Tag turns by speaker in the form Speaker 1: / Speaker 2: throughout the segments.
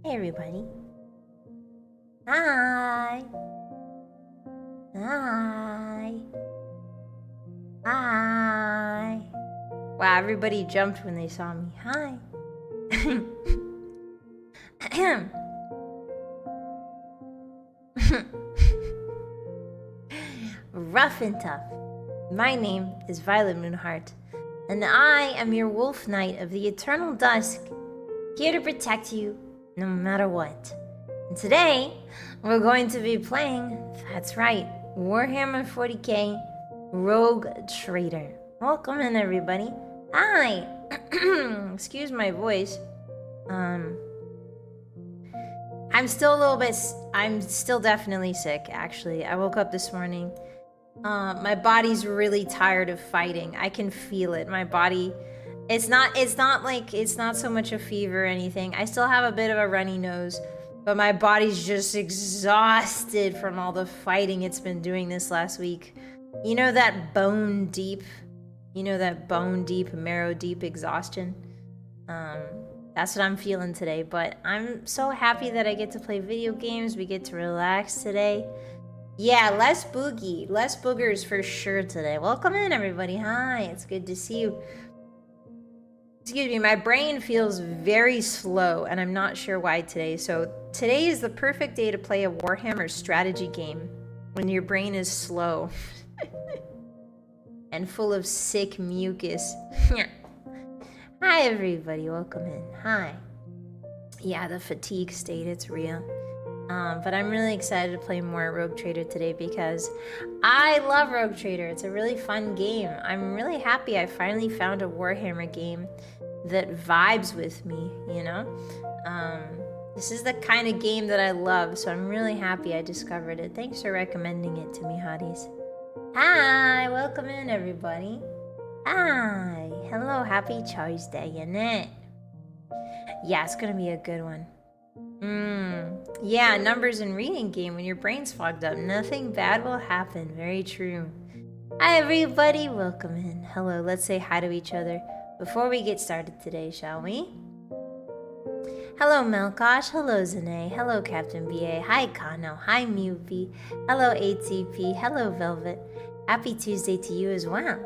Speaker 1: Hey everybody. Hi. Hi. Hi. Wow, everybody jumped when they saw me. Hi. Ruff and Tuff. My name is Vylett Moonheart, and I am your wolf knight of the eternal dusk, here to protect you no matter what. And today, we're going to be playing, that's right, Warhammer 40k Rogue Trader. Welcome in, everybody. Hi. Excuse my voice. I'm still definitely sick, actually. I woke up this morning. My body's really tired of fighting. I can feel it. My body, it's not so much a fever or anything. I still have a bit of a runny nose, but my body's just exhausted from all the fighting it's been doing this last week. You know that bone deep marrow deep exhaustion? That's what I'm feeling today, but I'm so happy that I get to play video games. We get to relax today. Yeah, less boogie, less boogers for sure today. Welcome in, everybody. Hi, it's good to see you. Excuse me, my brain feels very slow, and I'm not sure why today. So today is the perfect day to play a Warhammer strategy game when your brain is slow and full of sick mucus. Hi, everybody. Welcome in. Hi. Yeah, the fatigue state, it's real. But I'm really excited to play more Rogue Trader today because I love Rogue Trader. It's a really fun game. I'm really happy I finally found a Warhammer game that vibes with me, you know? This is the kind of game that I love, so I'm really happy I discovered it. Thanks for recommending it to me, Hotties. Hi, welcome in, everybody. Hi, hello, happy Tuesday, innit? Yeah, it's gonna be a good one. Yeah, numbers and reading game when your brain's fogged up. Nothing bad will happen. Very true. Hi, everybody. Welcome in. Hello, let's say hi to each other before we get started today, shall we? Hello, Melkosh. Hello, Zane. Hello, Captain BA. Hi, Kano. Hi, Mewpie. Hello, ATP. Hello, Velvet. Happy Tuesday to you as well.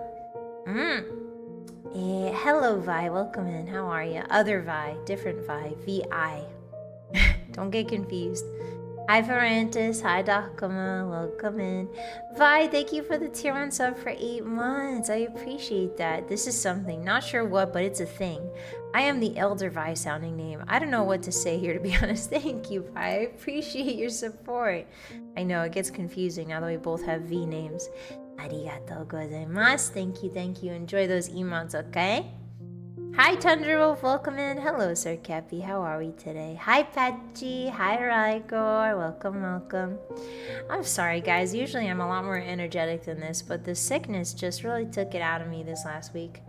Speaker 1: Hello, Vi. Welcome in. How are you? Other Vi. Different Vi. VI. Don't get confused. Hi, Ferrantis. Hi, Dakama. Welcome in. Vi, thank you for the tier 1 sub for 8 months. I appreciate that. This is something. Not sure what, but it's a thing. I am the Elder Vi sounding name. I don't know what to say here, to be honest. Thank you, Vi. I appreciate your support. I know, it gets confusing now that we both have V names. Arigatou gozaimasu. Thank you, thank you. Enjoy those emotes, okay? Hi, Tundrawolf, welcome in. Hello, Sir Cappy. How are we today? Hi, Patchy. Hi, Rygor. Welcome, welcome. I'm sorry, guys. Usually I'm a lot more energetic than this, but the sickness just really took it out of me this last week.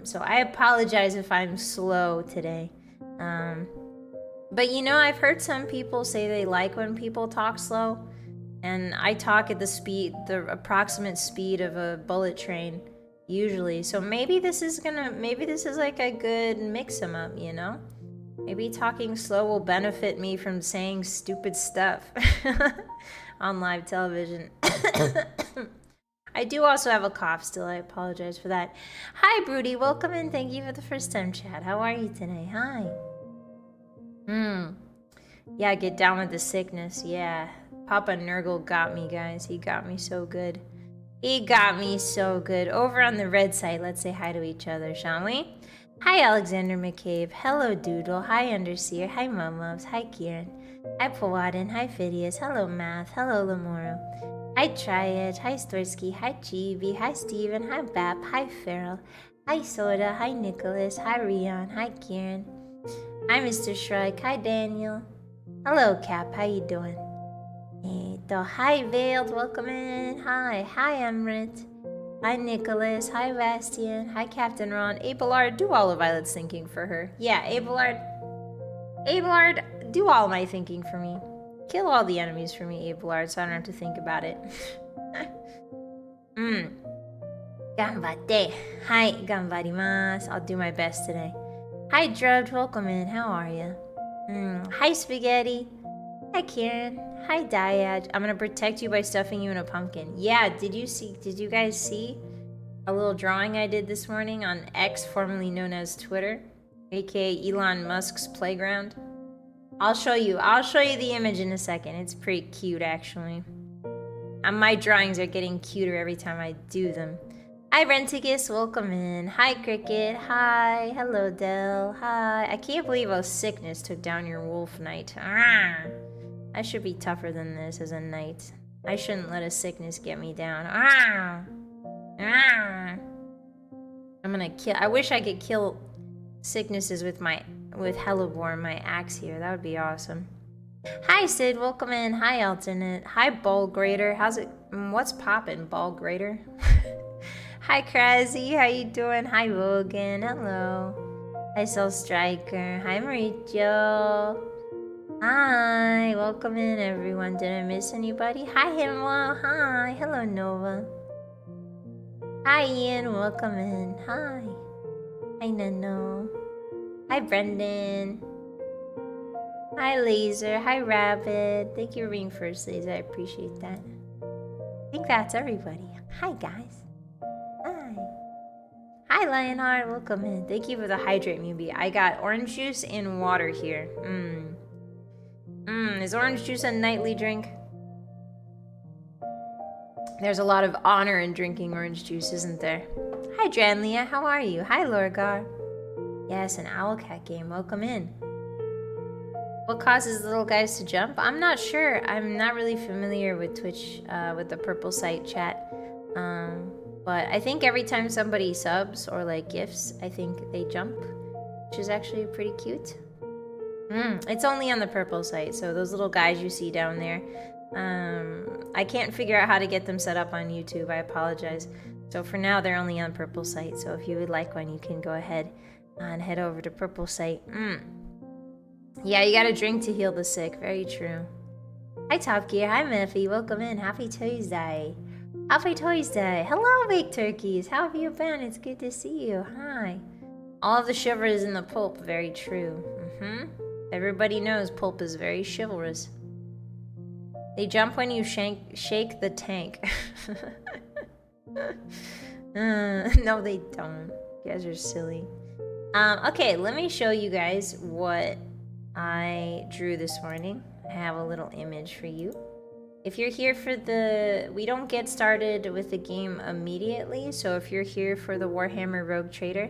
Speaker 1: So I apologize if I'm slow today. But you know, I've heard some people say they like when people talk slow, and I talk at the approximate speed of a bullet train. Usually, so maybe this is like a good mix-em-up, you know? Maybe talking slow will benefit me from saying stupid stuff on live television. I do also have a cough still, I apologize for that. Hi, Broody, welcome in, thank you for the first time chat. How are you today? Hi. Yeah, get down with the sickness, yeah. Papa Nurgle got me, guys, he got me so good. He got me so good. Over on the red side, let's say hi to each other, shall we? Hi, Alexander McCabe. Hello, Doodle. Hi, Underseer. Hi, Momos. Hi, Kieran. Hi, Pawadin. Hi, Phidias. Hello, Math. Hello, Lamoro. Hi, Triad. Hi, Storsky. Hi, Chibi. Hi, Steven. Hi, Bap. Hi, Farrell. Hi, Soda. Hi, Nicholas. Hi, Rion. Hi, Kieran. Hi, Mr. Shrike. Hi, Daniel. Hello, Cap. How you doing? Hi, Veiled, welcome in. Hi Emrit. Hi, Nicholas. Hi, Bastian. Hi, Captain Ron. Abelard, do all of Violet's thinking for her. Yeah, Abelard, do all my thinking for me. Kill all the enemies for me, Abelard, so I don't have to think about it. Ganbatte. Hi, ganbarimasu. I'll do my best today. Hi, Drubbed, welcome in. How are you? Hi, Spaghetti. Hi, Karen. Hi, Dyad. I'm gonna protect you by stuffing you in a pumpkin. Yeah, did you guys see a little drawing I did this morning on X, formerly known as Twitter, aka Elon Musk's playground? I'll show you the image in a second. It's pretty cute, actually. My drawings are getting cuter every time I do them. Hi, Rentigus, welcome in. Hi, Cricket. Hi. Hello, Dell. Hi. I can't believe a sickness took down your wolf knight. I should be tougher than this as a knight. I shouldn't let a sickness get me down. I'm gonna kill. I wish I could kill sicknesses with Hellebore, my axe here. That would be awesome. Hi, Sid. Welcome in. Hi, Alternate. Hi, Ball Grader. How's it? What's poppin', Ball Grader? Hi, Krasy. How you doing? Hi, Logan. Hello. Hi, Soul Striker. Hi, Mauricio. Hi. Welcome in, everyone. Did I miss anybody? Hi, Himwa. Hi. Hello, Nova. Hi, Ian. Welcome in. Hi. Hi, Nano. Hi, Brendan. Hi, Laser. Hi, Rabbit. Thank you for being first, Laser. I appreciate that. I think that's everybody. Hi, guys. Hi. Hi, Lionheart. Welcome in. Thank you for the hydrate, Mubi. I got orange juice and water here. Is orange juice a nightly drink? There's a lot of honor in drinking orange juice, isn't there? Hi, Dranlia. How are you? Hi, Lorgar. Yes, an Owlcat game. Welcome in. What causes little guys to jump? I'm not sure. I'm not really familiar with Twitch, with the purple site chat. But I think every time somebody subs or like gifts, I think they jump, which is actually pretty cute. It's only on the purple site, so those little guys you see down there, I can't figure out how to get them set up on YouTube. I apologize. So for now, they're only on purple site. So if you would like one, you can go ahead and head over to purple site. Yeah, you gotta drink to heal the sick. Very true. Hi, Top Gear. Hi, Murphy. Welcome in. Happy Tuesday. Happy Tuesday. Hello, Big Turkeys. How have you been? It's good to see you. Hi. All of the chivalrous in the pulp. Very true. Everybody knows pulp is very chivalrous. They jump when you shake the tank. No, they don't. You guys are silly. Okay, let me show you guys what I drew this morning. I have a little image for you. If you're here for we don't get started with the game immediately, so if you're here for the Warhammer Rogue Trader,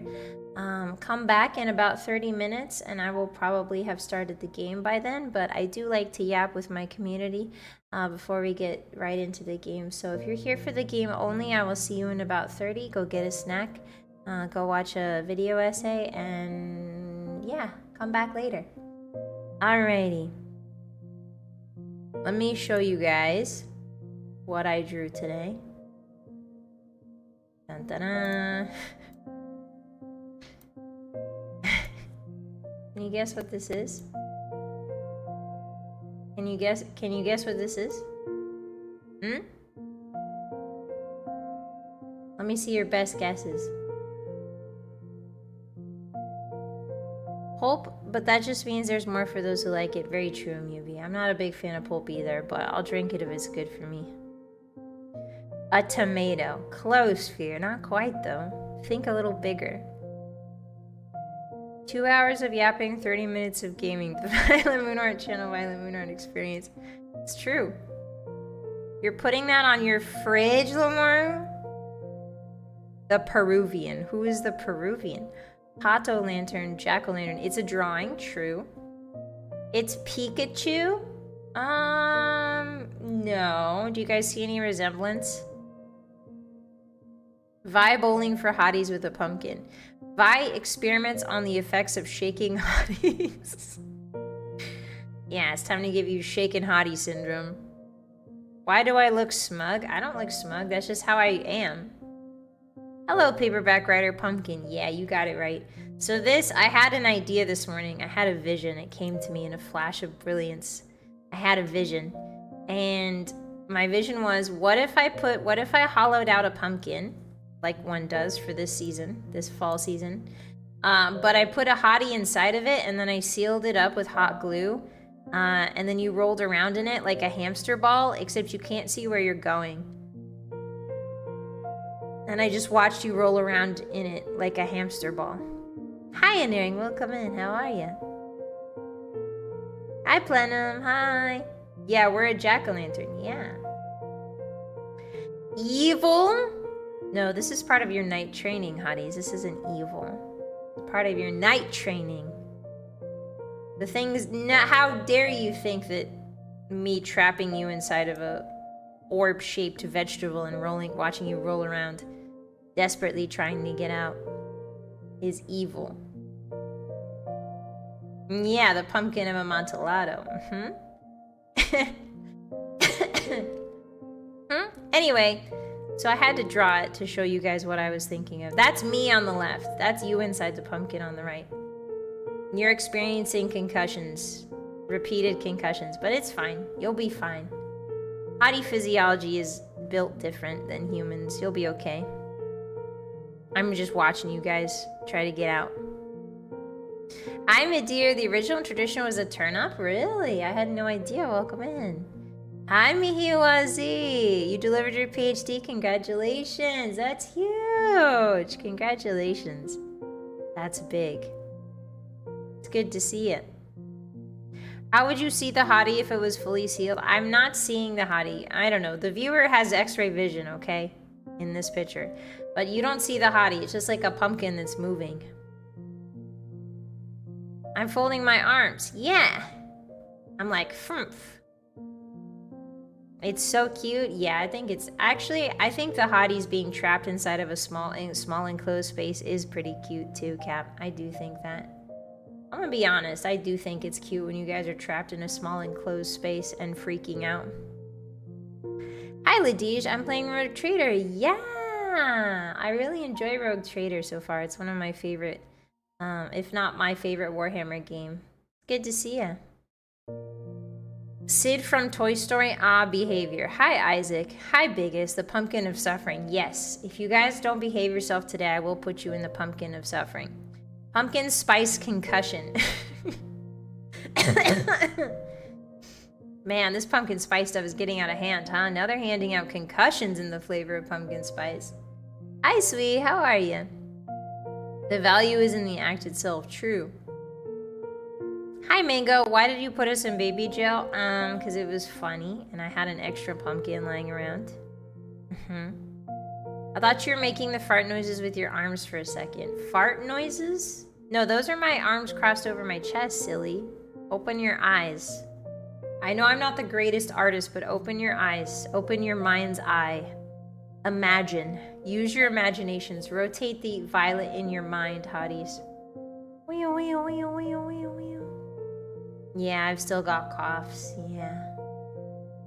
Speaker 1: come back in about 30 minutes and I will probably have started the game by then, but I do like to yap with my community before we get right into the game. So if you're here for the game only, I will see you in about 30. Go get a snack, go watch a video essay, and yeah, come back later. Alrighty. Let me show you guys what I drew today. Dun, dun, dun. Can you guess what this is? Can you guess what this is? Let me see your best guesses. Pulp, but that just means there's more for those who like it. Very true, Mubi. I'm not a big fan of pulp either, but I'll drink it if it's good for me. A tomato. Close, Fear. Not quite, though. Think a little bigger. 2 hours of yapping, 30 minutes of gaming. The Vylett Moonheart channel, Vylett Moonheart experience. It's true. You're putting that on your fridge, Lamar? The Peruvian. Who is the Peruvian? Pato Lantern, Jack-o'-lantern. It's a drawing, true. It's Pikachu? No. Do you guys see any resemblance? Vi bowling for hotties with a pumpkin. Vi experiments on the effects of shaking hotties. Yeah, it's time to give you shaken hottie syndrome. Why do I look smug? I don't look smug. That's just how I am. Hello, Paperback Writer Pumpkin. Yeah, you got it right. So I had an idea this morning. I had a vision. It came to me in a flash of brilliance. I had a vision. And my vision was, what if I hollowed out a pumpkin, like one does for this season, this fall season, But I put a hottie inside of it, and then I sealed it up with hot glue. And then you rolled around in it like a hamster ball, except you can't see where you're going. And I just watched you roll around in it like a hamster ball. Hi, Enering. Welcome in. How are you? Hi, Plenum. Hi. Yeah, we're a jack-o'-lantern. Yeah. Evil? No, this is part of your night training, Hotties. This isn't evil. It's part of your night training. The thing's not. How dare you think that me trapping you inside of a orb-shaped vegetable and watching you roll around, desperately trying to get out, is evil. Yeah, the pumpkin of Amontillado. Anyway, so I had to draw it to show you guys what I was thinking of. That's me on the left. That's you inside the pumpkin on the right. You're experiencing concussions. Repeated concussions, but it's fine. You'll be fine. Hottie physiology is built different than humans. You'll be okay. I'm just watching you guys try to get out. I'm a deer. The original tradition was a turn-up? Really? I had no idea. Welcome in. Hi, Mihiwazi. You delivered your PhD. Congratulations. That's huge. Congratulations. That's big. It's good to see it. How would you see the hottie if it was fully sealed? I'm not seeing the hottie. I don't know. The viewer has x-ray vision, okay? In this picture. But you don't see the hottie. It's just like a pumpkin that's moving. I'm folding my arms. Yeah. I'm like, frumph. It's so cute. Yeah, I think it's... Actually, I think the hotties being trapped inside of a small enclosed space is pretty cute too, Cap. I do think that. I'm gonna be honest. I do think it's cute when you guys are trapped in a small enclosed space and freaking out. Hi, Ladige. I'm playing Rogue Trader. Yeah! I really enjoy Rogue Trader so far. It's one of my favorite... if not my favorite Warhammer game. Good to see ya. Sid from Toy Story. Behavior. Hi, Isaac. Hi, Biggest. The pumpkin of suffering. Yes. If you guys don't behave yourself today, I will put you in the pumpkin of suffering. Pumpkin spice concussion. Man, this pumpkin spice stuff is getting out of hand, huh? Now they're handing out concussions in the flavor of pumpkin spice. Hi, sweet. How are you? The value is in the act itself. True. Hi, Mango. Why did you put us in baby jail? Because it was funny, and I had an extra pumpkin lying around. I thought you were making the fart noises with your arms for a second. Fart noises? No, those are my arms crossed over my chest, silly. Open your eyes. I know I'm not the greatest artist, but open your eyes. Open your mind's eye. Imagine. Use your imaginations. Rotate the violet in your mind, Hotties. Yeah, I've still got coughs.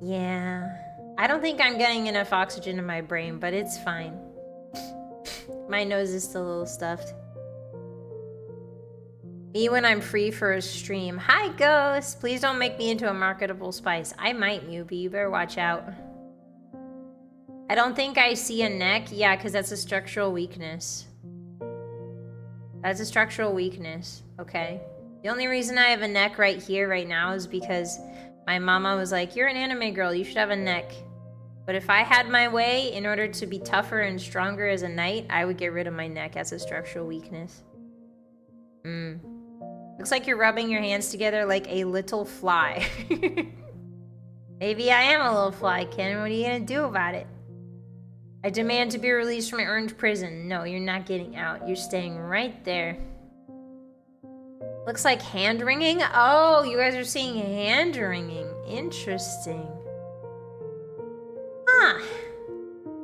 Speaker 1: Yeah. I don't think I'm getting enough oxygen in my brain, but it's fine. My nose is still a little stuffed. Me when I'm free for a stream. Hi, Ghost! Please don't make me into a marketable spice. I might, Newbie. You better watch out. I don't think I see a neck. Yeah, because that's a structural weakness. That's a structural weakness, okay? The only reason I have a neck right here, right now, is because my mama was like, you're an anime girl, you should have a neck. But if I had my way, in order to be tougher and stronger as a knight, I would get rid of my neck as a structural weakness. Looks like you're rubbing your hands together like a little fly. Maybe I am a little fly, Ken. What are you gonna do about it? I demand to be released from my earned prison. No, you're not getting out. You're staying right there. Looks like hand wringing. Oh, you guys are seeing hand wringing. Interesting.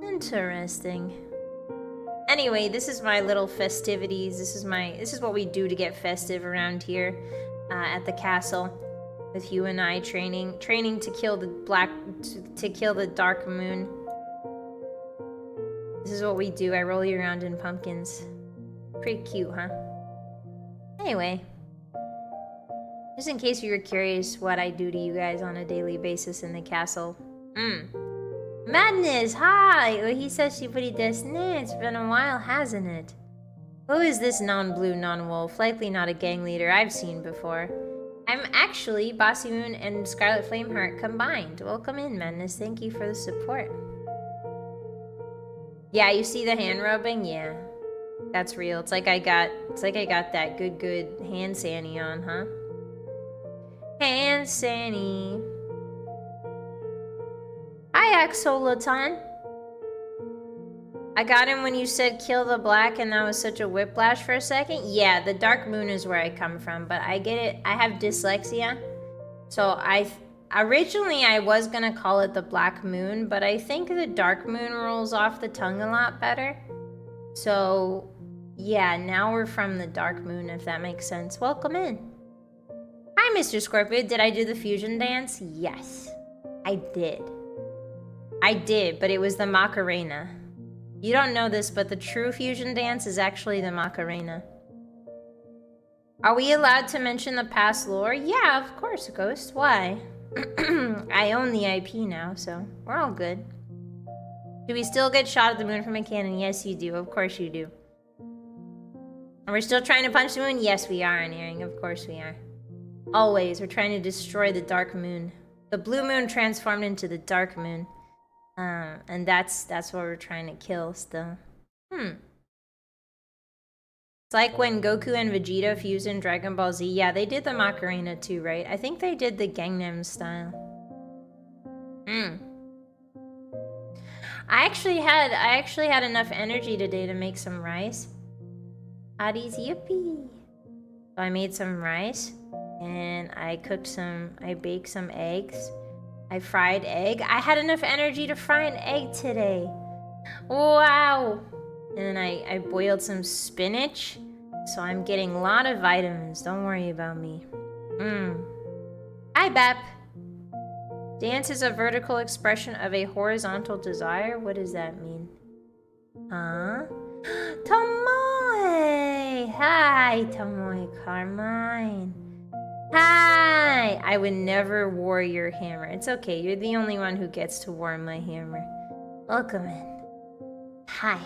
Speaker 1: Interesting. Anyway, this is my little festivities. This is what we do to get festive around here at the castle with you and I training to kill the dark moon. This is what we do. I roll you around in pumpkins. Pretty cute, huh? Anyway, just in case you were curious what I do to you guys on a daily basis in the castle. Madness, hi! He says she pretty desu. It's been a while, hasn't it? Who is this non-blue, non-wolf? Likely not a gang leader I've seen before. I'm actually Bossymoon and Scarlet Flameheart combined. Welcome in, Madness. Thank you for the support. Yeah, you see the hand rubbing? Yeah. That's real. It's like I got that good hand sanny on, huh? Hand sanny. Hi, Axolotl. I got him when you said kill the black and that was such a whiplash for a second. Yeah, the dark moon is where I come from, but I get it. I have dyslexia. So originally I was gonna call it the black moon, but I think the dark moon rolls off the tongue a lot better. So yeah, now we're from the dark moon, if that makes sense. Welcome in. Hi, Mr. Scorpio. Did I do the fusion dance? Yes, I did. I did, but it was the Macarena. You don't know this, but the true fusion dance is actually the Macarena. Are we allowed to mention the past lore? Yeah, of course, Ghost. Why? I own the IP now, so we're all good. Do we still get shot at the moon from a cannon? Yes, you do. Of course you do. And we're still trying to punch the moon? Yes, we are, Annearing. Of course we are. Always. We're trying to destroy the dark moon. The blue moon transformed into the dark moon. And that's what we're trying to kill still. It's like when Goku and Vegeta fused in Dragon Ball Z. Yeah, they did the Macarena too, right? I think they did the Gangnam Style. I actually had enough energy today to make some rice. Hotties, yippee! So I made some rice and I baked some eggs. I fried egg. I had enough energy to fry an egg today. Wow. And then I boiled some spinach. So I'm getting a lot of vitamins. Don't worry about me. Hi, Bep. Dance is a vertical expression of a horizontal desire. What does that mean? Huh? Tomoe! Hi, Tomoe Carmine. Hi! I would never war your hammer. It's okay, you're the only one who gets to war my hammer. Welcome in. Hi.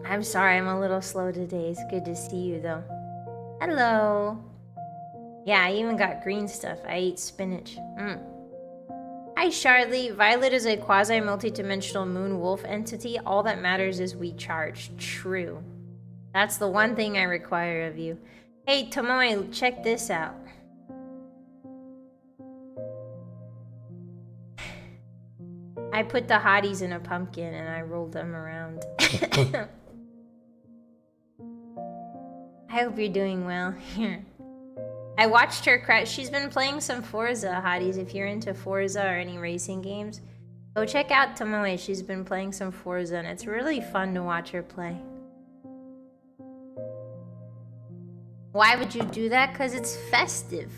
Speaker 1: I'm sorry I'm a little slow today. It's good to see you though. Hello. Yeah, I even got green stuff. I ate spinach. Hi, Charlie. Vylett is a quasi-multidimensional moon wolf entity. All that matters is we charge. True. That's the one thing I require of you. Hey, Tomoe, check this out. I put the hotties in a pumpkin and I rolled them around. I hope you're doing well. Here. I watched her crash. She's been playing some Forza, hotties. If you're into Forza or any racing games, go check out Tomoe. She's been playing some Forza and it's really fun to watch her play. Why would you do that? Because it's festive.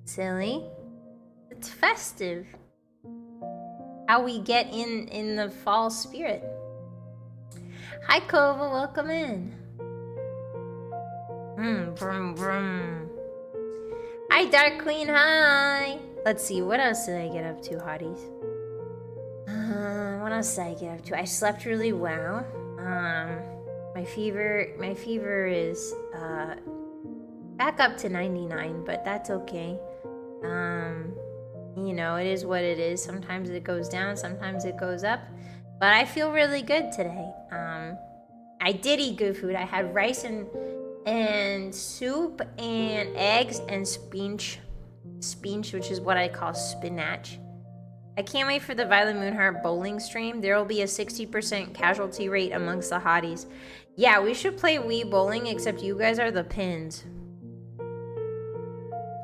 Speaker 1: Silly. It's festive. How we get in the fall spirit. Hi, Kova. Welcome in. Brum, brum. Hi, Dark Queen. Hi. Let's see. What else did I get up to, hotties? What else did I get up to? I slept really well. My fever is back up to 99, but that's okay. You know, it is what it is. Sometimes it goes down, sometimes it goes up. But I feel really good today. I did eat good food. I had rice and soup and eggs and spinach, which is what I call spinach. I can't wait for the Vylett Moonheart bowling stream. There will be a 60% casualty rate amongst the hotties. Yeah, we should play Wii bowling, except you guys are the pins.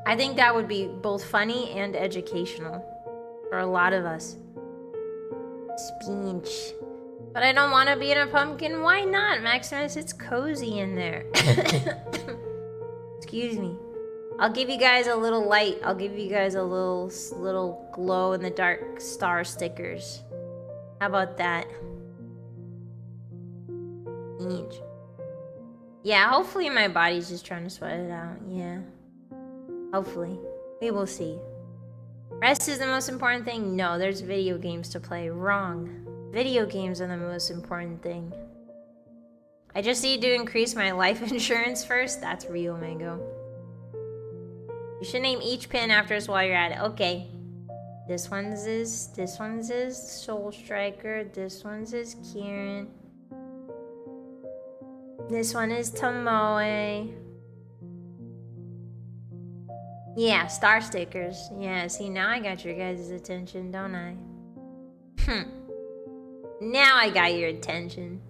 Speaker 1: I think that would be both funny and educational for a lot of us. Spinach. But I don't want to be in a pumpkin. Why not, Maximus? It's cozy in there. Excuse me. I'll give you guys a little light. I'll give you guys a little glow in the dark star stickers. How about that? Yeah, hopefully my body's just trying to sweat it out. Yeah. Hopefully. We will see. Rest is the most important thing? No, there's video games to play. Wrong. Video games are the most important thing. I just need to increase my life insurance first. That's real, Mango. You should name each pin after us while you're at it. Okay. This one's is Soul Striker. This one's is Kieran. This one is Tomoe. Yeah, star stickers. Yeah, see, now I got your guys' attention, don't I? Now I got your attention.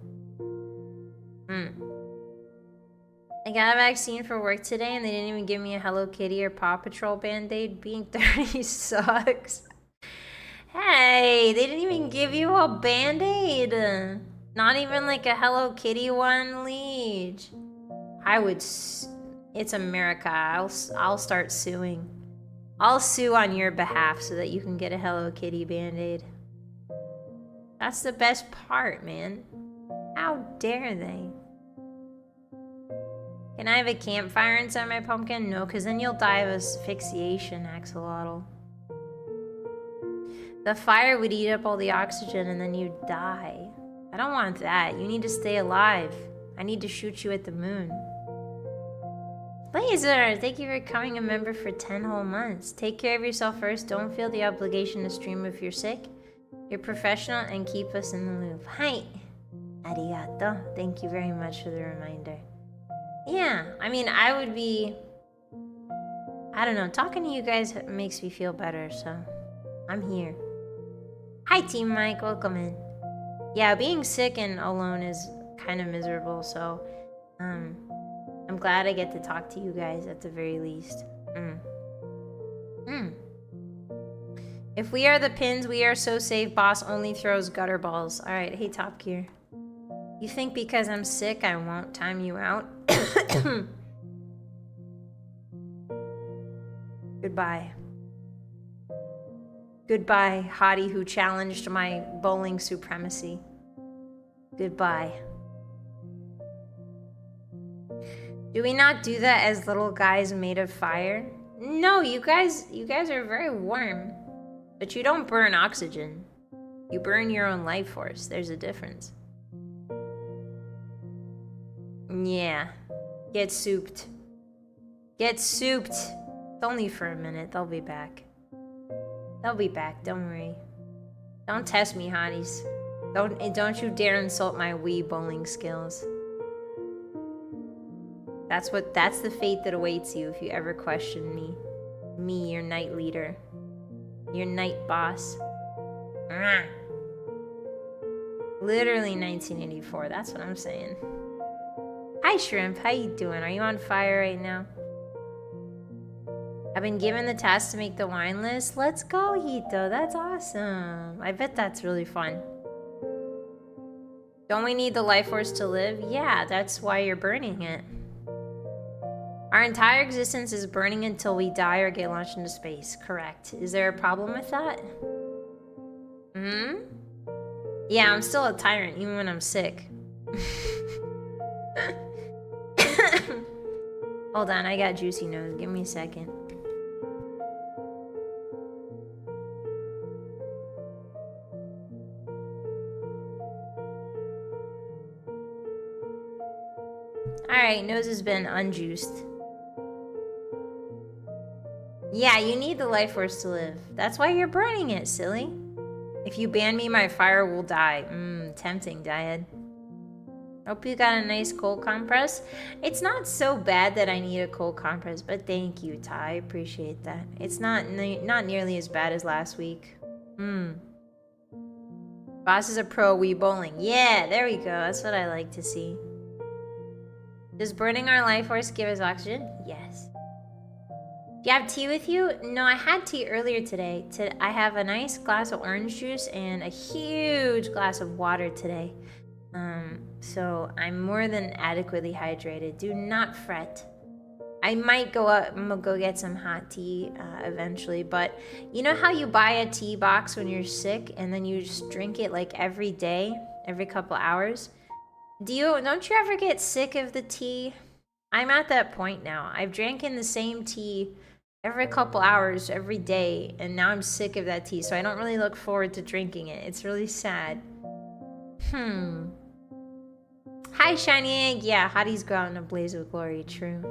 Speaker 1: I got a vaccine for work today and they didn't even give me a Hello Kitty or Paw Patrol band-aid. Being 30 sucks. Hey, they didn't even give you a band-aid. Not even like a Hello Kitty one, Leech. I would... It's America. I'll start suing. I'll sue on your behalf so that you can get a Hello Kitty band-aid. That's the best part, man. How dare they? Can I have a campfire inside my pumpkin? No, because then you'll die of asphyxiation, Axolotl. The fire would eat up all the oxygen and then you'd die. I don't want that. You need to stay alive. I need to shoot you at the moon. Laser, thank you for becoming a member for 10 whole months. Take care of yourself first. Don't feel the obligation to stream if you're sick. You're professional and keep us in the loop. Hi. Arigato. Thank you very much for the reminder. Yeah, I mean, I would be... I don't know. Talking to you guys makes me feel better, so... I'm here. Hi, Team Mike. Welcome in. Yeah, being sick and alone is kind of miserable, so... I'm glad I get to talk to you guys at the very least. If we are the pins, we are so safe. Boss only throws gutter balls. Alright, hey Top Gear. You think because I'm sick I won't time you out? Goodbye. Goodbye, Hottie who challenged my bowling supremacy. Goodbye. Do we not do that as little guys made of fire? No, you guys are very warm. But you don't burn oxygen. You burn your own life force. There's a difference. Yeah. Get souped. Get souped. It's only for a minute. They'll be back. They'll be back. Don't worry. Don't test me, hotties. Don't you dare insult my Wii bowling skills. That's the fate that awaits you if you ever question me. Me, your night leader. Your night boss. Literally 1984. That's what I'm saying. Hi, Shrimp. How you doing? Are you on fire right now? I've been given the task to make the wine list. Let's go, Hito. That's awesome. I bet that's really fun. Don't we need the life force to live? Yeah, that's why you're burning it. Our entire existence is burning until we die or get launched into space. Correct. Is there a problem with that? Yeah, I'm still a tyrant even when I'm sick. Hold on, I got juicy nose. Give me a second. Alright, nose has been unjuiced. Yeah, you need the life force to live. That's why you're burning it, silly. If you ban me, my fire will die. Tempting, Diad. Hope you got a nice cold compress. It's not so bad that I need a cold compress, but thank you, Ty. I appreciate that. It's not nearly as bad as last week. Boss is a pro Wii bowling. Yeah, there we go. That's what I like to see. Does burning our life force give us oxygen? Yes. Do you have tea with you? No, I had tea earlier today. I have a nice glass of orange juice and a huge glass of water today. So I'm more than adequately hydrated. Do not fret. I might go get some hot tea eventually, but you know how you buy a tea box when you're sick and then you just drink it like every day, every couple hours? Don't you ever get sick of the tea? I'm at that point now. I've drank in the same tea every couple hours, every day, and now I'm sick of that tea, so I don't really look forward to drinking it. It's really sad. Hi, Shiny Egg. Yeah, hotties go out in a blaze of glory. True.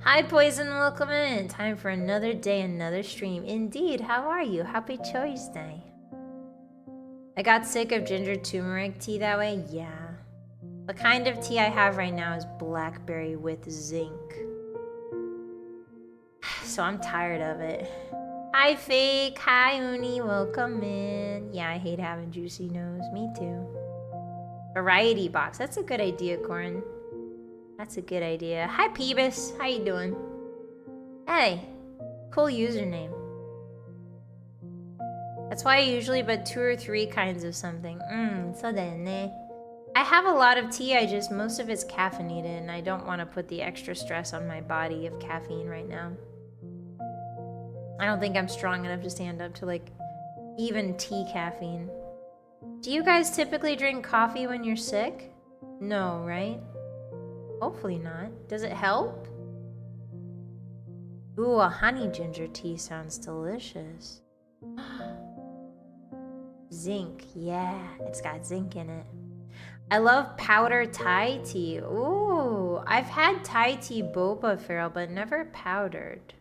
Speaker 1: Hi, Poison. Welcome in. Time for another day, another stream. Indeed. How are you? Happy Choice Day. I got sick of ginger turmeric tea that way. Yeah. The kind of tea I have right now is blackberry with zinc. So I'm tired of it. Hi, Fake. Hi, Uni. Welcome in. Yeah, I hate having juicy nose. Me too. Variety box. That's a good idea, Corin. That's a good idea. Hi, Peebus. How you doing? Hey. Cool username. That's why I usually but 2 or 3 kinds of something. So then, I have a lot of tea, most of it's caffeinated, and I don't want to put the extra stress on my body of caffeine right now. I don't think I'm strong enough to stand up to, like, even tea caffeine. Do you guys typically drink coffee when you're sick? No, right? Hopefully not. Does it help? Ooh, a honey ginger tea sounds delicious. Zinc, yeah, it's got zinc in it. I love powder Thai tea. Ooh, I've had Thai tea boba farrell, but never powdered.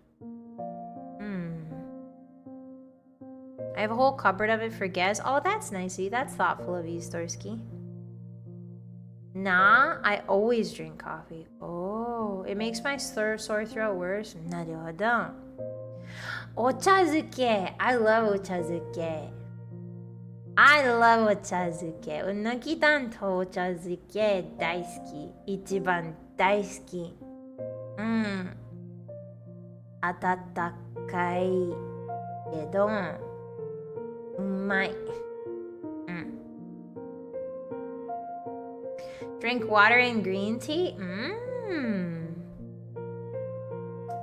Speaker 1: I have a whole cupboard of it for guests. Oh, that's nice of you. That's thoughtful of you, Storsky. Nah, I always drink coffee. Oh, it makes my sore throat worse. Naruhodo. Ochazuke. I love ochazuke. I love ochazuke. Unagi danto ochazuke daisuki. Ichiban daisuki. Atatakai kedo umai. Drink water and green tea?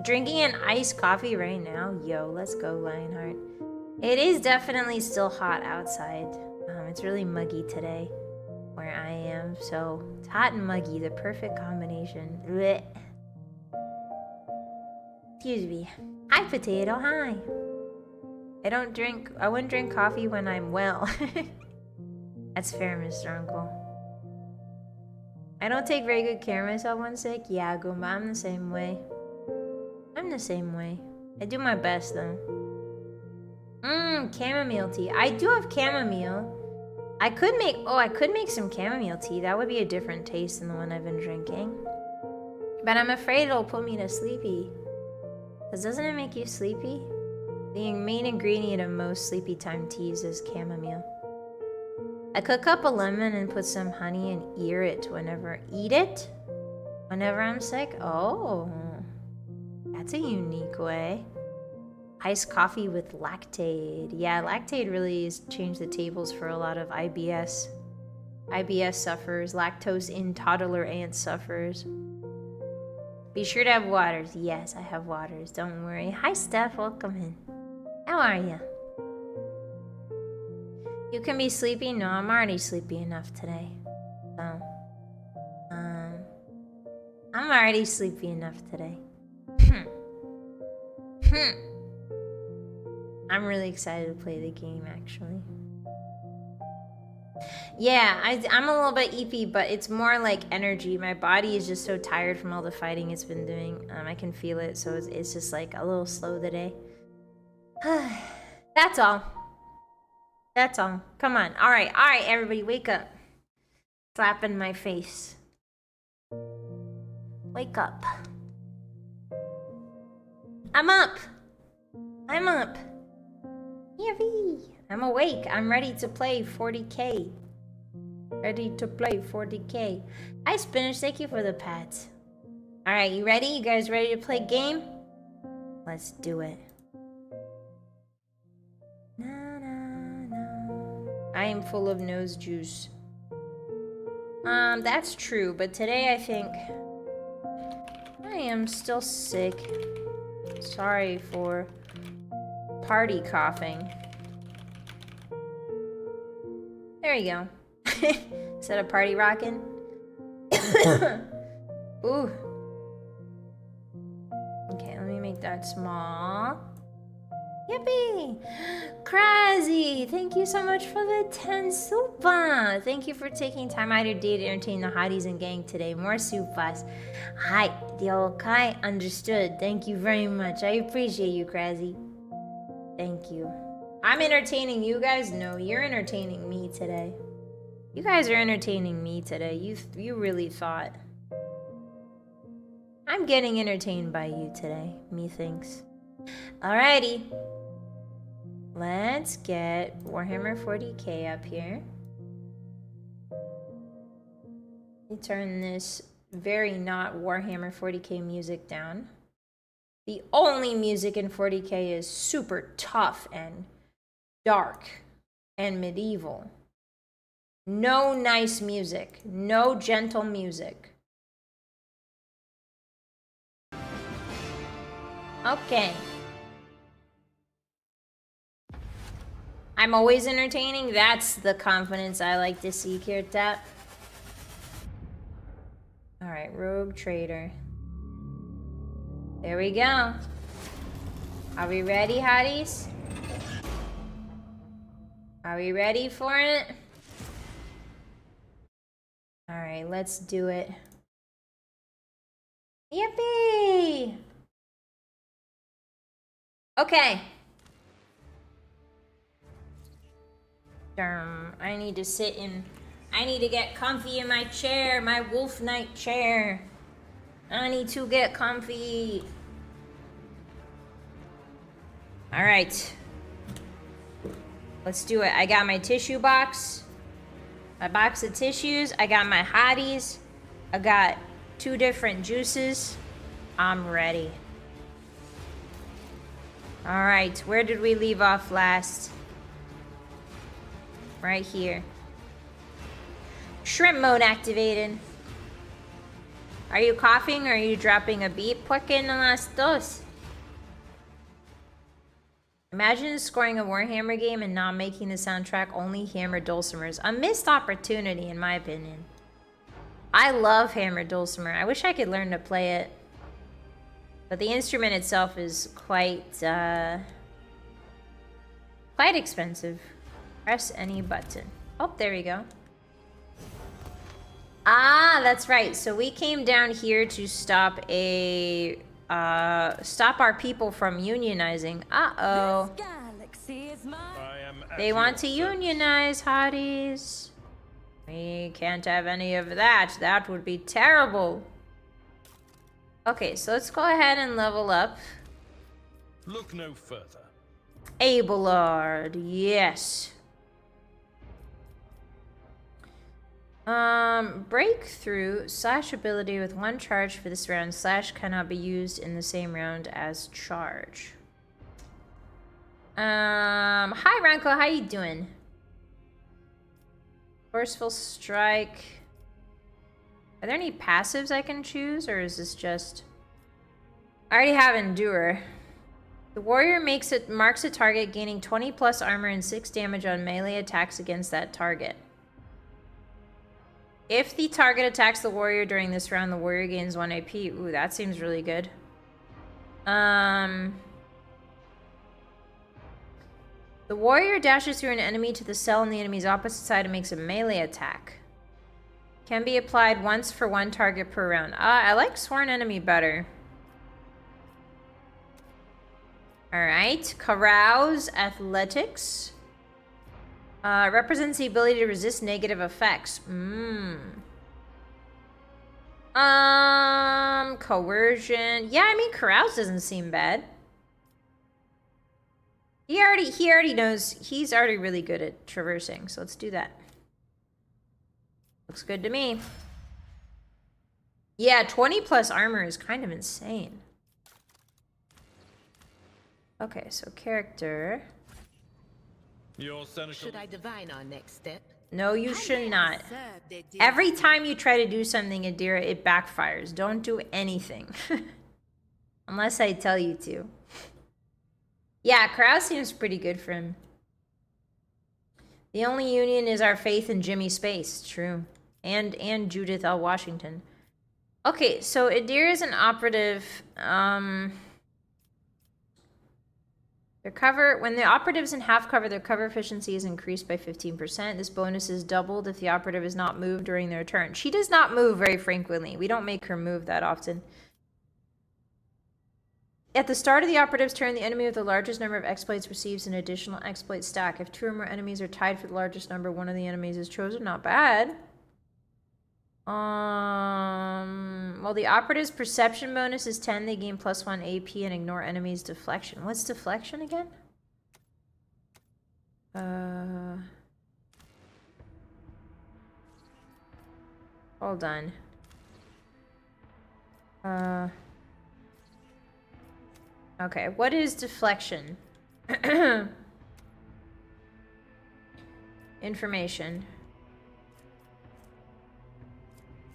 Speaker 1: Drinking an iced coffee right now? Yo, let's go, Lionheart. It is definitely still hot outside. It's really muggy today where I am, so it's hot and muggy, the perfect combination. Blech. Excuse me. Hi, Potato, hi. I wouldn't drink coffee when I'm well. That's fair, Mr. Uncle. I don't take very good care of myself when sick. Yeah, Goomba, I'm the same way. I do my best, though. Chamomile tea. I do have chamomile. I could make some chamomile tea. That would be a different taste than the one I've been drinking. But I'm afraid it'll put me to sleepy. Because doesn't it make you sleepy? The main ingredient of most sleepy time teas is chamomile. I cook up a lemon and put some honey and eat it whenever I'm sick. Oh, that's a unique way. Iced coffee with lactate. Yeah, lactate really has changed the tables for a lot of IBS sufferers, lactose intolerant sufferers. Be sure to have waters. Yes, I have waters. Don't worry. Hi, Steph. Welcome in. How are you? You can be sleepy? No, I'm already sleepy enough today. So, I'm already sleepy enough today. I'm really excited to play the game, actually. Yeah, I'm a little bit eepy, but it's more like energy. My body is just so tired from all the fighting it's been doing. I can feel it, so it's just like a little slow today. That's all. That's all. Come on. All right, everybody, wake up. Slap in my face. Wake up. I'm up. Yippee! I'm awake. I'm ready to play 40k. Hi, Spinach. Thank you for the pats. All right, you ready? You guys ready to play game? Let's do it. I am full of nose juice. That's true, but today I think I am still sick. Sorry for party coughing. There you go. Instead of party rocking. Ooh. Okay, let me make that small. Yippee! Crazy! Thank you so much for the 10 super! Thank you for taking time out of your day to entertain the hotties and gang today. More supas. Hi, the okay, understood. Thank you very much. I appreciate you, Crazy. Thank you. I'm entertaining you guys? No, you're entertaining me today. You guys are entertaining me today. You really thought. I'm getting entertained by you today, methinks. Alrighty. Let's get Warhammer 40k up here. Let me turn this very not Warhammer 40k music down. The only music in 40k is super tough and dark and medieval. No nice music. No gentle music. Okay. I'm always entertaining. That's the confidence I like to see, Kirtat. Alright, Rogue Trader. There we go. Are we ready, hotties? Are we ready for it? Alright, let's do it. Yippee! Okay. I need to sit in... I need to get comfy in my chair, my wolf knight chair. I need to get comfy. Alright. Let's do it. I got my tissue box. My box of tissues. I got my hotties. I got 2 different juices. I'm ready. Alright, where did we leave off last? Right here. Shrimp mode activated. Are you coughing or are you dropping a beat? ¿Por qué no las dos? Imagine scoring a Warhammer game and not making the soundtrack only hammered dulcimers. A missed opportunity, in my opinion. I love hammered dulcimer. I wish I could learn to play it. But the instrument itself is quite expensive. Press any button. Oh, there we go. Ah, that's right. So we came down here to stop our people from unionizing. Uh-oh. They want to unionize, hotties. We can't have any of that. That would be terrible. Okay, so let's go ahead and level up.
Speaker 2: Look no further.
Speaker 1: Abelard, yes. Breakthrough / ability with 1 charge for this round. / cannot be used in the same round as charge. Hi Ranko, how you doing? Forceful strike. Are there any passives I can choose, or is this just... I already have Endure. The warrior marks a target, gaining 20 plus armor and 6 damage on melee attacks against that target. If the target attacks the warrior during this round, the warrior gains 1 AP. Ooh, that seems really good. The warrior dashes through an enemy to the cell on the enemy's opposite side and makes a melee attack. Can be applied once for 1 target per round. I like Sworn Enemy better. Alright. Carouse Athletics. Represents the ability to resist negative effects. Coercion. Yeah, I mean, Carouse doesn't seem bad. He already knows. He's already really good at traversing, so let's do that. Looks good to me. Yeah, 20 plus armor is kind of insane. Okay, so character.
Speaker 3: Should I divine our next step?
Speaker 1: No, you should not. Every time you try to do something, Adira, it backfires. Don't do anything. Unless I tell you to. Yeah, Krause seems pretty good for him. The only union is our faith in Jimmy Space. True. And Judith L. Washington. Okay, so Adira is an operative. Their cover, when the operative's in half cover, their cover efficiency is increased by 15%. This bonus is doubled if the operative is not moved during their turn. She does not move very frequently. We don't make her move that often. At the start of the operative's turn, the enemy with the largest number of exploits receives an additional exploit stack. If 2 or more enemies are tied for the largest number, one of the enemies is chosen. Not bad. Well, the operative's perception bonus is 10. They gain +1 AP and ignore enemies' deflection. What's deflection again? Hold on. Okay, what is deflection? Information.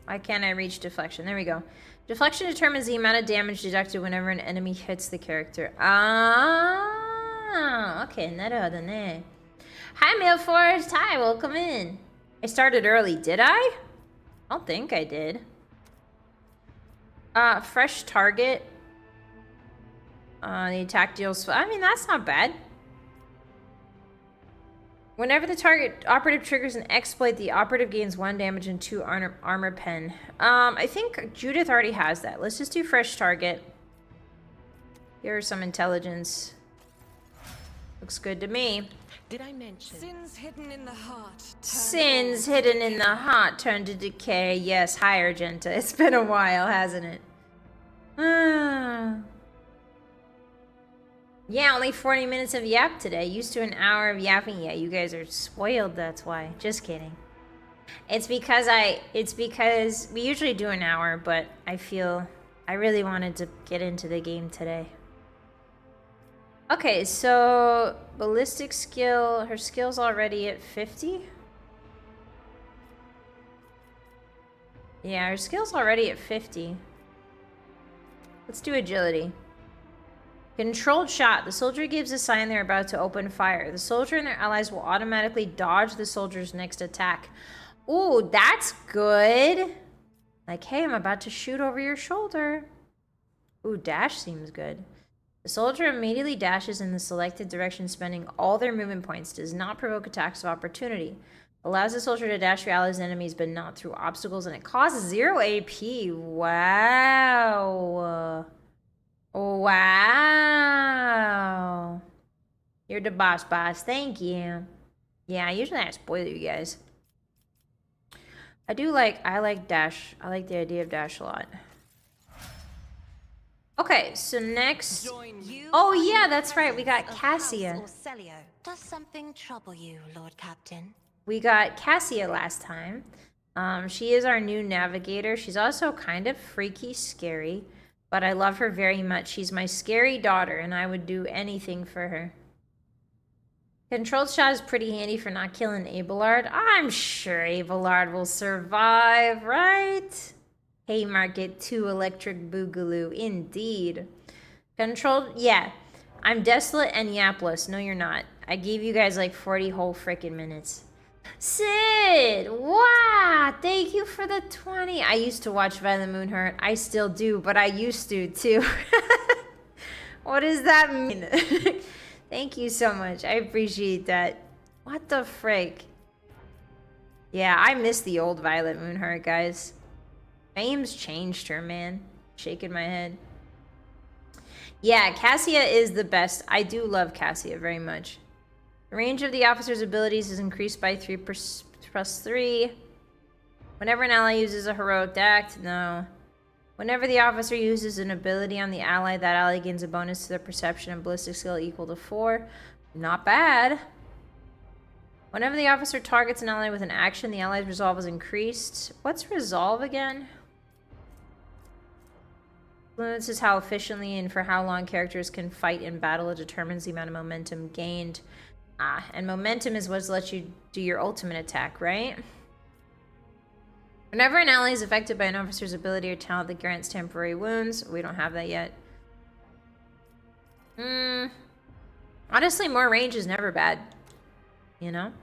Speaker 1: Why can't I reach deflection? There we go. Deflection determines the amount of damage deducted whenever an enemy hits the character. Ah, okay, なるほどね. Hi, Mailforce. Hi, welcome in. I started early, did I? I don't think I did. Fresh target. The attack deals... I mean, that's not bad. Whenever the target operative triggers an exploit, the operative gains 1 damage and 2 armor pen. I think Judith already has that. Let's just do fresh target. Here's some intelligence. Looks good to me.
Speaker 3: Did I mention?
Speaker 4: Sins hidden in the heart.
Speaker 1: Sins hidden in the heart turn to decay. Yes, hi, Argenta. It's been a while, hasn't it? Yeah, only 40 minutes of yap today. Used to an hour of yapping. Yeah, you guys are spoiled, that's why. Just kidding. It's because we usually do an hour, but I feel I really wanted to get into the game today. Okay, so ballistic skill, her skill's already at 50? Yeah, her skill's already at 50. Let's do agility. Controlled shot. The soldier gives a sign they're about to open fire. The soldier and their allies will automatically dodge the soldier's next attack. Ooh, that's good. Like, hey, I'm about to shoot over your shoulder. Ooh, dash seems good. The soldier immediately dashes in the selected direction, spending all their movement points. Does not provoke attacks of opportunity. Allows the soldier to dash through allies' enemies, but not through obstacles, and it costs 0 AP. Wow. Wow. You're the boss. Thank you. Yeah, usually I spoil you guys. I like dash. I like the idea of dash a lot. Okay, so next... Oh yeah, that's right. We got Cassia.
Speaker 4: Does something trouble you, Lord Captain?
Speaker 1: We got Cassia last time. She is our new navigator. She's also kind of freaky, scary. But I love her very much. She's my scary daughter, and I would do anything for her. Controlled shot is pretty handy for not killing Abelard. I'm sure Abelard will survive, right? Haymarket 2 electric boogaloo, indeed. Controlled, yeah. I'm desolate and yapless. No, you're not. I gave you guys like 40 whole frickin' minutes. Sid! Wow! Thank you for the 20. I used to watch Vylett Moonheart. I still do, but I used to too. What does that mean? Thank you so much. I appreciate that. What the frick? Yeah, I miss the old Vylett Moonheart, guys. Fame's changed her, man. Shaking my head. Yeah, Cassia is the best. I do love Cassia very much. The range of the officer's abilities is increased by 3 plus 3. Whenever an ally uses a heroic act, no. Whenever the officer uses an ability on the ally, that ally gains a bonus to their perception and ballistic skill equal to 4. Not bad. Whenever the officer targets an ally with an action, the ally's resolve is increased. What's resolve again? Influences how efficiently and for how long characters can fight in battle. It determines the amount of momentum gained. And momentum is what lets you do your ultimate attack, right? Whenever an ally is affected by an officer's ability or talent that grants temporary wounds, we don't have that yet. Honestly, more range is never bad. You know?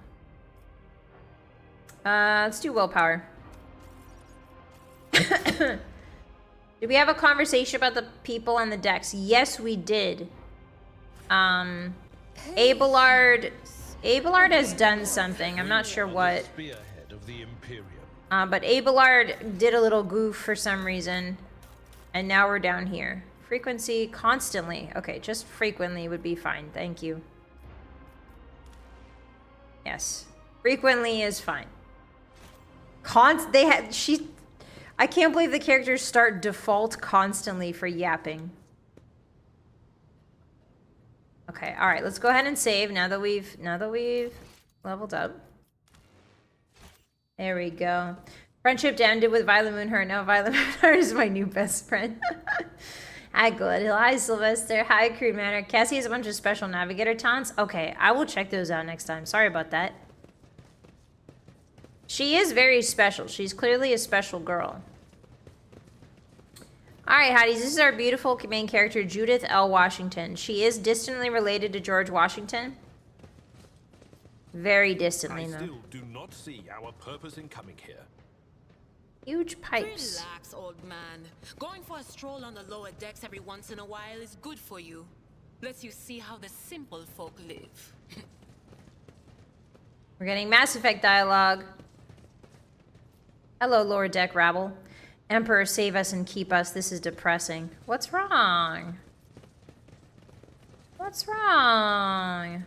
Speaker 1: Let's do willpower. Did we have a conversation about the people on the decks? Yes, we did. Abelard has done something. I'm not sure what.
Speaker 2: Spearhead of the Imperium.
Speaker 1: But Abelard did a little goof for some reason. And now we're down here. Frequency constantly. Okay, just frequently would be fine. Thank you. Yes. Frequently is fine. I can't believe the characters start default constantly for yapping. Okay, all right, let's go ahead and save now that we've leveled up. There we go. Friendship ended with Vylett Moonheart. Now Vylett Moonheart is my new best friend. Hi, Good. Hi, Sylvester. Hi, Crude Manor. Cassie has a bunch of special navigator taunts. Okay, I will check those out next time. Sorry about that. She is very special. She's clearly a special girl. Alright, Hotties. This is our beautiful main character, Judith L. Washington. She is distantly related to George Washington. Very distantly, though.
Speaker 2: I still do not see our purpose in coming here.
Speaker 1: Huge pipes.
Speaker 3: Relax, old man. Going for a stroll on the lower decks every once in a while is good for you. Lets you see how the simple folk live.
Speaker 1: We're getting Mass Effect dialogue. Hello, lower deck rabble. Emperor, save us and keep us. This is depressing. What's wrong? What's wrong?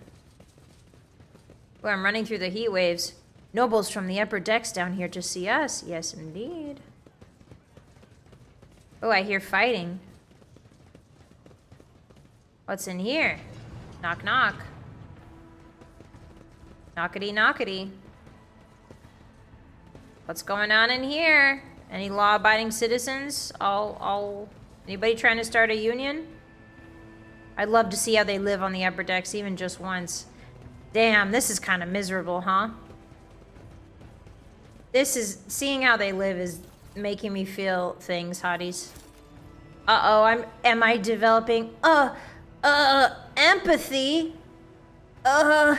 Speaker 1: Well, I'm running through the heat waves. Nobles from the upper decks down here to see us. Yes, indeed. Oh, I hear fighting. What's in here? Knock, knock. Knockety, knockety. What's going on in here? Any law-abiding citizens? Anybody trying to start a union? I'd love to see how they live on the upper decks, even just once. Damn, this is kind of miserable, huh? Seeing how they live is making me feel things, Hotties. Uh-oh, am I developing, empathy?
Speaker 5: There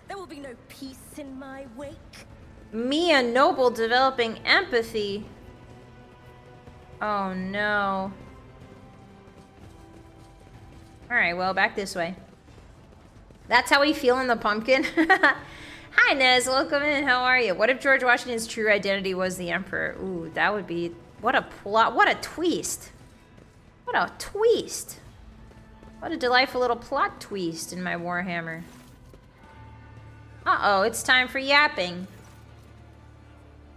Speaker 5: will be no peace in my wake.
Speaker 1: Me, a noble, developing empathy. Oh, no. Alright, well, back this way. That's how we feel in the pumpkin? Hi, Nez. Welcome in. How are you? What if George Washington's true identity was the Emperor? Ooh, that would be... What a plot. What a twist. What a twist. What a delightful little plot twist in my Warhammer. Uh-oh, it's time for yapping.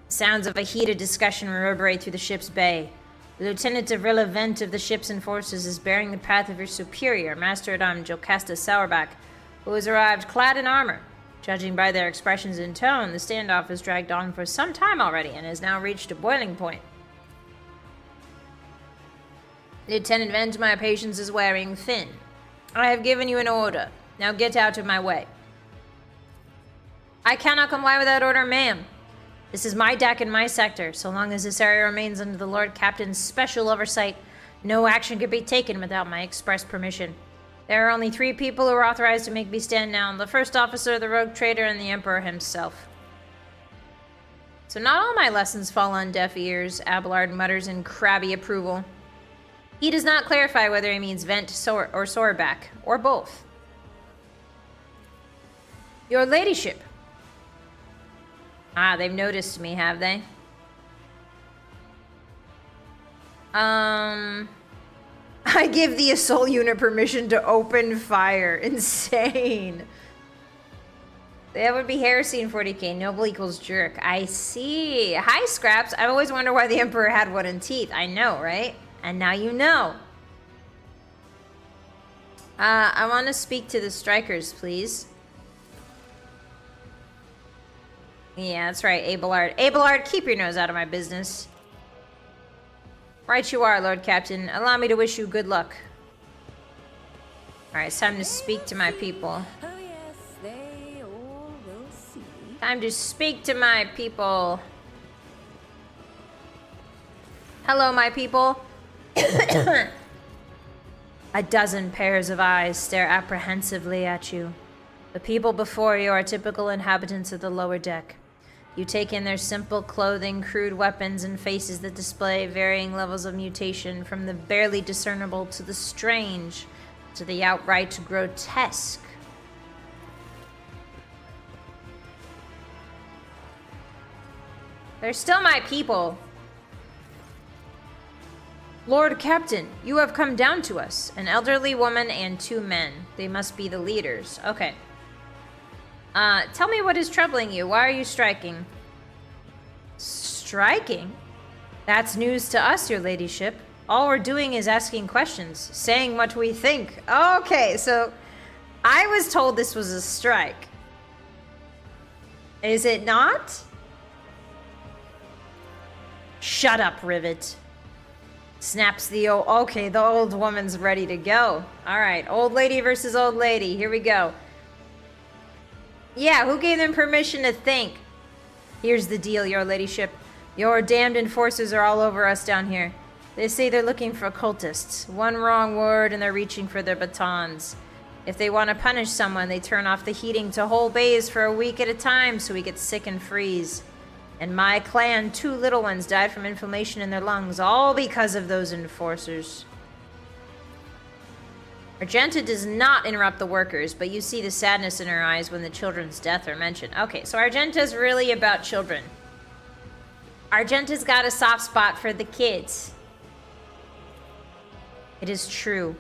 Speaker 1: Sounds of a heated discussion reverberate through the ship's bay. The lieutenant of relevant of the ships and forces is bearing the path of your superior, Master-at-Arms Jocasta Sourback, who has arrived clad in armor. Judging by their expressions and tone, the standoff has dragged on for some time already and has now reached a boiling point. Lieutenant Vent, my patience is wearing thin. I have given you an order. Now get out of my way. I cannot comply with that order, ma'am. This is my deck and my sector. So long as this area remains under the Lord Captain's special oversight, no action could be taken without my express permission. There are only 3 people who are authorized to make me stand now. The first officer, the rogue trader, and the Emperor himself. So not all my lessons fall on deaf ears, Abelard mutters in crabby approval. He does not clarify whether he means Vent or Sourback, or both. Your ladyship. Ah, they've noticed me, have they? I give the assault unit permission to open fire. Insane. That would be heresy in 40k. Noble equals jerk. I see. Hi, Scraps. I've always wondered why the Emperor had wooden teeth. I know, right? And now you know. I want to speak to the strikers, please. Yeah, that's right, Abelard. Abelard, keep your nose out of my business. Right you are, Lord Captain. Allow me to wish you good luck. Alright, it's time to speak to my people.
Speaker 5: Oh yes, they all will see.
Speaker 1: Time to speak to my people. Hello, my people. A dozen pairs of eyes stare apprehensively at you. The people before you are typical inhabitants of the lower deck. You take in their simple clothing, crude weapons, and faces that display varying levels of mutation, from the barely discernible to the strange, to the outright grotesque. They're still my people. Lord Captain, you have come down to us. An elderly woman and 2 men. They must be the leaders. Okay. Tell me what is troubling you. Why are you striking? Striking? That's news to us, your ladyship. All we're doing is asking questions, saying what we think. Okay, so I was told this was a strike. Is it not? Shut up, Rivet. Snaps the old... Okay, the old woman's ready to go. Alright, old lady versus old lady. Here we go. Yeah, who gave them permission to think? Here's the deal, your ladyship. Your damned enforcers are all over us down here. They say they're looking for cultists. One wrong word and they're reaching for their batons. If they want to punish someone, they turn off the heating to whole bays for a week at a time so we get sick and freeze. And my clan, 2 little ones died from inflammation in their lungs, all because of those enforcers. Argenta does not interrupt the workers, but you see the sadness in her eyes when the children's death are mentioned. Okay, so Argenta's really about children. Argenta's got a soft spot for the kids. It is true.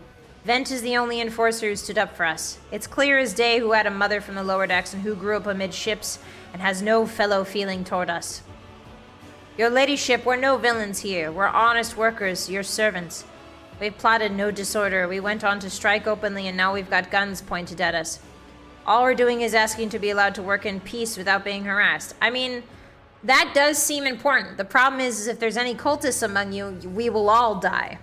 Speaker 1: Vent is the only enforcer who stood up for us. It's clear as day who had a mother from the lower decks and who grew up amid ships and has no fellow feeling toward us. Your ladyship, we're no villains here. We're honest workers, your servants. We've plotted no disorder. We went on to strike openly and now we've got guns pointed at us. All we're doing is asking to be allowed to work in peace without being harassed. I mean, that does seem important. The problem is if there's any cultists among you, we will all die.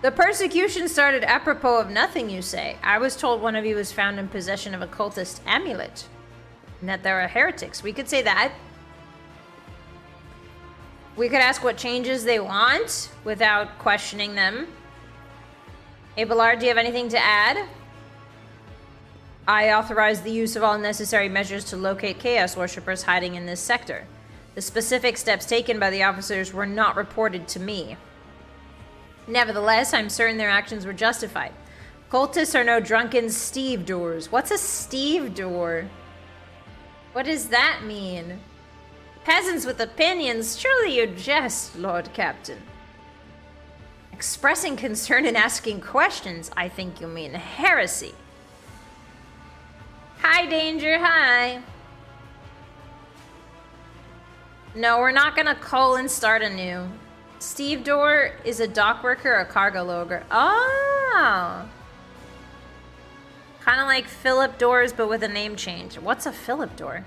Speaker 1: The persecution started apropos of nothing, you say. I was told one of you was found in possession of a cultist amulet. And that there are heretics. We could say that. We could ask what changes they want without questioning them. Abelard, do you have anything to add? I authorize the use of all necessary measures to locate Chaos Worshippers hiding in this sector. The specific steps taken by the officers were not reported to me. Nevertheless, I'm certain their actions were justified. Cultists are no drunken stevedores. What's a stevedore? What does that mean? Peasants with opinions, surely you jest, Lord Captain. Expressing concern and asking questions, I think you mean heresy. Hi, Danger, hi. No, we're not gonna call and start anew. Stevedore is a dock worker or a cargo loader. Oh! Kind of like Philip Doors, but with a name change. What's a Philip Door?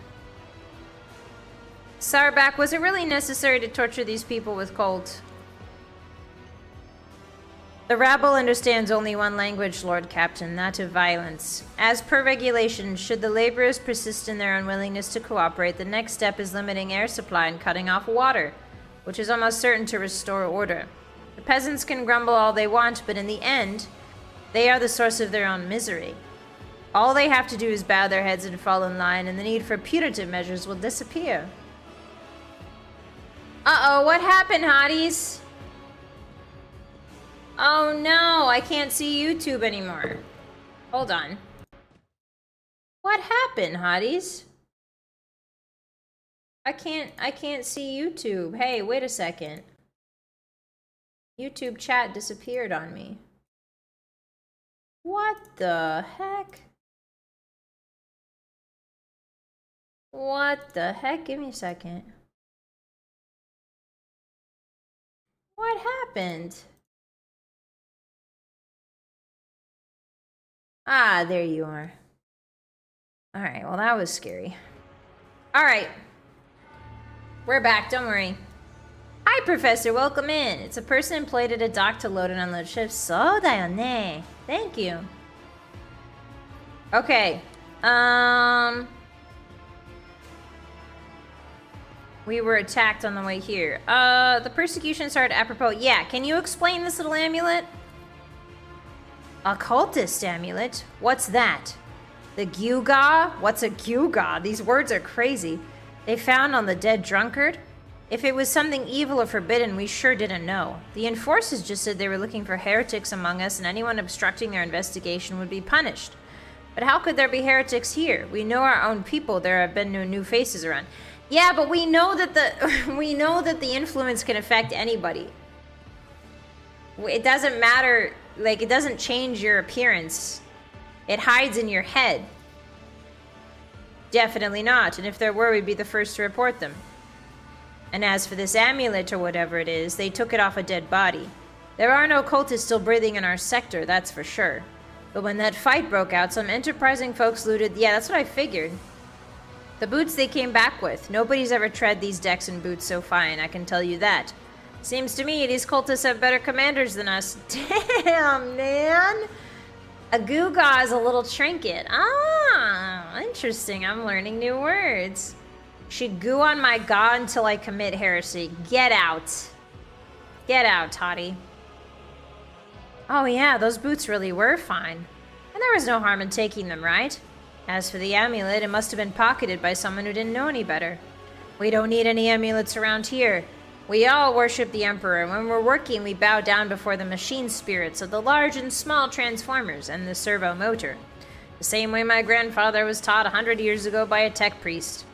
Speaker 1: Sarback, was it really necessary to torture these people with cold? The rabble understands only one language, Lord Captain, that of violence. As per regulation, should the laborers persist in their unwillingness to cooperate, the next step is limiting air supply and cutting off water, which is almost certain to restore order. The peasants can grumble all they want, but in the end, they are the source of their own misery. All they have to do is bow their heads and fall in line, and the need for punitive measures will disappear. Uh-oh, what happened, hotties? Oh no, I can't see YouTube anymore. Hold on. What happened, hotties? I can't see YouTube. Hey, wait a second. YouTube chat disappeared on me. What the heck? What the heck? Give me a second. What happened? Ah, there you are. Alright, well that was scary. Alright. We're back, don't worry. Hi, Professor, welcome in. It's a person employed at a dock to load and unload ships. So da yo ne. Thank you. Okay. We were attacked on the way here. The persecution started apropos. Yeah, can you explain this little amulet? Occultist amulet? What's that? The Gyuga? What's a Gyuga? These words are crazy. They found on the dead drunkard? If it was something evil or forbidden, we sure didn't know. The enforcers just said they were looking for heretics among us and anyone obstructing their investigation would be punished. But how could there be heretics here? We know our own people. There have been no new faces around. Yeah, but we know that the influence can affect anybody. It doesn't matter, like, it doesn't change your appearance. It hides in your head. Definitely not, and if there were, we'd be the first to report them. And as for this amulet or whatever it is, they took it off a dead body. There are no cultists still breathing in our sector, that's for sure. But when that fight broke out, some enterprising folks looted... Yeah, that's what I figured. The boots they came back with. Nobody's ever tread these decks in boots so fine, I can tell you that. Seems to me these cultists have better commanders than us. Damn, man! A gewgaw is a little trinket. Ah, interesting. I'm learning new words. Should goo on my gaw until I commit heresy. Get out. Get out, Hottie. Oh yeah, those boots really were fine. And there was no harm in taking them, right? As for the amulet, it must have been pocketed by someone who didn't know any better. We don't need any amulets around here. We all worship the Emperor, and when we're working, we bow down before the machine spirits of the large and small transformers and the servo motor. The same way my grandfather was taught 100 years ago by a tech priest.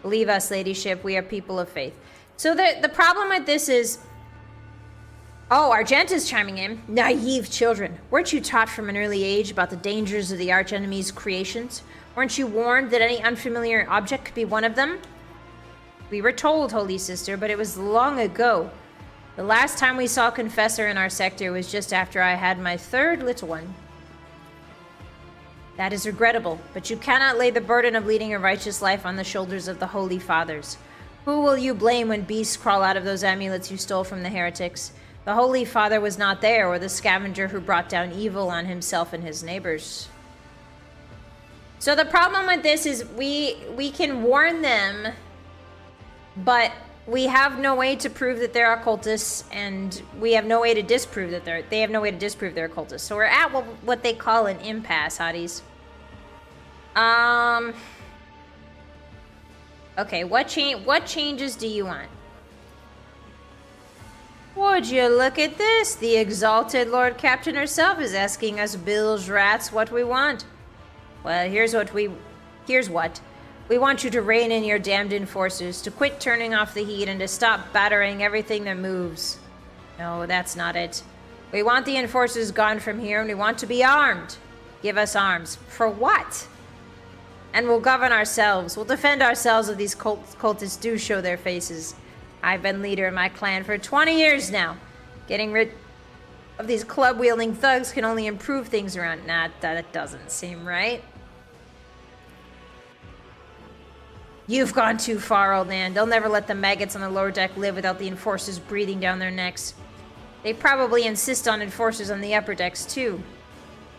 Speaker 1: Believe us, ladyship, we are people of faith. So the problem with this is... Oh, Argenta's chiming in. Naive children. Weren't you taught from an early age about the dangers of the archenemy's creations? Weren't you warned that any unfamiliar object could be one of them? We were told, Holy Sister, but it was long ago. The last time we saw Confessor in our sector was just after I had my third little one. That is regrettable, but you cannot lay the burden of leading a righteous life on the shoulders of the Holy Fathers. Who will you blame when beasts crawl out of those amulets you stole from the heretics? The Holy Father was not there, or the scavenger who brought down evil on himself and his neighbors. So the problem with this is we can warn them, but we have no way to prove that they're occultists, and we have no way to disprove that they have no way to disprove they're occultists. So we're at what they call an impasse, hotties. Okay, what changes do you want? Would you look at this? The exalted Lord Captain herself is asking us bilge rats what we want. Well, here's what. We want you to rein in your damned enforcers, to quit turning off the heat, and to stop battering everything that moves. No, that's not it. We want the enforcers gone from here, and we want to be armed. Give us arms. For what? And we'll govern ourselves. We'll defend ourselves if these cultists do show their faces. I've been leader in my clan for 20 years now. Getting rid of these club-wielding thugs can only improve things around. Nah, that doesn't seem right. You've gone too far, old man. They'll never let the maggots on the lower deck live without the enforcers breathing down their necks. They probably insist on enforcers on the upper decks, too.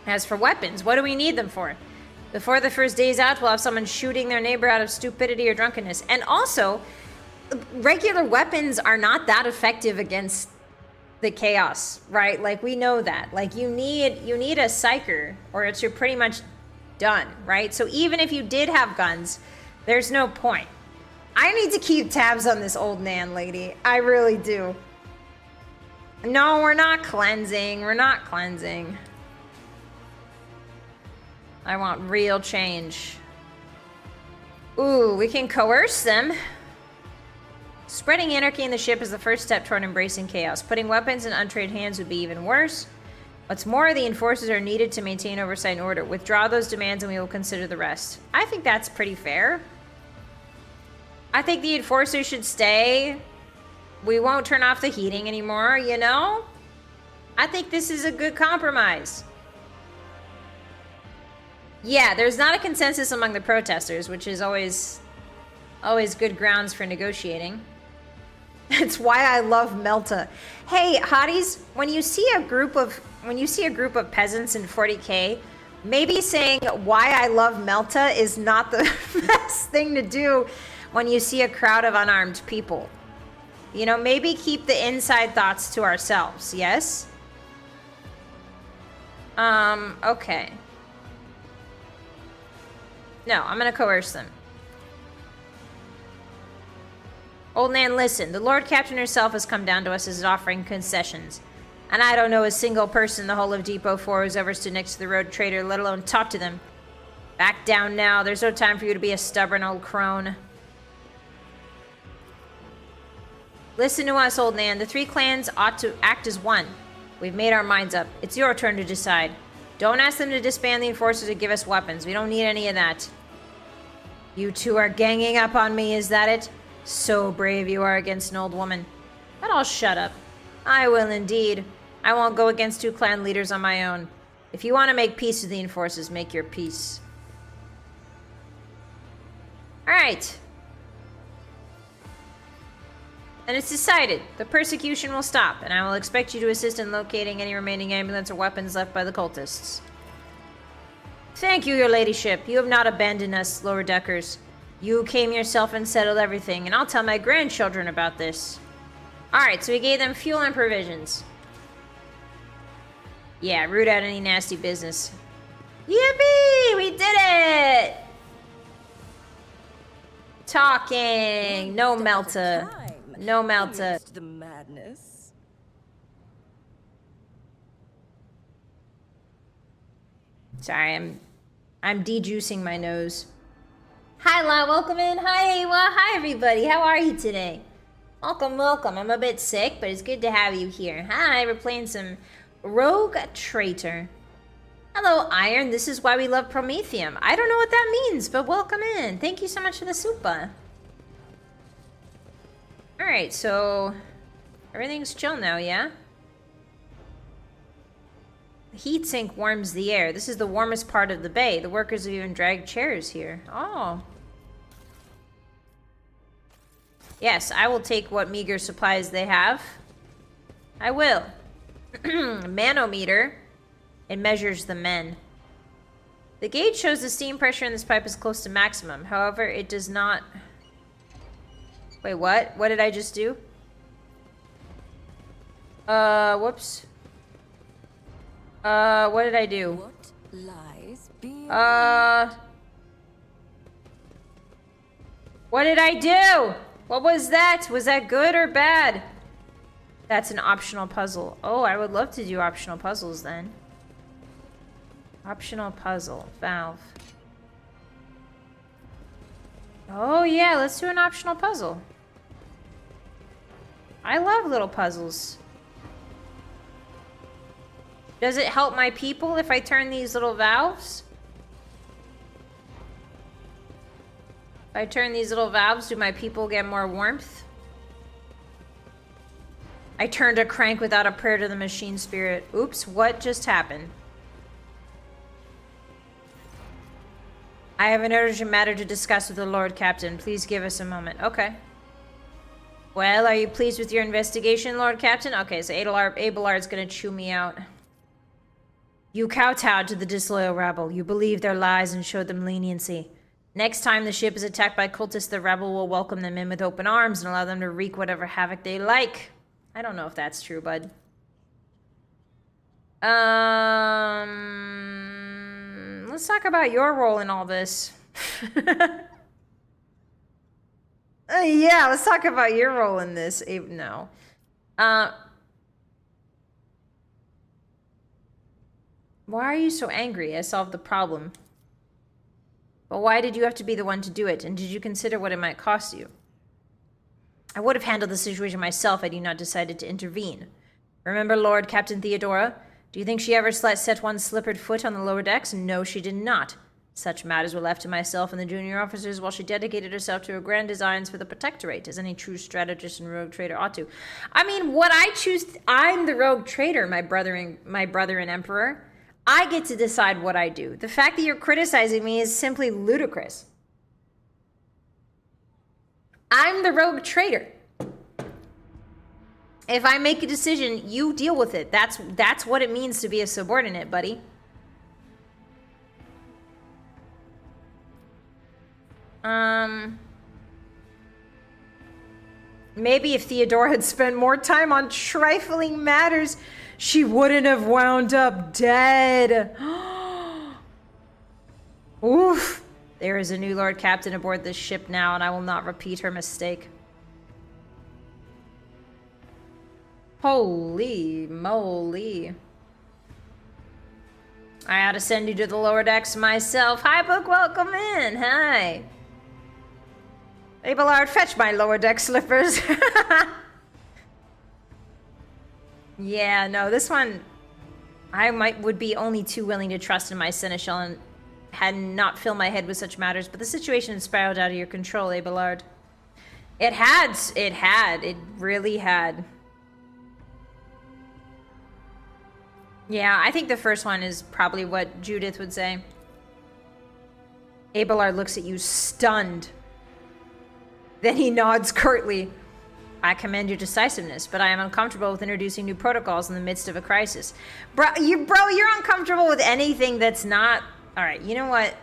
Speaker 1: As for weapons, what do we need them for? Before the first day's out, we'll have someone shooting their neighbor out of stupidity or drunkenness. And also, regular weapons are not that effective against the chaos, right? Like, we know that. Like, you need a psyker, or else you're pretty much done, right? So even if you did have guns, there's no point. I need to keep tabs on this old Nan lady. I really do. No, we're not cleansing. We're not cleansing. I want real change. Ooh, we can coerce them. Spreading anarchy in the ship is the first step toward embracing chaos. Putting weapons in untrained hands would be even worse. What's more, the enforcers are needed to maintain oversight and order. Withdraw those demands and we will consider the rest. I think that's pretty fair. I think the enforcers should stay. We won't turn off the heating anymore, you know? I think this is a good compromise. Yeah, there's not a consensus among the protesters, which is always good grounds for negotiating. That's why I love Melta. Hey, hotties, when you see a group of peasants in 40k, maybe saying why I love Melta is not the best thing to do when you see a crowd of unarmed people. You know, maybe keep the inside thoughts to ourselves, yes? Okay. No, I'm gonna coerce them. Old Nan, listen. The Lord Captain herself has come down to us as offering concessions. And I don't know a single person in the whole of Depot 4 who's ever stood next to the road trader, let alone talked to them. Back down now. There's no time for you to be a stubborn old crone. Listen to us, Old Nan. The 3 clans ought to act as one. We've made our minds up. It's your turn to decide. Don't ask them to disband the enforcers or give us weapons. We don't need any of that. You 2 are ganging up on me, is that it? So brave you are against an old woman. But I'll shut up. I will indeed. I won't go against 2 clan leaders on my own. If you want to make peace with the enforcers, make your peace. Alright. And it's decided. The persecution will stop, and I will expect you to assist in locating any remaining ambulance or weapons left by the cultists. Thank you, your ladyship. You have not abandoned us, lower deckers. You came yourself and settled everything, and I'll tell my grandchildren about this. Alright, so we gave them fuel and provisions. Yeah, root out any nasty business. Yippee! We did it! Talking! No melta. No melta.
Speaker 5: The madness.
Speaker 1: Sorry, I'm de-juicing my nose. Hi, La, welcome in. Hi, Awa. Hi, everybody. How are you today? Welcome, welcome. I'm a bit sick, but it's good to have you here. Hi, we're playing some Rogue Traitor. Hello, Iron. This is why we love Prometheum. I don't know what that means, but welcome in. Thank you so much for the supa. Alright, so everything's chill now, yeah? The heat sink warms the air. This is the warmest part of the bay. The workers have even dragged chairs here. Oh. Yes, I will take what meager supplies they have. I will. Manometer. It measures the men. The gauge shows the steam pressure in this pipe is close to maximum. However, it does not... Wait, what? What did I just do? Whoops. What did I do?
Speaker 5: What lies beyond?
Speaker 1: What did I do? What was that? Was that good or bad? That's an optional puzzle. Oh, I would love to do optional puzzles then. Optional puzzle. Valve. Oh yeah, let's do an optional puzzle. I love little puzzles. Does it help my people if I turn these little valves? If I turn these little valves, do my people get more warmth? I turned a crank without a prayer to the machine spirit. Oops, what just happened? I have an urgent matter to discuss with the Lord Captain. Please give us a moment. Okay. Well, are you pleased with your investigation, Lord Captain? Okay, so Abelard's gonna chew me out. You kowtowed to the disloyal rabble. You believed their lies and showed them leniency. Next time the ship is attacked by cultists, the rebel will welcome them in with open arms and allow them to wreak whatever havoc they like. I don't know if that's true, bud. Let's talk about your role in all this. Yeah, let's talk about your role in this. No. Why are you so angry? I solved the problem. But why did you have to be the one to do it? And did you consider what it might cost you? I would have handled the situation myself had you not decided to intervene. Remember Lord Captain Theodora? Do you think she ever set one slippered foot on the lower decks? No, she did not. Such matters were left to myself and the junior officers while she dedicated herself to her grand designs for the Protectorate, as any true strategist and rogue trader ought to. I mean, what I choose... I'm the rogue trader, my brother and emperor. I get to decide what I do. The fact that you're criticizing me is simply ludicrous. I'm the rogue trader. If I make a decision, you deal with it. That's what it means to be a subordinate, buddy. Maybe if Theodora had spent more time on trifling matters, she wouldn't have wound up dead. Oof. There is a new Lord Captain aboard this ship now, and I will not repeat her mistake. Holy moly. I ought to send you to the lower decks myself. Hi, Book, welcome in. Hi. Abelard, fetch my lower deck slippers. Yeah, no, this one, I would be only too willing to trust in my seneschal and had not fill my head with such matters, but the situation had spiraled out of your control, Abelard. It really had. Yeah, I think the first one is probably what Judith would say. Abelard looks at you stunned. Then he nods curtly. I commend your decisiveness, but I am uncomfortable with introducing new protocols in the midst of a crisis. Bro, you're uncomfortable with anything that's not... Alright, you know what?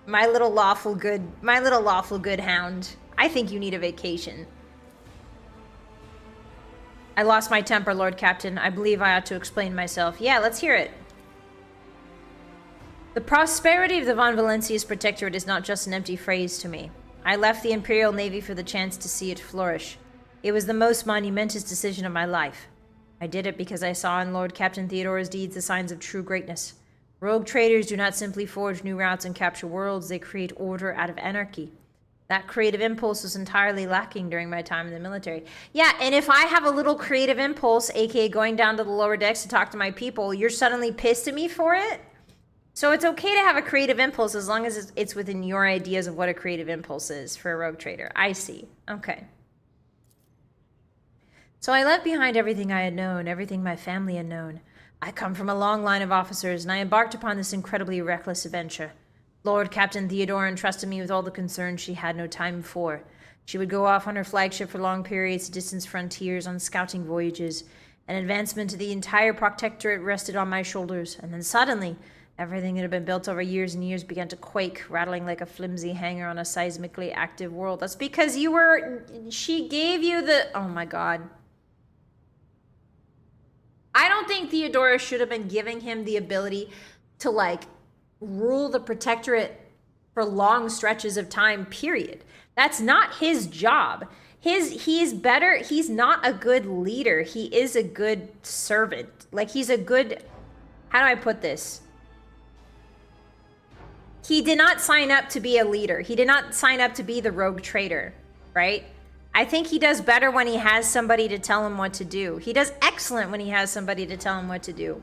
Speaker 1: My little lawful good hound. I think you need a vacation. I lost my temper, Lord Captain. I believe I ought to explain myself. Yeah, let's hear it. The prosperity of the Von Valencia's Protectorate is not just an empty phrase to me. I left the Imperial Navy for the chance to see it flourish. It was the most monumentous decision of my life. I did it because I saw in Lord Captain Theodore's deeds the signs of true greatness. Rogue traders do not simply forge new routes and capture worlds, they create order out of anarchy. That creative impulse was entirely lacking during my time in the military. Yeah, and if I have a little creative impulse, aka going down to the lower decks to talk to my people, you're suddenly pissed at me for it? So it's okay to have a creative impulse as long as it's within your ideas of what a creative impulse is for a rogue trader. I see. Okay. So I left behind everything I had known, everything my family had known. I come from a long line of officers, and I embarked upon this incredibly reckless adventure. Lord Captain Theodore entrusted me with all the concerns she had no time for. She would go off on her flagship for long periods to distant frontiers on scouting voyages. An advancement to the entire protectorate rested on my shoulders, and then suddenly, everything that had been built over years and years began to quake, rattling like a flimsy hanger on a seismically active world. That's because she gave you the... Oh my god. I don't think Theodora should have been giving him the ability to, like, rule the protectorate for long stretches of time, period. That's not his job. He's better. He's not a good leader. He is a good servant. Like, he's a good... How do I put this? He did not sign up to be a leader. He did not sign up to be the rogue trader, right? I think he does better when he has somebody to tell him what to do. He does excellent when he has somebody to tell him what to do.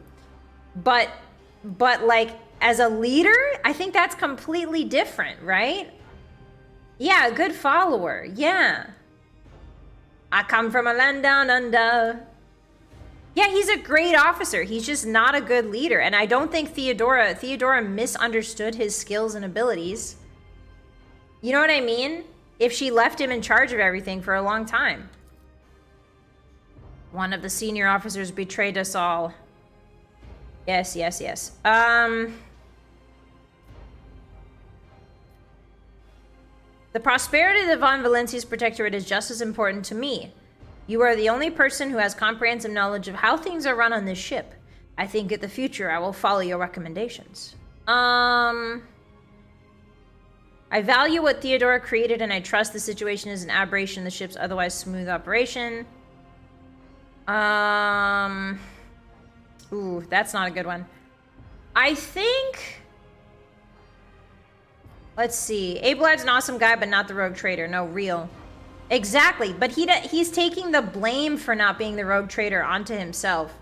Speaker 1: But like, as a leader, I think that's completely different, right? Yeah, a good follower. Yeah. I come from a land down under. Yeah, he's a great officer. He's just not a good leader. And I don't think Theodora misunderstood his skills and abilities. You know what I mean? If she left him in charge of everything for a long time. One of the senior officers betrayed us all. Yes. The prosperity of the Von Valencia's Protectorate is just as important to me. You are the only person who has comprehensive knowledge of how things are run on this ship. I think in the future I will follow your recommendations. I value what Theodora created, and I trust the situation is an aberration in the ship's otherwise smooth operation. Ooh, that's not a good one. I think... Let's see. Abelard's an awesome guy, but not the rogue trader. No, real. Exactly, but he's taking the blame for not being the rogue trader onto himself.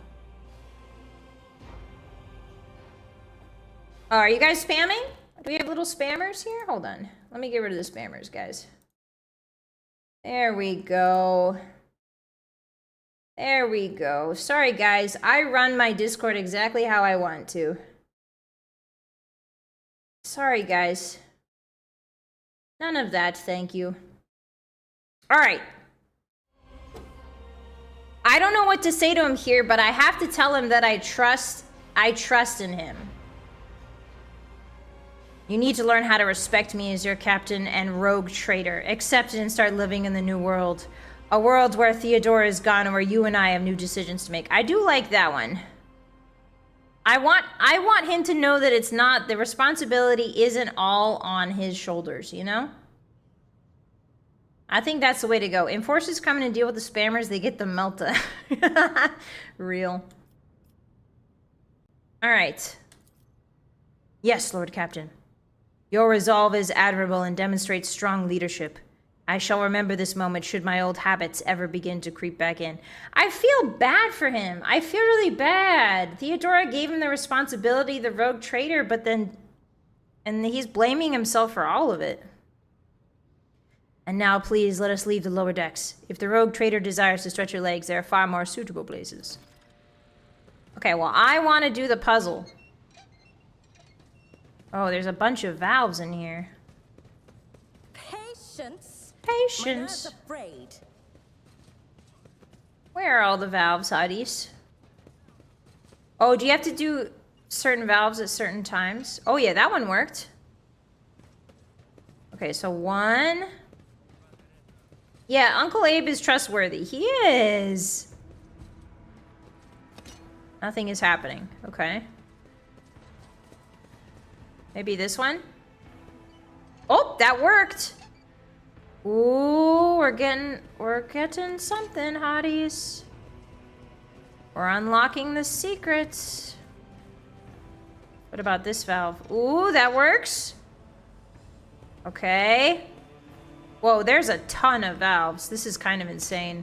Speaker 1: Oh, are you guys spamming? Do we have little spammers here? Hold on. Let me get rid of the spammers, guys. There we go. There we go. Sorry, guys. I run my Discord exactly how I want to. Sorry, guys. None of that, thank you. Alright. I don't know what to say to him here, but I have to tell him that I trust in him. You need to learn how to respect me as your captain and rogue trader. Accept it and start living in the new world. A world where Theodora is gone and where you and I have new decisions to make. I do like that one. I want him to know that it's not, the responsibility isn't all on his shoulders, you know? I think that's the way to go. Enforcers come in and deal with the spammers, they get the melta. Real. Alright. Yes, Lord Captain. Your resolve is admirable and demonstrates strong leadership. I shall remember this moment should my old habits ever begin to creep back in. I feel bad for him. I feel really bad. Theodora gave him the responsibility, the rogue traitor, but then... And he's blaming himself for all of it. And now, please, let us leave the lower decks. If the rogue traitor desires to stretch your legs, there are far more suitable places. Okay, well, I want to do the puzzle. Oh, there's a bunch of valves in here.
Speaker 5: Patience.
Speaker 1: Patience.
Speaker 5: Afraid.
Speaker 1: Where are all the valves, Hotties? Oh, do you have to do certain valves at certain times? Oh, yeah, that one worked. Okay, so 1... Yeah, Uncle Abe is trustworthy. He is. Nothing is happening. Okay. Maybe this one? Oh, that worked. Ooh, we're getting something, Hotties. We're unlocking the secrets. What about this valve? Ooh, that works. Okay. Whoa, there's a ton of valves. This is kind of insane.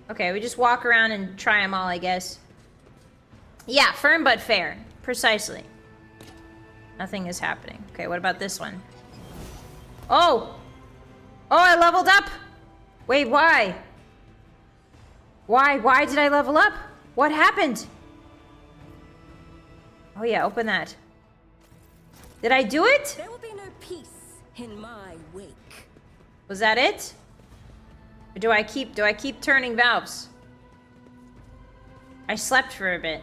Speaker 1: Okay, we just walk around and try them all, I guess. Yeah, firm but fair. Precisely. Nothing is happening. Okay, what about this one? Oh! Oh, I leveled up! Wait, why? Why did I level up? What happened? Oh yeah, open that. Did I do it?
Speaker 5: There will be no peace in my wake.
Speaker 1: Was that it? Or do I keep turning valves? I slept for a bit.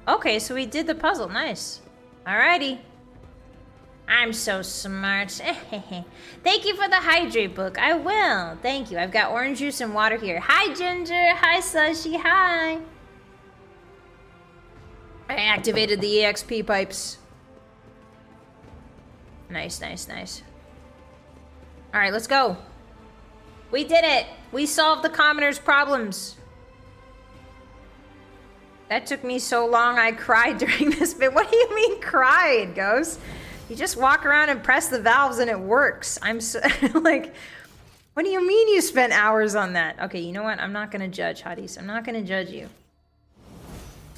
Speaker 1: Okay, so we did the puzzle. Nice. Alrighty. I'm so smart. Thank you for the hydrate book. I will. Thank you. I've got orange juice and water here. Hi, Ginger. Hi, Slushy. Hi. I activated the EXP pipes. Nice, nice, nice. Alright, let's go. We did it! We solved the commoner's problems. That took me so long, I cried during this bit. What do you mean cried, Ghost? You just walk around and press the valves and it works. I'm so, like, what do you mean you spent hours on that? Okay, you know what? I'm not gonna judge, Hotties. I'm not gonna judge you.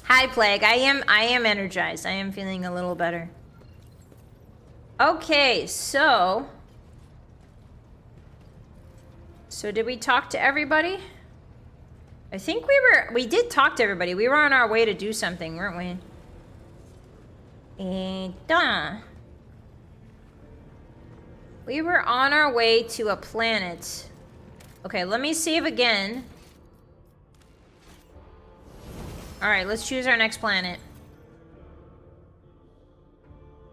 Speaker 1: Hi, Plague. I am energized. I am feeling a little better. Okay, so did we talk to everybody? I think we did talk to everybody. We were on our way to do something, weren't we? We were on our way to a planet. Okay, let me save again. Alright, let's choose our next planet.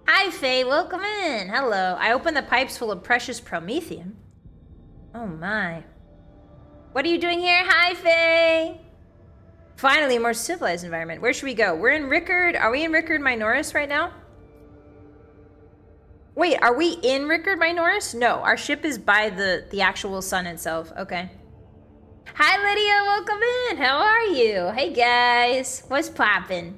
Speaker 1: Hi, Faye. Welcome in. Hello. I opened the pipes full of precious promethium. Oh, my. What are you doing here? Hi, Faye. Finally, a more civilized environment. Where should we go? We're in Rickard. Are we in Rickard Minoris right now? Wait, are we in Rickard Minoris? No, our ship is by the actual sun itself. Okay. Hi, Lydia. Welcome in. How are you? Hey, guys. What's poppin'?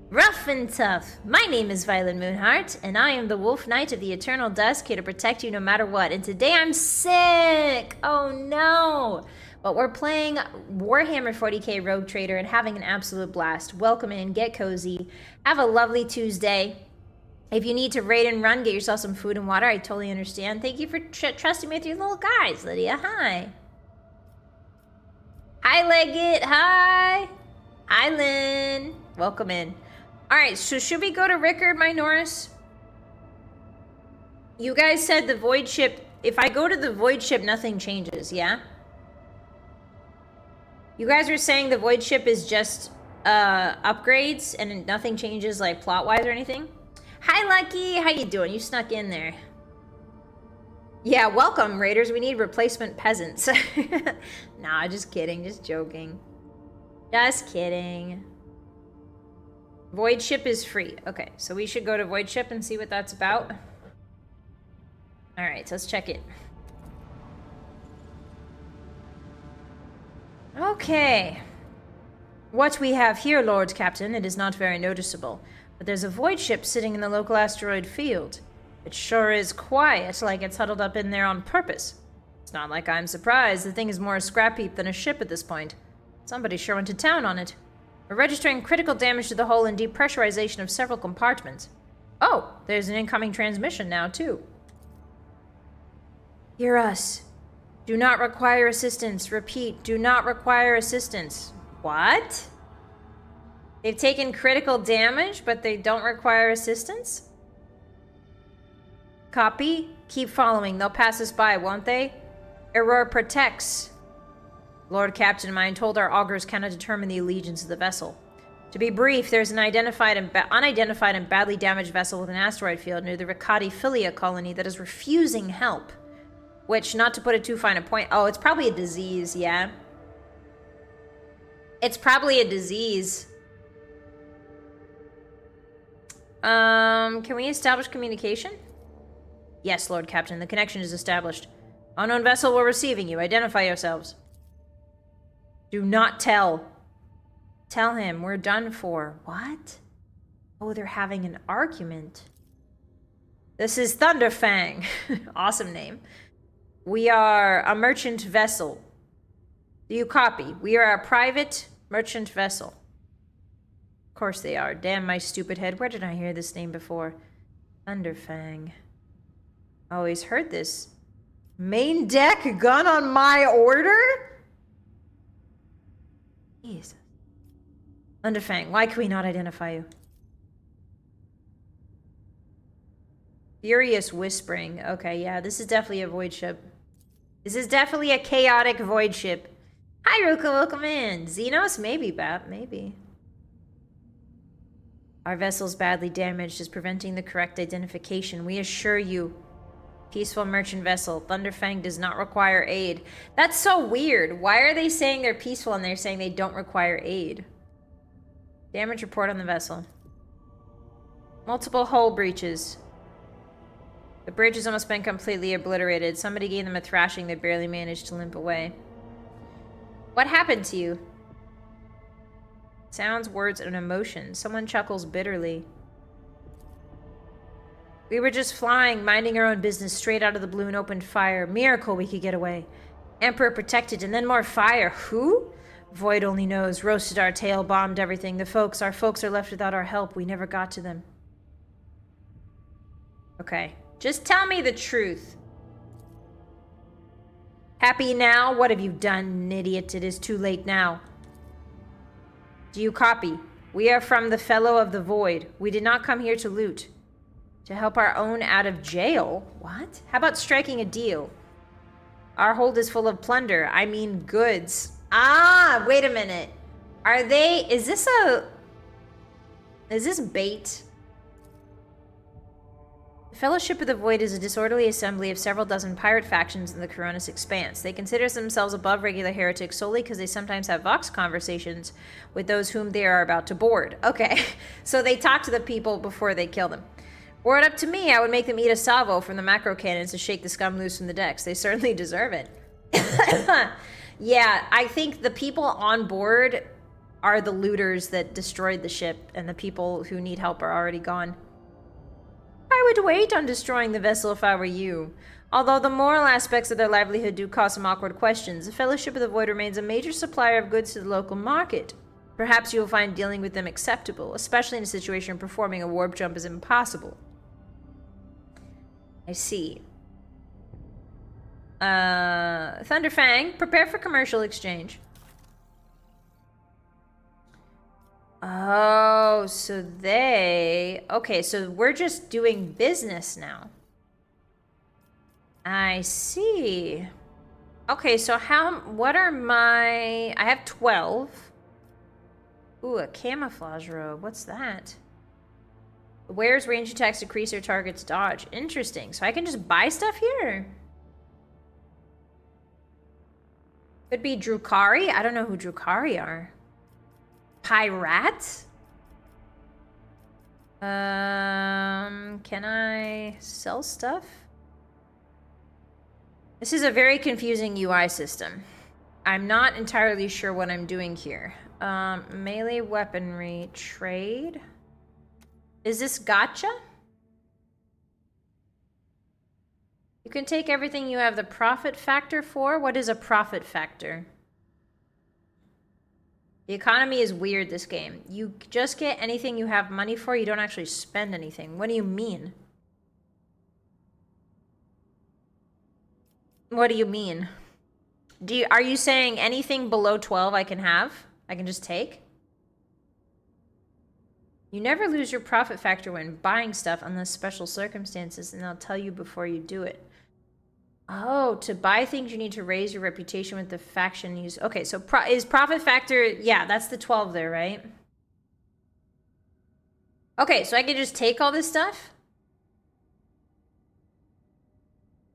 Speaker 1: Ruff and tough. My name is Vylett Moonheart, and I am the Wolf Knight of the Eternal Dusk, here to protect you no matter what. And today I'm sick! Oh no! But we're playing Warhammer 40k Rogue Trader and having an absolute blast. Welcome in, get cozy, have a lovely Tuesday. If you need to raid and run, get yourself some food and water, I totally understand. Thank you for trusting me with your little guys, Lydia. Hi. Hi, Leggett. Hi. Hi, Lynn. Welcome in. Alright, so should we go to Rickard Minoris? You guys said the void ship... If I go to the void ship, nothing changes, yeah? You guys were saying the void ship is just upgrades and nothing changes, like, plot-wise or anything? Hi, Lucky! How you doing? You snuck in there. Yeah, welcome, Raiders. We need replacement peasants. Nah, just kidding. Just joking. Just kidding. Void ship is free. Okay, so we should go to void ship and see what that's about. Alright, so let's check it. Okay. What we have here, Lord Captain, it is not very noticeable. But there's a void ship sitting in the local asteroid field. It sure is quiet, like it's huddled up in there on purpose. It's not like I'm surprised. The thing is more a scrap heap than a ship at this point. Somebody sure went to town on it. We're registering critical damage to the hull and depressurization of several compartments. Oh, there's an incoming transmission now, too. Hear us. Do not require assistance. Repeat, do not require assistance. What? They've taken critical damage, but they don't require assistance? Copy. Keep following. They'll pass us by, won't they? Error protects. Lord Captain, I am told our augurs cannot determine the allegiance of the vessel. To be brief, there's an unidentified and badly damaged vessel with an asteroid field near the Ricati Filia colony that is refusing help. Which, not to put it too fine a point... Oh, it's probably a disease, yeah. It's probably a disease. Can we establish communication? Yes, Lord Captain, the connection is established. Unknown vessel, we're receiving you. Identify yourselves. Do not tell. Tell him, we're done for. What? Oh, they're having an argument. This is Thunderfang. Awesome name. We are a merchant vessel. Do you copy? We are a private merchant vessel. Of course they are. Damn my stupid head. Where did I hear this name before? Thunderfang. Always heard this. Main deck, gun on my order? Jesus. Thunderfang, why can we not identify you? Furious whispering. Okay, yeah, this is definitely a void ship. This is definitely a chaotic void ship. Hi, Ruka, welcome in. Xenos? Maybe, Bap, maybe. Our vessel's badly damaged, is preventing the correct identification. We assure you. Peaceful merchant vessel. Thunderfang does not require aid. That's so weird. Why are they saying they're peaceful and they're saying they don't require aid? Damage report on the vessel. Multiple hull breaches. The bridge has almost been completely obliterated. Somebody gave them a thrashing. They barely managed to limp away. What happened to you? Sounds, words, and emotion. Someone chuckles bitterly. We were just flying, minding our own business, straight out of the blue and opened fire. Miracle we could get away. Emperor protected, and then more fire. Who? Void only knows. Roasted our tail, bombed everything. Our folks are left without our help. We never got to them. Okay. Just tell me the truth. Happy now? What have you done, idiot? It is too late now. Do you copy? We are from the Fellow of the Void. We did not come here to loot. To help our own out of jail? What? How about striking a deal? Our hold is full of plunder. I mean goods. Ah, wait a minute. Are they... Is this bait? The Fellowship of the Void is a disorderly assembly of several dozen pirate factions in the Coronis Expanse. They consider themselves above regular heretics solely because they sometimes have vox conversations with those whom they are about to board. Okay, so they talk to the people before they kill them. Were it up to me, I would make them eat a salvo from the macro cannons to shake the scum loose from the decks. They certainly deserve it. Yeah, I think the people on board are the looters that destroyed the ship, and the people who need help are already gone. I would wait on destroying the vessel if I were you. Although the moral aspects of their livelihood do cause some awkward questions, the Fellowship of the Void remains a major supplier of goods to the local market. Perhaps you will find dealing with them acceptable, especially in a situation where performing a warp jump is impossible. I see. Thunderfang, prepare for commercial exchange. Oh, so they... Okay, so we're just doing business now. I see. Okay, so what are my... I have 12. Ooh, a camouflage robe. What's that? Wears range attacks decrease your target's dodge. Interesting. So I can just buy stuff here? Could be Drukari? I don't know who Drukari are. Pirates? Can I sell stuff? This is a very confusing UI system. I'm not entirely sure what I'm doing here. Melee weaponry trade. Is this gacha? You can take everything you have the profit factor for. What is a profit factor? The economy is weird this game. You just get anything you have money for. You don't actually spend anything. What do you mean? What do you mean? Are you saying anything below 12 I can have? I can just take? You never lose your profit factor when buying stuff unless special circumstances, and they'll tell you before you do it. Oh, to buy things you need to raise your reputation with the faction use. Okay, so is profit factor, yeah, that's the 12 there, right? Okay, so I can just take all this stuff?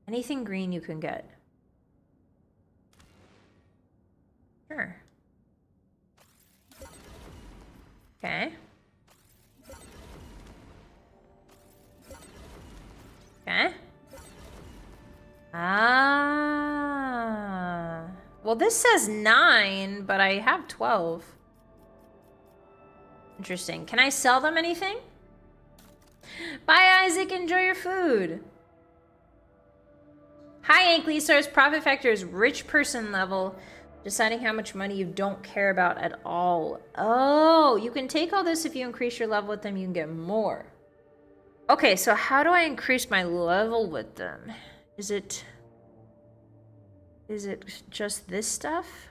Speaker 1: Anything green you can get. Sure. Okay. Okay. Ah. Well, this says 9, but I have 12. Interesting. Can I sell them anything? Bye, Isaac. Enjoy your food. Hi, Anklysaurus. Profit factor is rich person level. Deciding how much money you don't care about at all. Oh, you can take all this if you increase your level with them. You can get more. Okay, so how do I increase my level with them? Is it just this stuff?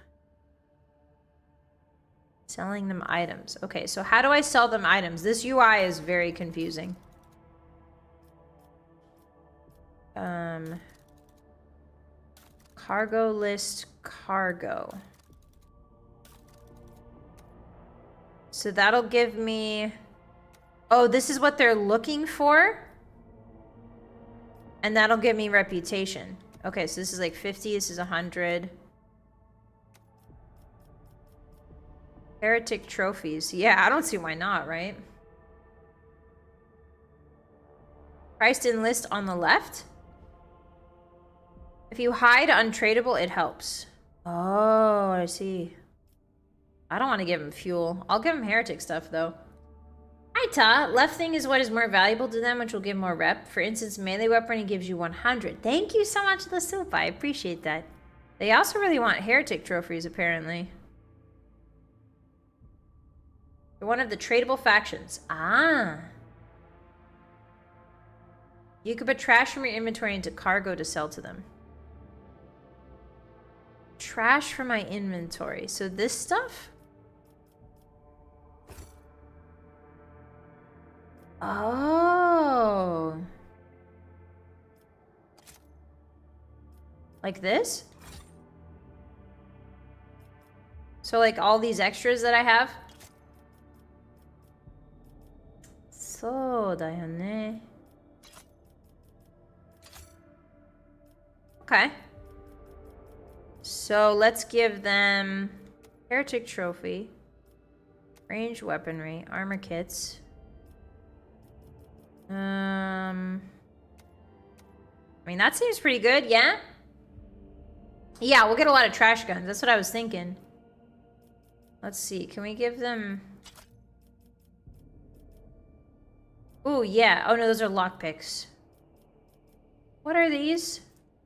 Speaker 1: Selling them items. Okay, so how do I sell them items? This UI is very confusing. Cargo list cargo. So that'll give me... Oh, this is what they're looking for? And that'll give me reputation. Okay, so this is like 50, this is 100. Heretic trophies. Yeah, I don't see why not, right? Priced in list on the left? If you hide untradeable, it helps. Oh, I see. I don't want to give him fuel. I'll give him heretic stuff, though. Hi, Ta. Left thing is what is more valuable to them, which will give more rep. For instance, melee weaponry gives you 100. Thank you so much, the soup. I appreciate that. They also really want heretic trophies, apparently. They're one of the tradable factions. Ah. You could put trash from your inventory into cargo to sell to them. Trash from my inventory. So this stuff? Oh. Like this? So like all these extras that I have? So da yo ne. Okay. So let's give them heretic trophy, ranged weaponry, armor kits. I mean, that seems pretty good, yeah? Yeah, we'll get a lot of trash guns. That's what I was thinking. Let's see. Can we give them... Ooh, yeah. Oh, no, those are lockpicks. What are these?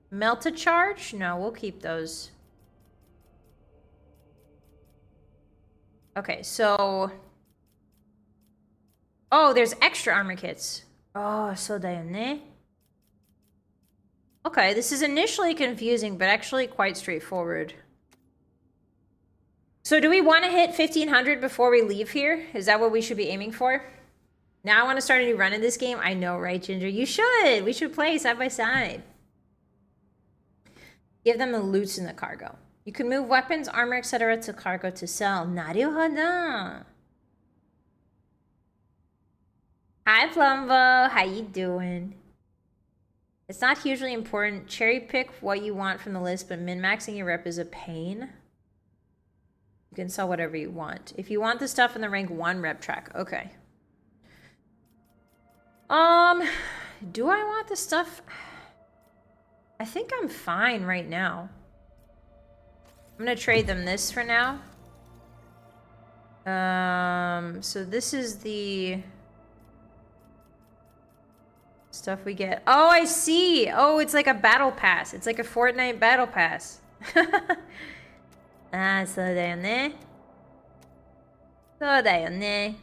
Speaker 1: Melt a charge? No, we'll keep those. Okay, so... Oh, there's extra armor kits. Oh, so da yo ne. Okay, this is initially confusing, but actually quite straightforward. So do we want to hit 1500 before we leave here? Is that what we should be aiming for? Now I want to start a new run in this game. I know, right, Ginger? You should. We should play side by side. Give them the loots in the cargo. You can move weapons, armor, etc. to cargo to sell. Naruhodo. Hi, Plumbo. How you doing? It's not hugely important. Cherry pick what you want from the list, but min-maxing your rep is a pain. You can sell whatever you want. If you want the stuff in the rank 1 rep track. Okay. Do I want the stuff? I think I'm fine right now. I'm gonna trade them this for now. So this is the stuff we get. Oh, I see. Oh, it's like a battle pass. It's like a Fortnite battle pass. Ah, そうだよね。そうだよね。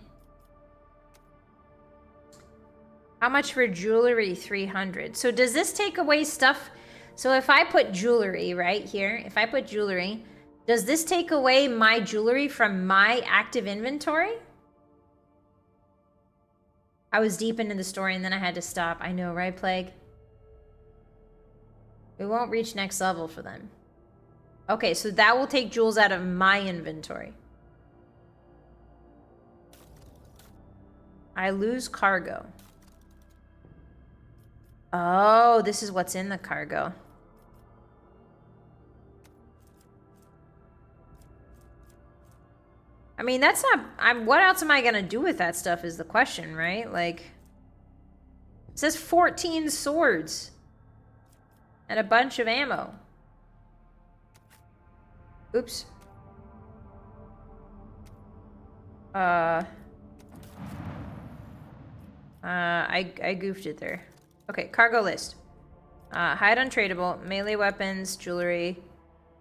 Speaker 1: How much for jewelry? 300. So does this take away stuff? So if I put jewelry right here, if I put jewelry, does this take away my jewelry from my active inventory? I was deep into the story and then I had to stop. I know, right, Plague? We won't reach next level for them. Okay, so that will take jewels out of my inventory. I lose cargo. Oh, this is what's in the cargo. I mean, that's not... what else am I going to do with that stuff is the question, right? Like... It says 14 swords. And a bunch of ammo. Oops. I goofed it there. Okay, cargo list. Hide untradeable, melee weapons, jewelry.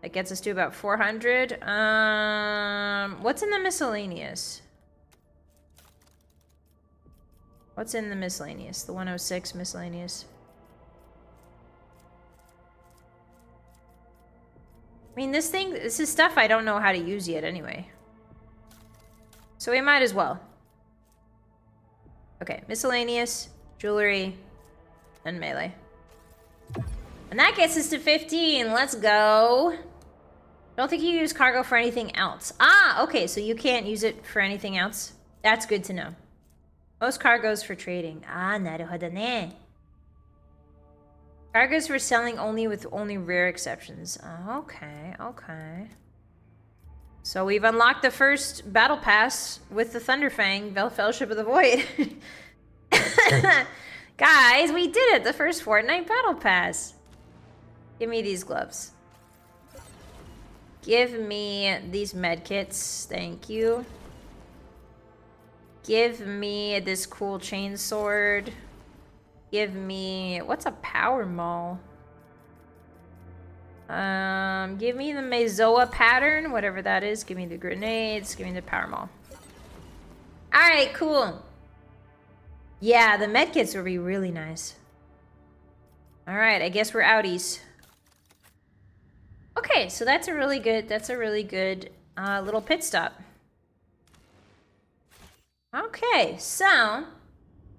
Speaker 1: That gets us to about 400. What's in the miscellaneous? What's in the miscellaneous? The 106 miscellaneous. I mean, this is stuff I don't know how to use yet anyway. So we might as well. Okay, miscellaneous, jewelry, and melee. And that gets us to 15. Let's go. Don't think you use cargo for anything else. Ah, okay, so you can't use it for anything else. That's good to know. Most cargo's for trading. Ah, naruhodo ne. Cargo's for selling only with only rare exceptions. Okay, okay. So we've unlocked the first battle pass with the Thunderfang, Fellowship of the Void. Guys, we did it! The first Fortnite battle pass. Give me these gloves. Give me these medkits. Thank you. Give me this cool chainsword. Give me... What's a power maul? Give me the Mezoa pattern, whatever that is. Give me the grenades. Give me the power maul. Alright, cool. Yeah, the medkits would be really nice. Alright, I guess we're outies. Okay, so that's a really good little pit stop. Okay, so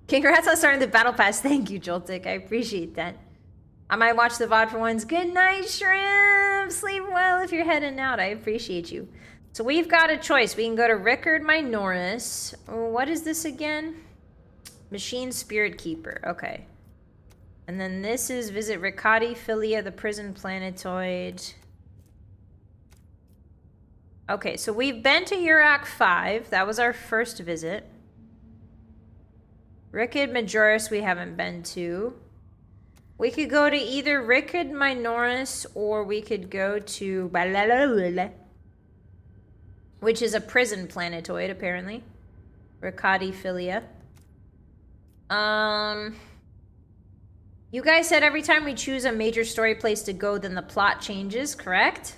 Speaker 1: congrats on starting the battle pass. Thank you, Joltik. I appreciate that. I might watch the VOD for once. Good night, Shrimp. Sleep well if you're heading out. I appreciate you. So we've got a choice. We can go to Rickard Minoris. What is this again? Machine Spirit Keeper. Okay. And then this is visit Riccati, Philia, the prison planetoid. Okay, so we've been to Urak 5. That was our first visit. Rickard Majoris we haven't been to. We could go to either Rickard Minoris or we could go to... which is a prison planetoid, apparently. Riccati, Philia. You guys said every time we choose a major story place to go, then the plot changes, correct?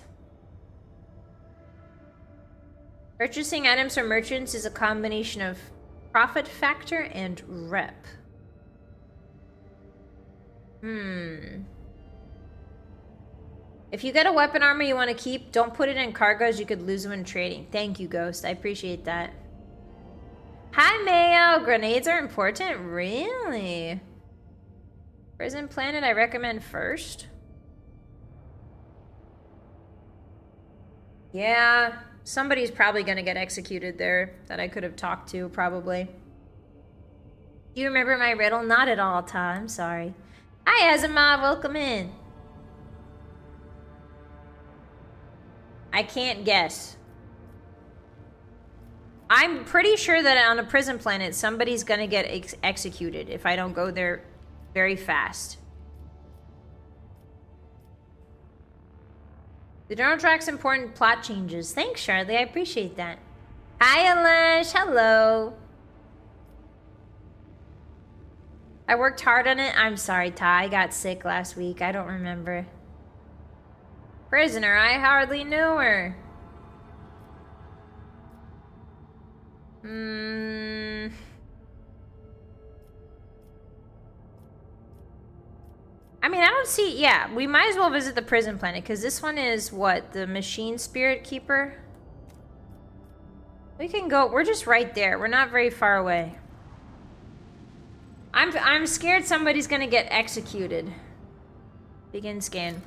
Speaker 1: Purchasing items from merchants is a combination of profit factor and rep. If you get a weapon armor you want to keep, don't put it in cargoes. You could lose them in trading. Thank you, Ghost. I appreciate that. Hi, Mayo. Grenades are important? Really? Prison Planet I recommend first. Yeah, somebody's probably going to get executed there that I could have talked to, probably. Do you remember my riddle? Not at all, Tom. I'm sorry. Hi, Azimov. Welcome in. I can't guess. I'm pretty sure that on a prison planet, somebody's going to get executed if I don't go there very fast. The journal tracks important plot changes. Thanks, Charlie. I appreciate that. Hi, Alish. Hello. I worked hard on it. I'm sorry, Ty. I got sick last week. I don't remember. Prisoner, I hardly knew her. I mean, I don't see... Yeah, we might as well visit the prison planet, because this one is, what, the Machine Spirit Keeper? We can go... We're just right there. We're not very far away. I'm scared somebody's gonna get executed. Begin scan.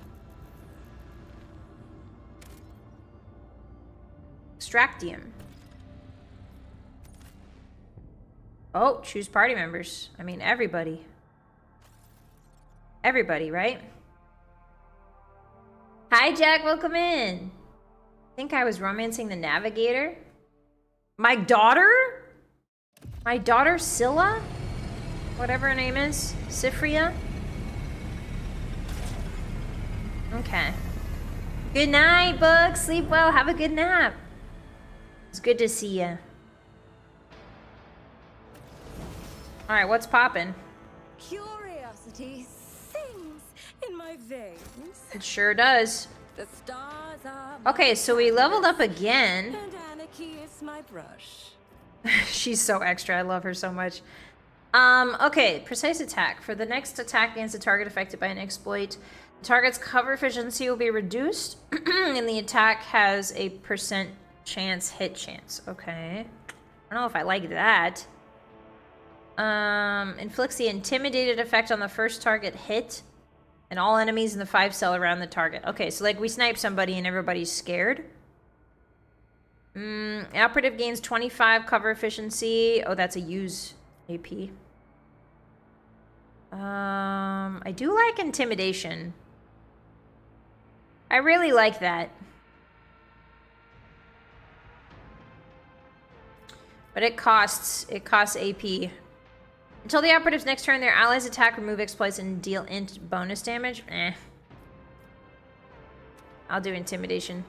Speaker 1: Extractium. Oh, choose party members. I mean, everybody. Everybody, right? Hi, Jack. Welcome in. I think I was romancing the navigator. My daughter? My daughter, Scylla? Whatever her name is. Cyphria? Okay. Good night, Book. Sleep well. Have a good nap. It's good to see you. Alright, what's poppin'?
Speaker 5: Curiosity sings in my veins.
Speaker 1: It sure does.
Speaker 5: The stars are
Speaker 1: Okay, so we leveled up again.
Speaker 5: and anarchy is my brush.
Speaker 1: She's so extra. I love her so much. Okay, precise attack. For the next attack against a target affected by an exploit, the target's cover efficiency will be reduced, and the attack has a % chance hit chance. Okay. I don't know if I like that. Inflicts the intimidated effect on the first target hit, and all enemies in the 5 cell around the target. Okay, so like we snipe somebody and everybody's scared. Operative gains 25 cover efficiency. Oh, that's a use AP. I do like intimidation. I really like that. But it costs AP. Until the operative's next turn, their allies attack, remove exploits, and deal int bonus damage. I'll do intimidation.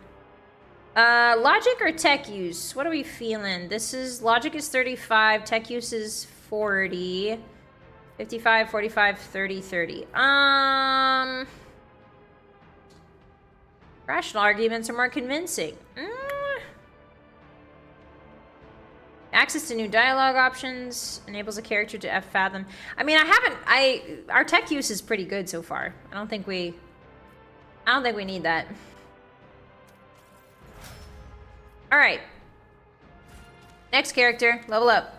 Speaker 1: Logic or tech use? What are we feeling? This is... Logic is 35. Tech use is 40. 55, 45, 30, 30. Rational arguments are more convincing. Access to new dialogue options enables a character to F-fathom. I mean, our tech use is pretty good so far. I don't think we need that. All right. Next character, level up.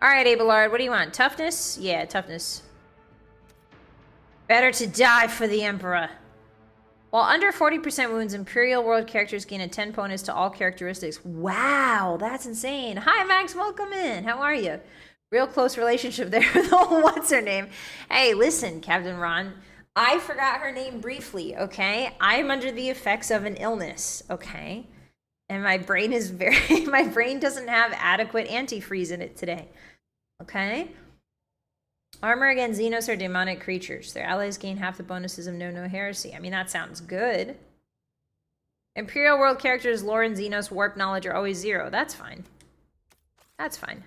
Speaker 1: All right, Abelard, what do you want? Toughness? Yeah, toughness. Better to die for the Emperor. While under 40% wounds, Imperial World characters gain a 10 bonus to all characteristics. Wow, that's insane. Hi, Max, welcome in. How are you? Real close relationship there with what's her name? Hey, listen, Captain Ron. I forgot her name briefly, okay? I'm under the effects of an illness, okay? And my brain is my brain doesn't have adequate antifreeze in it today, okay? Armor against Xenos or demonic creatures. Their allies gain half the bonuses of No Heresy. I mean, that sounds good. Imperial World characters, lore and Xenos warp knowledge are always 0. That's fine. That's fine.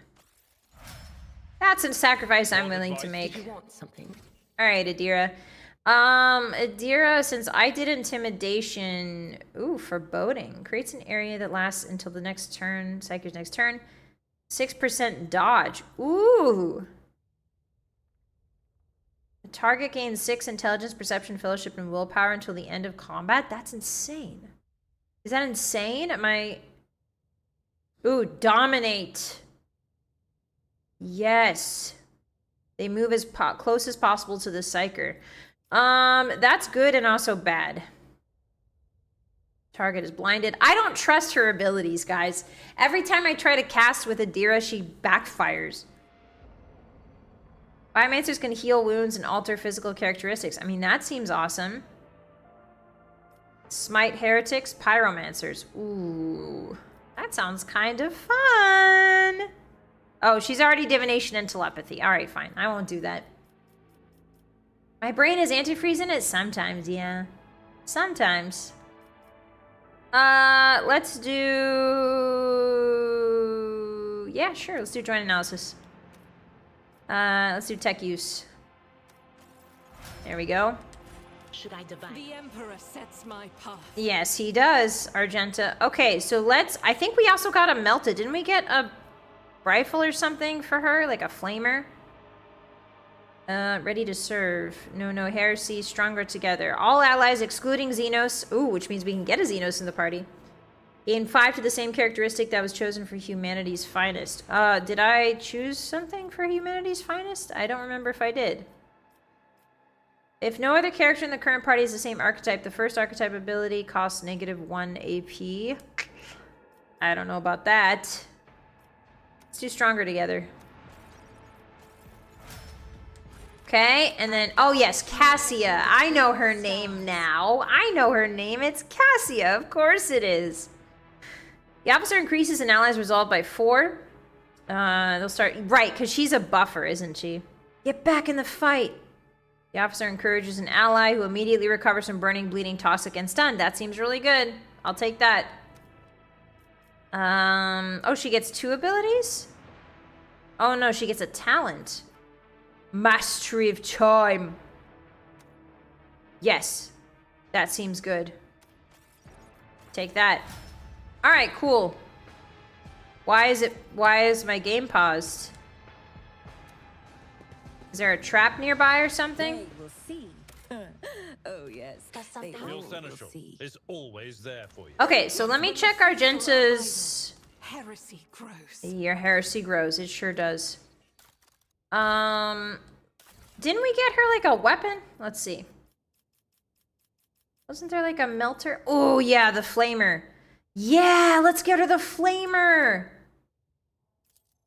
Speaker 1: That's a sacrifice I'm willing to make.
Speaker 3: Did you want something?
Speaker 1: All right, Adira. Adira, since I did intimidation, foreboding. Creates an area that lasts until the next turn, Psyker's next turn. 6% dodge. Ooh. The target gains 6 intelligence, perception, fellowship, and willpower until the end of combat. That's insane. Is that insane? Ooh, dominate. Yes. They move as close as possible to the Psyker. That's good and also bad. Target is blinded. I don't trust her abilities, guys. Every time I try to cast with Adira, she backfires. Biomancers can heal wounds and alter physical characteristics. I mean, that seems awesome. Smite heretics, pyromancers. Ooh, that sounds kind of fun. Oh, she's already divination and telepathy. All right, fine. I won't do that. My brain is antifreeze in it sometimes, yeah. Sometimes. Let's do... Yeah, sure. Let's do joint analysis. Let's do tech use. There we go.
Speaker 3: Should I divide?
Speaker 5: The Emperor sets my path.
Speaker 1: Yes, he does, Argenta. Okay, so let's... I think we also got a melted. Didn't we get a rifle or something for her? Like a flamer? Ready to serve. No heresy. Stronger together. All allies excluding Xenos. Ooh, which means we can get a Xenos in the party. Gain 5 to the same characteristic that was chosen for humanity's finest. Did I choose something for humanity's finest? I don't remember if I did. If no other character in the current party is the same archetype, the first archetype ability costs -1 AP. I don't know about that. Let's do stronger together. Okay, and then, oh yes, Cassia. I know her name now. I know her name. It's Cassia. Of course it is. The officer increases an ally's resolve by 4. They'll start, right, because she's a buffer, isn't she? Get back in the fight. The officer encourages an ally who immediately recovers from burning, bleeding, toxic, and stunned. That seems really good. I'll take that. Oh, she gets 2 abilities? Oh no, she gets a talent. Mastery of time. Yes. That seems good. Take that. Alright, cool. Why is my game paused? Is there a trap nearby or something?
Speaker 5: They will see. Oh yes.
Speaker 4: There's something
Speaker 5: They
Speaker 2: Your
Speaker 5: will
Speaker 2: seneschal
Speaker 5: see.
Speaker 2: is always there for you.
Speaker 1: Okay, so let me check Argenta's...
Speaker 5: Heresy grows.
Speaker 1: Your heresy grows. It sure does. Didn't we get her like a weapon? Let's see. Wasn't there like a melter? Oh yeah, the flamer. Yeah, let's get her the flamer.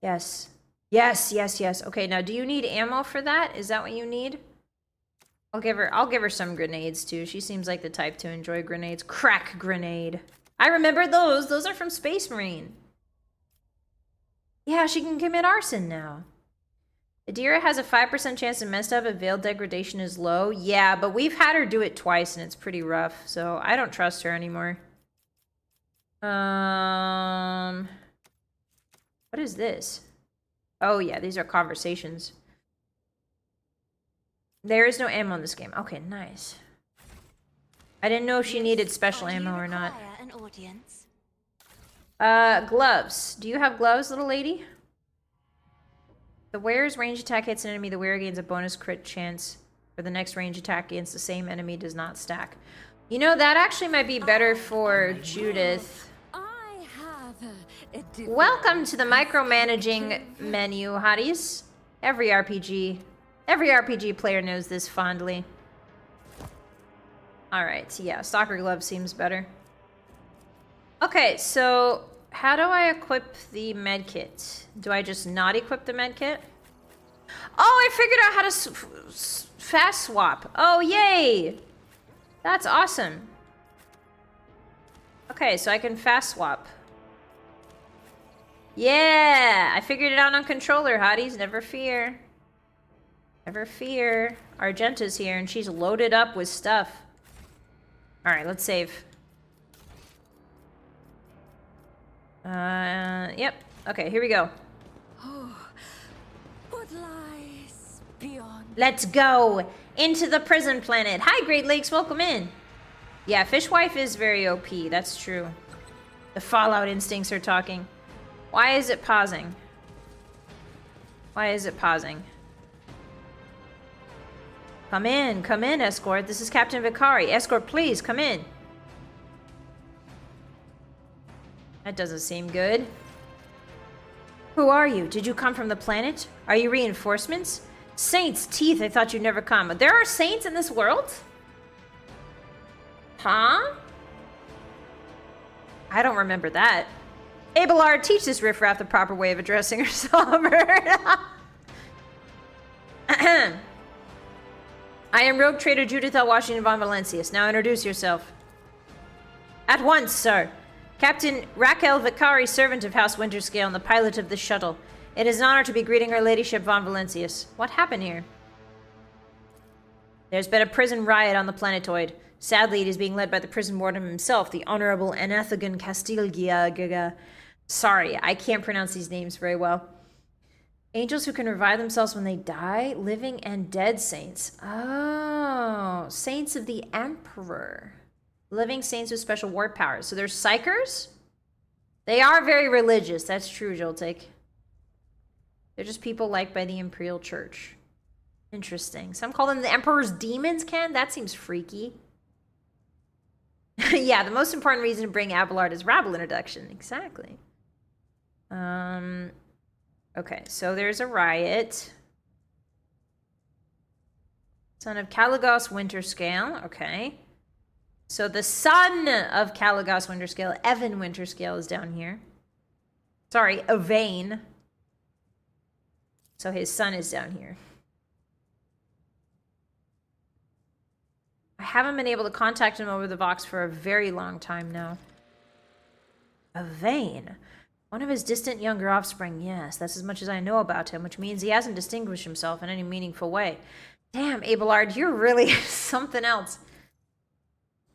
Speaker 1: Yes. Yes. Okay, now do you need ammo for that? Is that what you need? I'll give her some grenades too. She seems like the type to enjoy grenades. Crack grenade. I remember those. Those are from Space Marine. Yeah, she can commit arson now. Adira has a 5% chance to mess up if veiled degradation is low. Yeah, but we've had her do it twice and it's pretty rough, so I don't trust her anymore. What is this? Oh yeah, these are conversations. There is no ammo in this game. Okay, nice. I didn't know if she needed special ammo or not.
Speaker 4: An audience?
Speaker 1: Gloves. Do you have gloves, little lady? The wearer's range attack hits an enemy. The wearer gains a bonus crit chance for the next range attack against the same enemy does not stack. You know, that actually might be better for Judith.
Speaker 5: I have a
Speaker 1: Welcome to the micromanaging menu, hotties. Every RPG player knows this fondly. Alright, yeah, stalker glove seems better. Okay, so how do I equip the medkit? Do I just not equip the medkit? Oh, I figured out how to fast swap. Oh, yay! That's awesome. Okay, so I can fast swap. Yeah! I figured it out on controller, hotties. Never fear. Never fear. Argenta's here, and she's loaded up with stuff. Alright, let's save. Yep. Okay, here we go.
Speaker 5: what lies beyond.
Speaker 1: Let's go into the prison planet. Hi, Great Lakes. Welcome in. Yeah, Fishwife is very OP. That's true. The Fallout instincts are talking. Why is it pausing? Why is it pausing? Come in, Escort. This is Captain Vicari. Escort, please, come in. That doesn't seem good. Who are you? Did you come from the planet? Are you reinforcements? Saints, teeth, I thought you'd never come. But there are saints in this world? Huh? I don't remember that. Abelard, teach this riffraff the proper way of addressing herself. I am Rogue Trader Judith L. Washington von Valencius. Now introduce yourself. At once, sir. Captain Raquel Vicari, servant of House Winterscale and the pilot of this shuttle. It is an honor to be greeting her ladyship von Valencius. What happened here? There's been a prison riot on the planetoid. Sadly, it is being led by the prison warden himself, the Honorable Anathagan Castilgia. Sorry, I can't pronounce these names very well. Angels who can revive themselves when they die, living and dead saints. Oh, saints of the Emperor. Living saints with special warp powers. So there's psychers? They are very religious. That's true, Joltik. They're just people liked by the Imperial Church. Interesting. Some call them the Emperor's demons, Ken? That seems freaky. Yeah, the most important reason to bring Abelard is rabble introduction. Exactly. Okay, so there's a riot. Son of Caligos Winterscale. Okay. So the son of Caligos Winterscale, Evan Winterscale, is down here. Sorry, Evane. So his son is down here. I haven't been able to contact him over the Vox for a very long time now. Evane. One of his distant younger offspring, yes. That's as much as I know about him, which means he hasn't distinguished himself in any meaningful way. Damn, Abelard, you're really something else.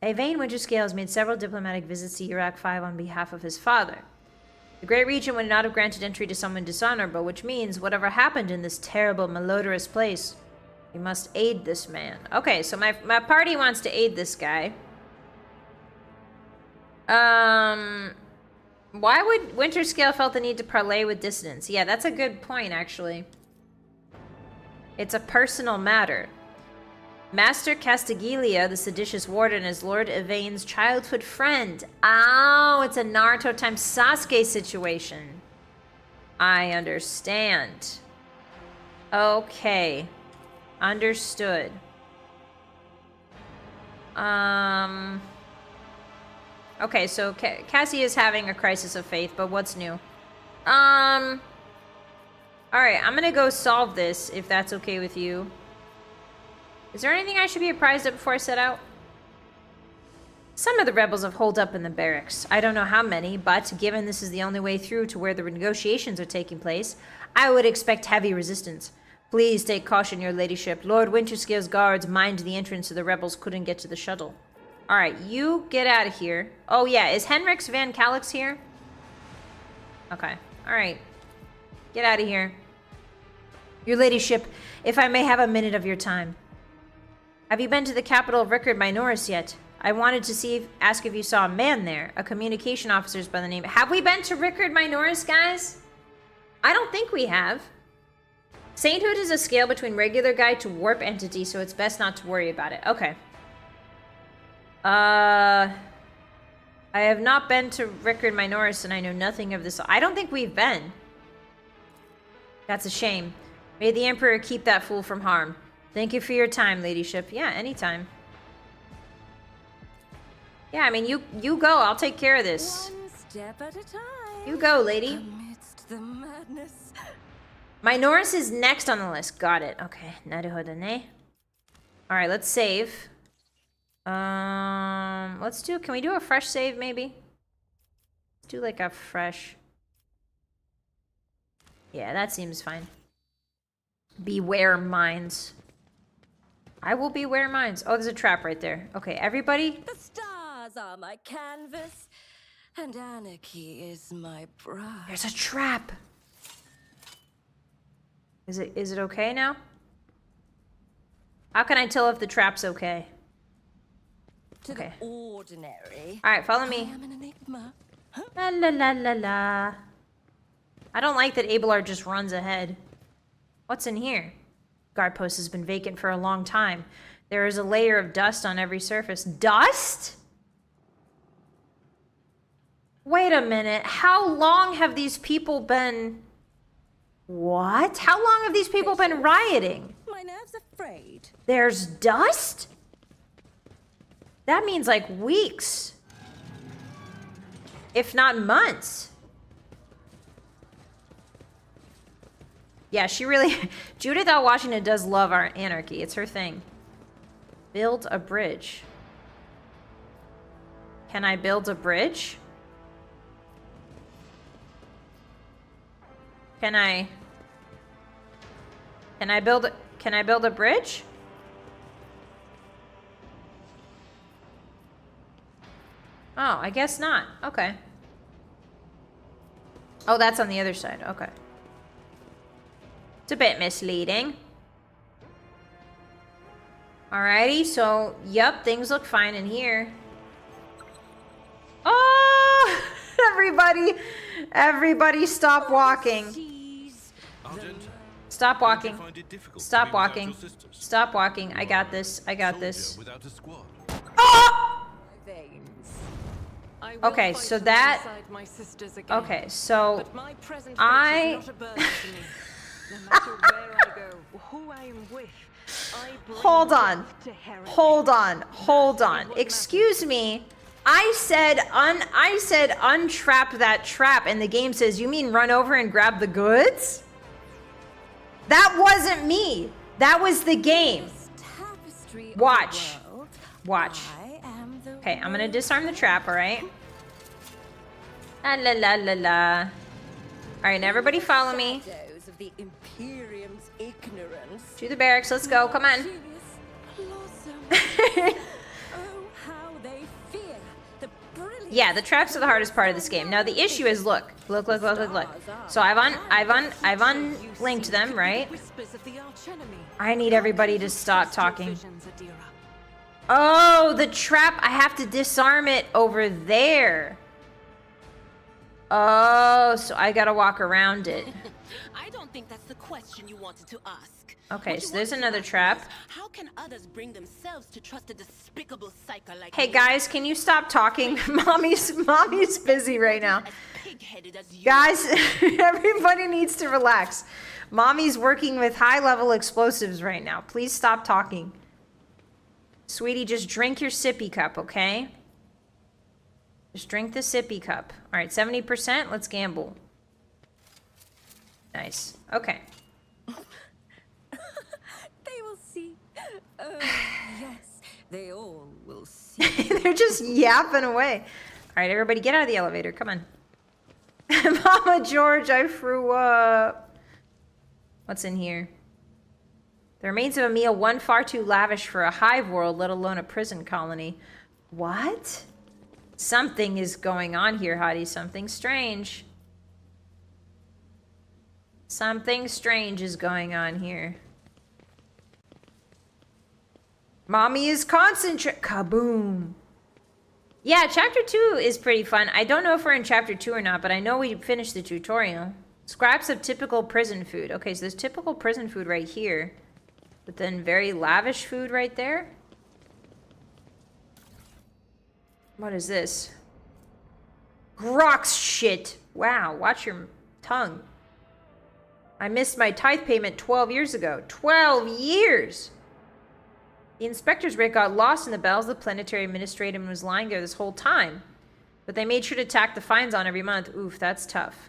Speaker 1: Evane Winterscale has made several diplomatic visits to Iraq 5 on behalf of his father. The Great Regent would not have granted entry to someone dishonorable, which means whatever happened in this terrible, malodorous place, we must aid this man. Okay, so my party wants to aid this guy. Why would Winterscale felt the need to parley with dissidents? Yeah, that's a good point, actually. It's a personal matter. Master Castigilia, the seditious warden, is Lord Evane's childhood friend. Oh, it's a Naruto times Sasuke situation. I understand. Okay. Understood. Okay, so Cassie is having a crisis of faith, but what's new? Alright, I'm gonna go solve this, if that's okay with you. Is there anything I should be apprised of before I set out? Some of the rebels have holed up in the barracks. I don't know how many, but given this is the only way through to where the negotiations are taking place, I would expect heavy resistance. Please take caution, your ladyship. Lord Winterscale's guards mined the entrance so the rebels couldn't get to the shuttle. Alright, you get out of here. Oh yeah, is Henrix Van Calix here? Okay, alright. Get out of here. Your ladyship, if I may have a minute of your time. Have you been to the capital of Rickard Minoris yet? I wanted to ask if you saw a man there, a communication officer by the name. Have we been to Rickard Minoris, guys? I don't think we have. Sainthood is a scale between regular guide to warp entity, so it's best not to worry about it. Okay. I have not been to Rickard Minoris, and I know nothing of this. I don't think we've been. That's a shame. May the Emperor keep that fool from harm. Thank you for your time, ladyship. Yeah, anytime. Yeah, I mean, you go. I'll take care of this.
Speaker 5: One step at a time.
Speaker 1: You go, lady.
Speaker 5: Amidst the madness.
Speaker 1: Minoris is next on the list. Got it. Okay. Naruhodo. Alright, let's save. Let's do... Can we do a fresh save, maybe? Let's do, like, a fresh... Yeah, that seems fine. Beware mines. I will beware mines. Oh, there's a trap right there. Okay, everybody.
Speaker 5: The stars are my canvas, and anarchy is my bride.
Speaker 1: There's a trap. Is it okay now? How can I tell if the trap's okay?
Speaker 5: To
Speaker 1: Okay.
Speaker 5: the ordinary.
Speaker 1: All right, follow
Speaker 5: I
Speaker 1: me.
Speaker 5: am an enigma. Huh?
Speaker 1: La la la la la. I don't like that Abelard just runs ahead. What's in here? Guard post has been vacant for a long time. There is a layer of dust on every surface. Dust? Wait a minute. How long have these people been... What? How long have these people been rioting?
Speaker 5: My nerves are frayed.
Speaker 1: There's dust? That means like weeks. If not months. Yeah, she really... Judith L. Washington does love our anarchy. It's her thing. Build a bridge. Can I build a bridge? Can I build a bridge? Oh, I guess not. Okay. Oh, that's on the other side. Okay. It's a bit misleading. Alrighty, so, yep, things look fine in here. Oh! Everybody stop walking. Stop walking. Stop walking. Stop walking. I got this. I got this. Oh! Okay, so that... Okay, so... Hold on. Hold on. Hold on. Excuse me. I said untrap that trap, and the game says, you mean run over and grab the goods? That wasn't me. That was the game. Watch. Watch. Okay, I'm gonna disarm the trap, alright? La la la la la. Alright, now everybody follow me. To the barracks, let's go, come on. Yeah, the traps are the hardest part of this game. Now the issue is, look. So I've unlinked them, right? I need everybody to stop talking. Oh, the trap, I have to disarm it over there. Oh, so I gotta walk around it.
Speaker 3: I don't think that's the question you wanted to ask.
Speaker 1: Okay, so there's another trap.
Speaker 3: How can others bring themselves to trust a despicable psycho like
Speaker 1: Hey guys, can you stop talking? Mommy's busy right now. Guys, everybody needs to relax. Mommy's working with high-level explosives right now. Please stop talking. Sweetie, just drink your sippy cup, okay? Just drink the sippy cup. All right, 70%. Let's gamble. Nice. Okay.
Speaker 5: They will see. Yes, they all will see.
Speaker 1: They're just yapping away. All right, everybody get out of the elevator. Come on. Mama George, I threw up. What's in here? The remains of a meal one far too lavish for a hive world, let alone a prison colony. What? Something is going on here, Hottie. Something strange. Something strange is going on here. Mommy is Kaboom. Yeah, chapter 2 is pretty fun. I don't know if we're in chapter 2 or not, but I know we finished the tutorial. Scraps of typical prison food. Okay, so there's typical prison food right here. But then very lavish food right there. What is this? Grox shit. Wow, watch your tongue. I missed my tithe payment 12 years ago. 12 years! The inspector's rate got lost in the bells. The planetary administrator was lying there this whole time. But they made sure to tack the fines on every month. Oof, that's tough.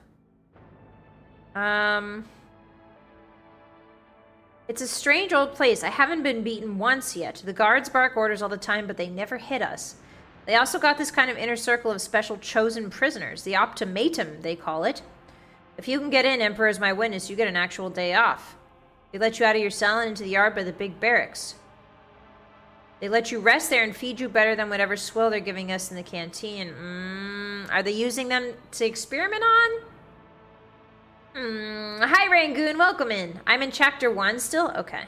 Speaker 1: It's a strange old place. I haven't been beaten once yet. The guards bark orders all the time, but they never hit us. They also got this kind of inner circle of special chosen prisoners. The optimatum, they call it. If you can get in, Emperor is my witness, you get an actual day off. They let you out of your cell and into the yard by the big barracks. They let you rest there and feed you better than whatever swill they're giving us in the canteen. Are they using them to experiment on? Hi, Rangoon. Welcome in. I'm in chapter 1 still? Okay.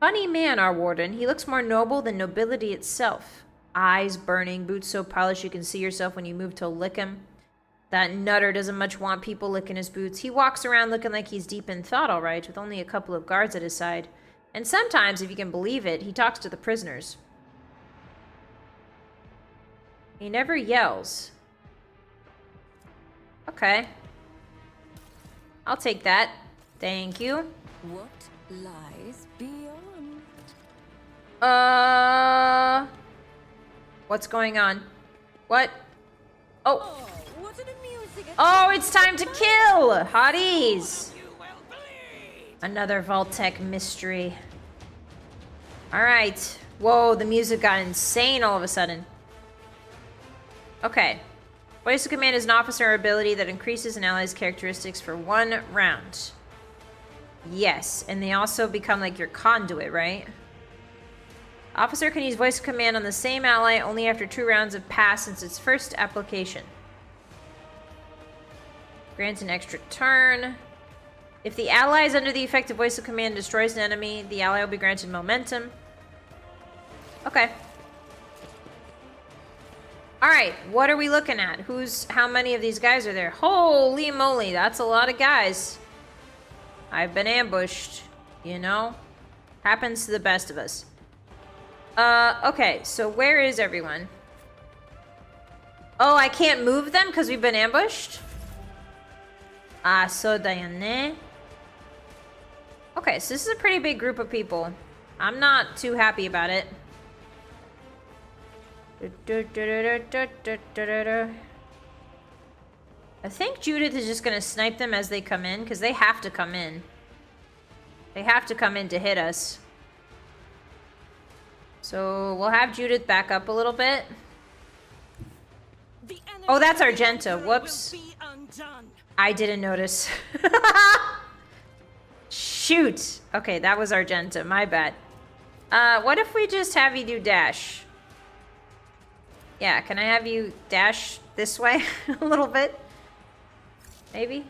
Speaker 1: Funny man, our warden. He looks more noble than nobility itself. Eyes burning, boots so polished you can see yourself when you move to lick him. That nutter doesn't much want people licking his boots. He walks around looking like he's deep in thought, all right, with only a couple of guards at his side. And sometimes, if you can believe it, he talks to the prisoners. He never yells. Okay. I'll take that. Thank you.
Speaker 5: What lies beyond?
Speaker 1: What's going on? What? Oh.
Speaker 5: Oh, what an amusing...
Speaker 1: Oh, it's time to kill! Hotties! Another Vault-Tec mystery. Alright. Whoa, the music got insane all of a sudden. Okay. Voice of command is an officer or ability that increases an ally's characteristics for 1 round. Yes, and they also become like your conduit, right? Officer can use voice command on the same ally only after 2 rounds have passed since its first application. Grants an extra turn. If the ally is under the effect of voice of command destroys an enemy, the ally will be granted momentum. Okay. Alright, what are we looking at? How many of these guys are there? Holy moly, that's a lot of guys. I've been ambushed, you know? Happens to the best of us. Okay, so where is everyone? Oh, I can't move them because we've been ambushed? Ah, so da yo ne. Okay, so this is a pretty big group of people. I'm not too happy about it. I think Judith is just gonna snipe them as they come in, because they have to come in. They have to come in to hit us. So we'll have Judith back up a little bit. Oh, that's Argenta. Whoops. I didn't notice. Shoot. Okay, that was Argenta. My bad. What if we just have you do dash? Yeah, can I have you dash this way a little bit? Maybe?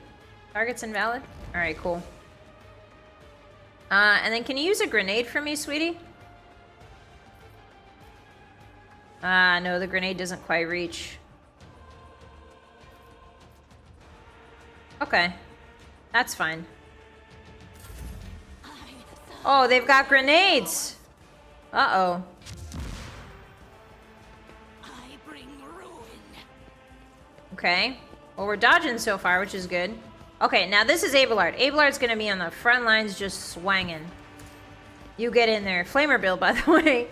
Speaker 1: Target's invalid? Alright, cool. And then can you use a grenade for me, sweetie? No, the grenade doesn't quite reach. Okay. That's fine. Oh, they've got grenades! Uh-oh. Okay. Well, we're dodging so far, which is good. Okay, now this is Abelard. Abelard's gonna be on the front lines just swanging. You get in there. Flamer build, by the way.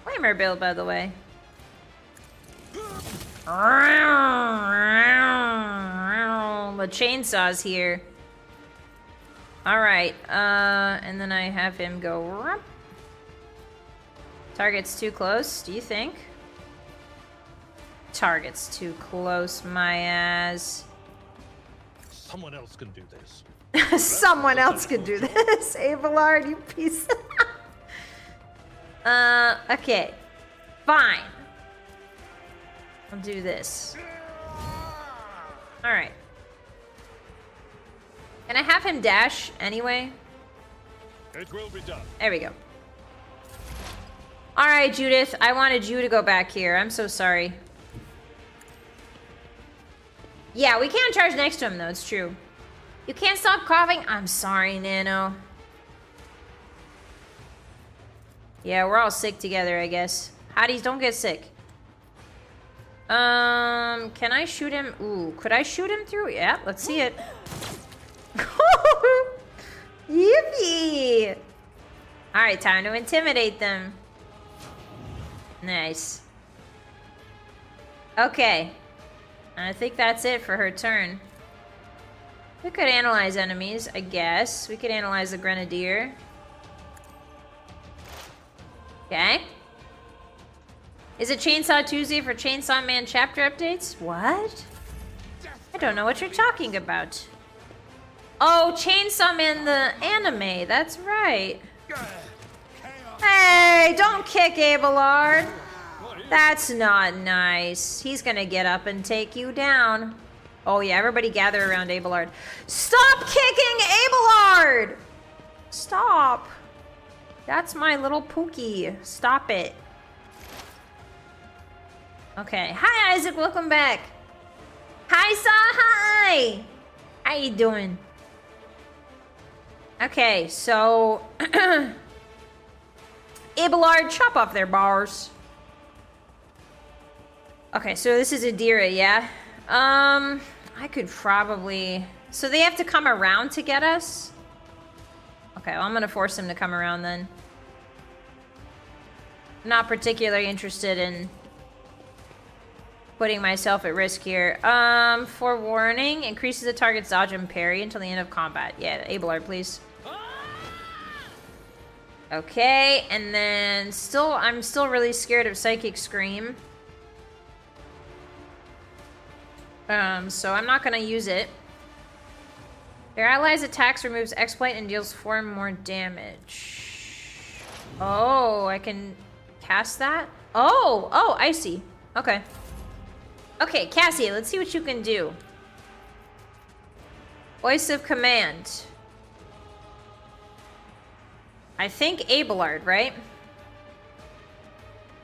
Speaker 1: Flamer build, by the way. The chainsaw's here. Alright, and then I have him go... Target's too close, do you think? Target's too close, my ass.
Speaker 2: Someone else can do this.
Speaker 1: Someone else could do this. Abelard, you piece. Okay. Fine. I'll do this. Alright. Can I have him dash anyway?
Speaker 2: It will be done.
Speaker 1: There we go. Alright, Judith. I wanted you to go back here. I'm so sorry. Yeah, we can't charge next to him, though. It's true. You can't stop coughing? I'm sorry, Nano. Yeah, we're all sick together, I guess. Hotties, don't get sick. Can I shoot him? Ooh, could I shoot him through? Yeah, let's see it. Yippee! Alright, time to intimidate them. Nice. Okay. I think that's it for her turn. We could analyze enemies, I guess. We could analyze the Grenadier. Okay. Is it Chainsaw Tuesday for Chainsaw Man chapter updates? What? I don't know what you're talking about. Oh, Chainsaw Man the anime. That's right. Hey, don't kick Abelard. That's not nice. He's gonna get up and take you down. Oh yeah, everybody gather around Abelard. Stop kicking Abelard! Stop. That's my little Pookie. Stop it. Okay. Hi, Isaac. Welcome back. Hi, Saw. Hi. How you doing? Okay, so... Abelard, chop off their bars. Okay, so this is Adira, yeah? I could probably... So they have to come around to get us? Okay, well, I'm gonna force them to come around then. I'm not particularly interested in putting myself at risk here. Forewarning, increases the target's dodge and parry until the end of combat. Yeah, Abelard, please. Okay, and then I'm still really scared of Psychic Scream. So I'm not gonna use it. Their allies' attacks removes exploit and deals 4 more damage. Oh, I can cast that? Oh, I see. Okay. Okay, Cassie, let's see what you can do. Voice of command. I think Abelard, right?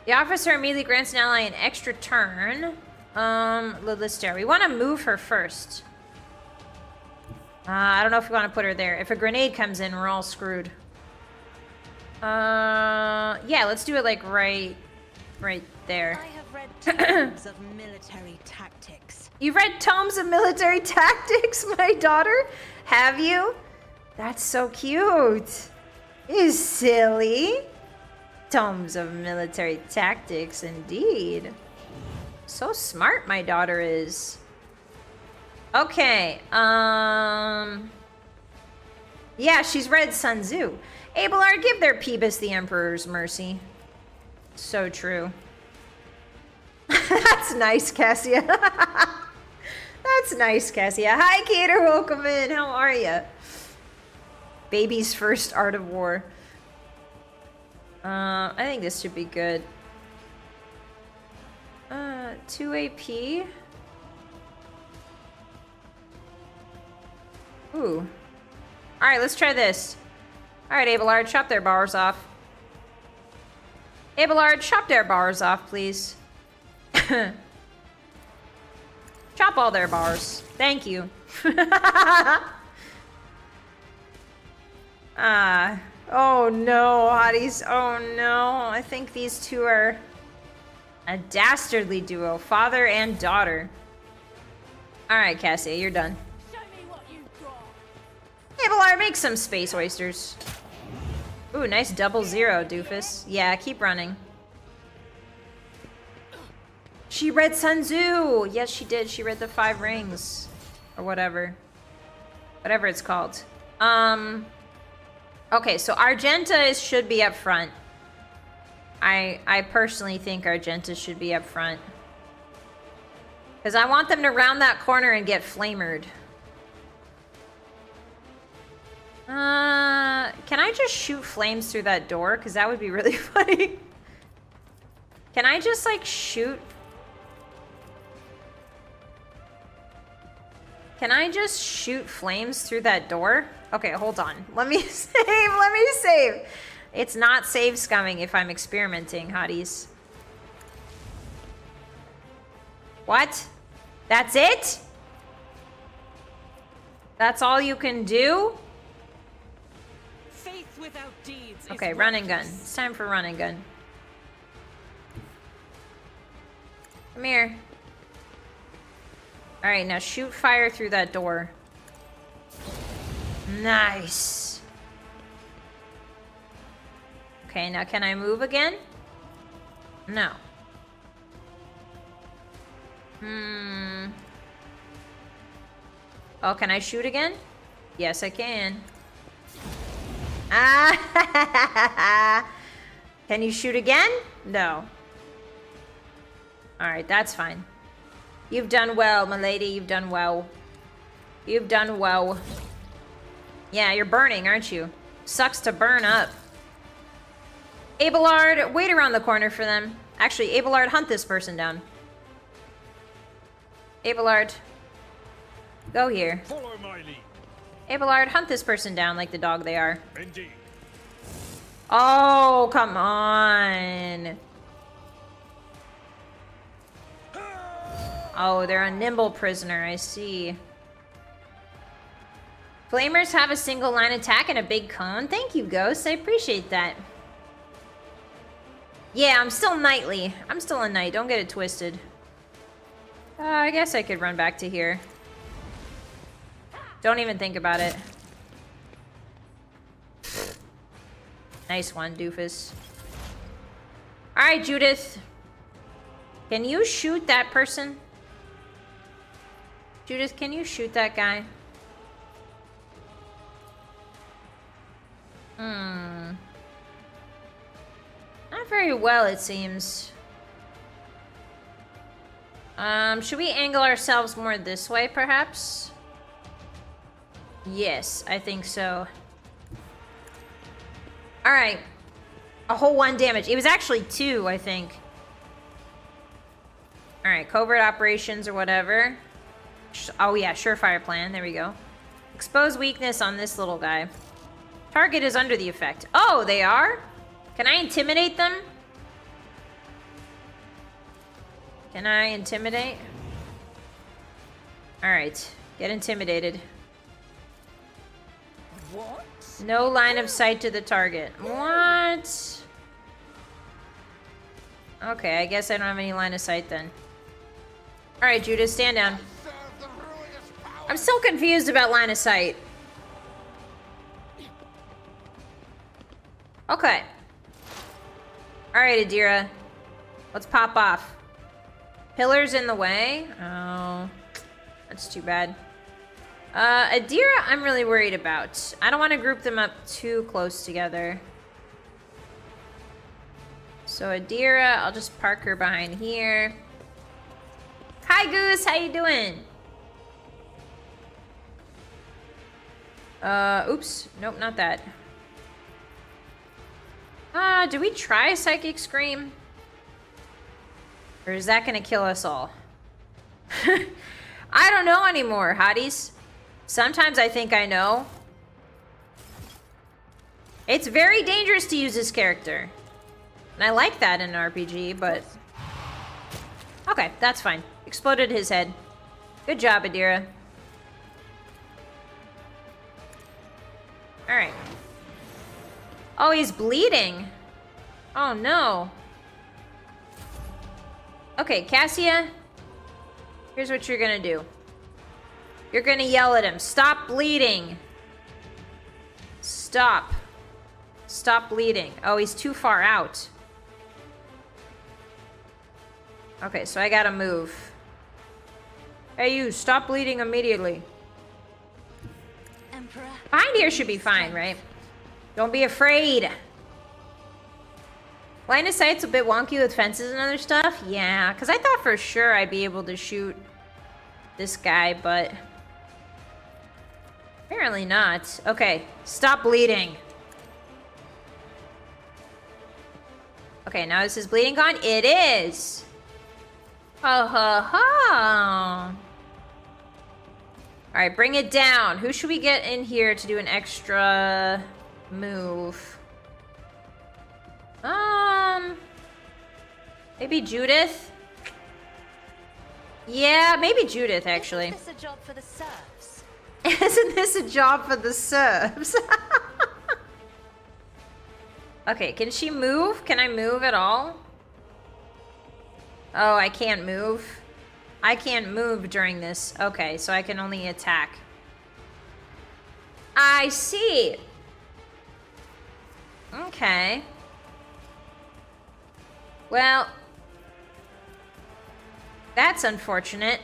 Speaker 1: The officer immediately grants an ally an extra turn. Lilistar. We want to move her first. I don't know if we want to put her there. If a grenade comes in, we're all screwed. Yeah, let's do it like right there.
Speaker 4: I have read tomes of military tactics.
Speaker 1: You've read tomes of military tactics, my daughter? Have you? That's so cute. You silly. Tomes of military tactics, indeed. So smart my daughter is. Okay, yeah, she's read Sun Tzu. Abelard, give their Phoebus the Emperor's mercy. So true. That's nice, Cassia. That's nice, Cassia. Hi, Cater, welcome in. How are you? Baby's first art of war. I think this should be good. 2 AP. Ooh. Alright, let's try this. Alright, Abelard, chop their bars off. Abelard, chop their bars off, please. Chop all their bars. Thank you. Oh no, Hotties. Oh no. I think these two are a dastardly duo. Father and daughter. Alright, Cassie, you're done.
Speaker 5: Show me what you've got.
Speaker 1: Abelard, make some space oysters. Ooh, nice 00, doofus. Yeah, keep running. She read Sun Tzu! Yes, she did. She read the 5 rings. Or whatever. Whatever it's called. Okay, so Argenta should be up front. I personally think Argenta should be up front. Because I want them to round that corner and get flamered. Can I just shoot flames through that door? Because that would be really funny. Can I just, like, shoot... Can I just shoot flames through that door? Okay, hold on. Let me save, let me save. It's not save scumming if I'm experimenting, Hotties. What? That's it? That's all you can do?
Speaker 3: Faith without deeds.
Speaker 1: Okay, run and gun. It's time for run and gun. Come here. Alright, now shoot fire through that door. Nice. Okay, now can I move again? No. Oh, can I shoot again? Yes, I can. Ah! Can you shoot again? No. Alright, that's fine. You've done well, my lady. You've done well. You've done well. Yeah, you're burning, aren't you? Sucks to burn up. Abelard, wait around the corner for them. Actually, Abelard, hunt this person down. Abelard, go here.
Speaker 2: Follow my lead.
Speaker 1: Abelard, hunt this person down like the dog they are.
Speaker 2: Indeed.
Speaker 1: Oh, come on. Oh, they're a nimble prisoner, I see. Flamers have a single line attack and a big cone. Thank you, Ghost. I appreciate that. Yeah, I'm still knightly. I'm still a knight. Don't get it twisted. I guess I could run back to here. Don't even think about it. Nice one, doofus. Alright, Judith. Can you shoot that person? Judith, can you shoot that guy? Not very well, it seems. Should we angle ourselves more this way, perhaps? Yes, I think so. Alright. A whole 1 damage. It was actually 2, I think. Alright, covert operations or whatever. Oh yeah, surefire plan. There we go. Expose weakness on this little guy. Target is under the effect. Oh, they are? Can I intimidate them? Can I intimidate? Alright, get intimidated.
Speaker 5: What?
Speaker 1: No line of sight to the target. What? Okay, I guess I don't have any line of sight then. Alright, Judas, stand down. I'm still confused about line of sight. Okay. Alright, Adira. Let's pop off. Pillars in the way? Oh, that's too bad. Adira, I'm really worried about. I don't want to group them up too close together. So Adira, I'll just park her behind here. Hi, Goose. How you doing? Oops. Nope, not that. Do we try Psychic Scream? Or is that gonna kill us all? I don't know anymore, hotties. Sometimes I think I know. It's very dangerous to use this character. And I like that in an RPG, but... Okay, that's fine. Exploded his head. Good job, Adira. Alright. Oh, he's bleeding. Oh, no. Okay, Cassia. Here's what you're gonna do. You're gonna yell at him. Stop bleeding. Stop. Stop bleeding. Oh, he's too far out. Okay, so I gotta move. Hey, you. Stop bleeding immediately.
Speaker 4: Emperor.
Speaker 1: Behind here should be fine, right? Don't be afraid. Line of sight's a bit wonky with fences and other stuff. Yeah, because I thought for sure I'd be able to shoot this guy, but apparently not. Okay, stop bleeding. Okay, now is his bleeding gone? It is. Oh, ho, ho. All right, bring it down. Who should we get in here to do an extra move? Maybe Judith? Yeah, maybe Judith, actually.
Speaker 4: Isn't this a job for the serfs?
Speaker 1: Isn't this a job for the serfs? Okay, can she move? Can I move at all? Oh, I can't move. I can't move during this. Okay, so I can only attack. I see. Okay. Well, that's unfortunate.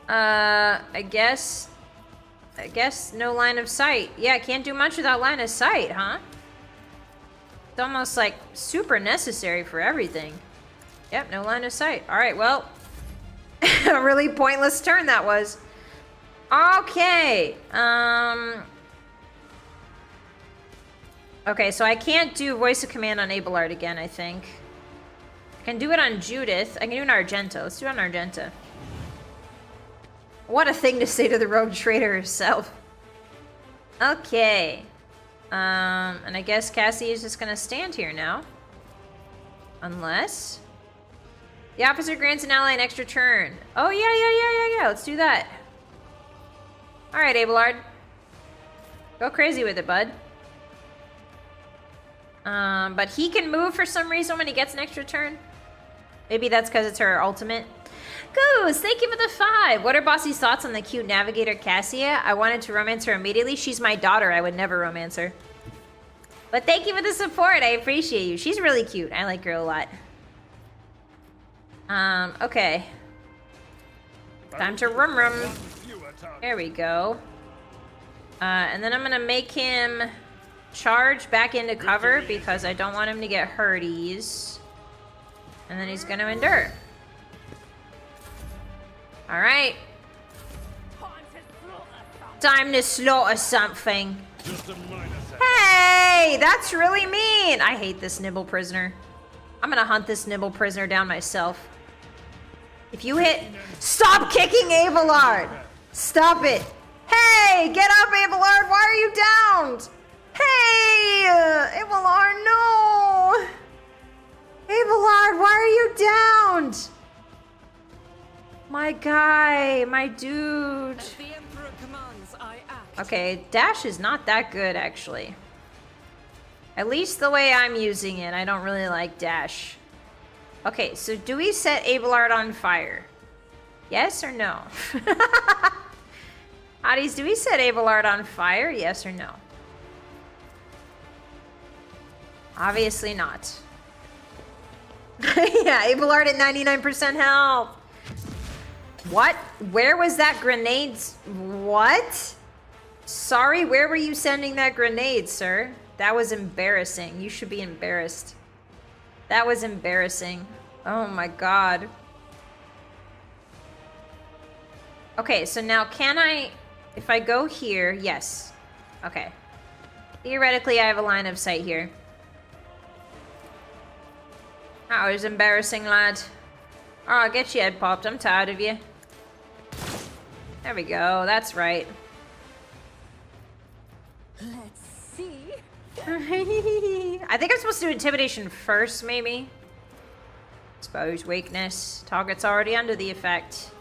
Speaker 1: I guess no line of sight. Yeah, I can't do much without line of sight, huh? It's almost like super necessary for everything. Yep, no line of sight. All right, well, a really pointless turn that was. Okay. Okay, so I can't do voice of command on Abelard again, I think. I can do it on Judith. I can do it on Argenta. Let's do it on Argenta. What a thing to say to the rogue trader herself. Okay. And I guess Cassie is just gonna stand here now. Unless... the officer grants an ally an extra turn. Oh, yeah. Let's do that. Alright, Abelard. Go crazy with it, bud. But he can move for some reason when he gets an extra turn. Maybe that's because it's her ultimate. Goose, thank you for the 5. What are Bossy's thoughts on the cute navigator Cassia? I wanted to romance her immediately. She's my daughter. I would never romance her. But thank you for the support. I appreciate you. She's really cute. I like her a lot. Okay. Time to rum. There we go. And then I'm gonna make him charge back into cover because I don't want him to get hurties. And then he's gonna endure. Alright. Time to slaughter something.
Speaker 2: Just a minor setback.
Speaker 1: Hey, that's really mean. I hate this nibble prisoner. I'm gonna hunt this nibble prisoner down myself. If you hit... Stop kicking Abelard! Stop it! Hey, get up, Abelard! Why are you downed? Hey, Abelard, no! Abelard, why are you downed? My guy, my dude.
Speaker 5: As the Emperor commands, I act.
Speaker 1: Okay, dash is not that good, actually. At least the way I'm using it, I don't really like dash. Okay, so do we set Abelard on fire? Yes or no? Hotties, do we set Abelard on fire? Yes or no? Obviously not. Yeah, Abelard at 99% health. What? Where was that grenade? What? Sorry, where were you sending that grenade, sir? That was embarrassing. You should be embarrassed. That was embarrassing. Oh my god. Okay, so now can I... If I go here... Yes. Okay. Theoretically, I have a line of sight here. That was embarrassing, lad. Oh, I'll get your head popped. I'm tired of you. There we go. That's right.
Speaker 5: Let's see.
Speaker 1: I think I'm supposed to do intimidation first, maybe. Expose weakness. Target's already under the effect.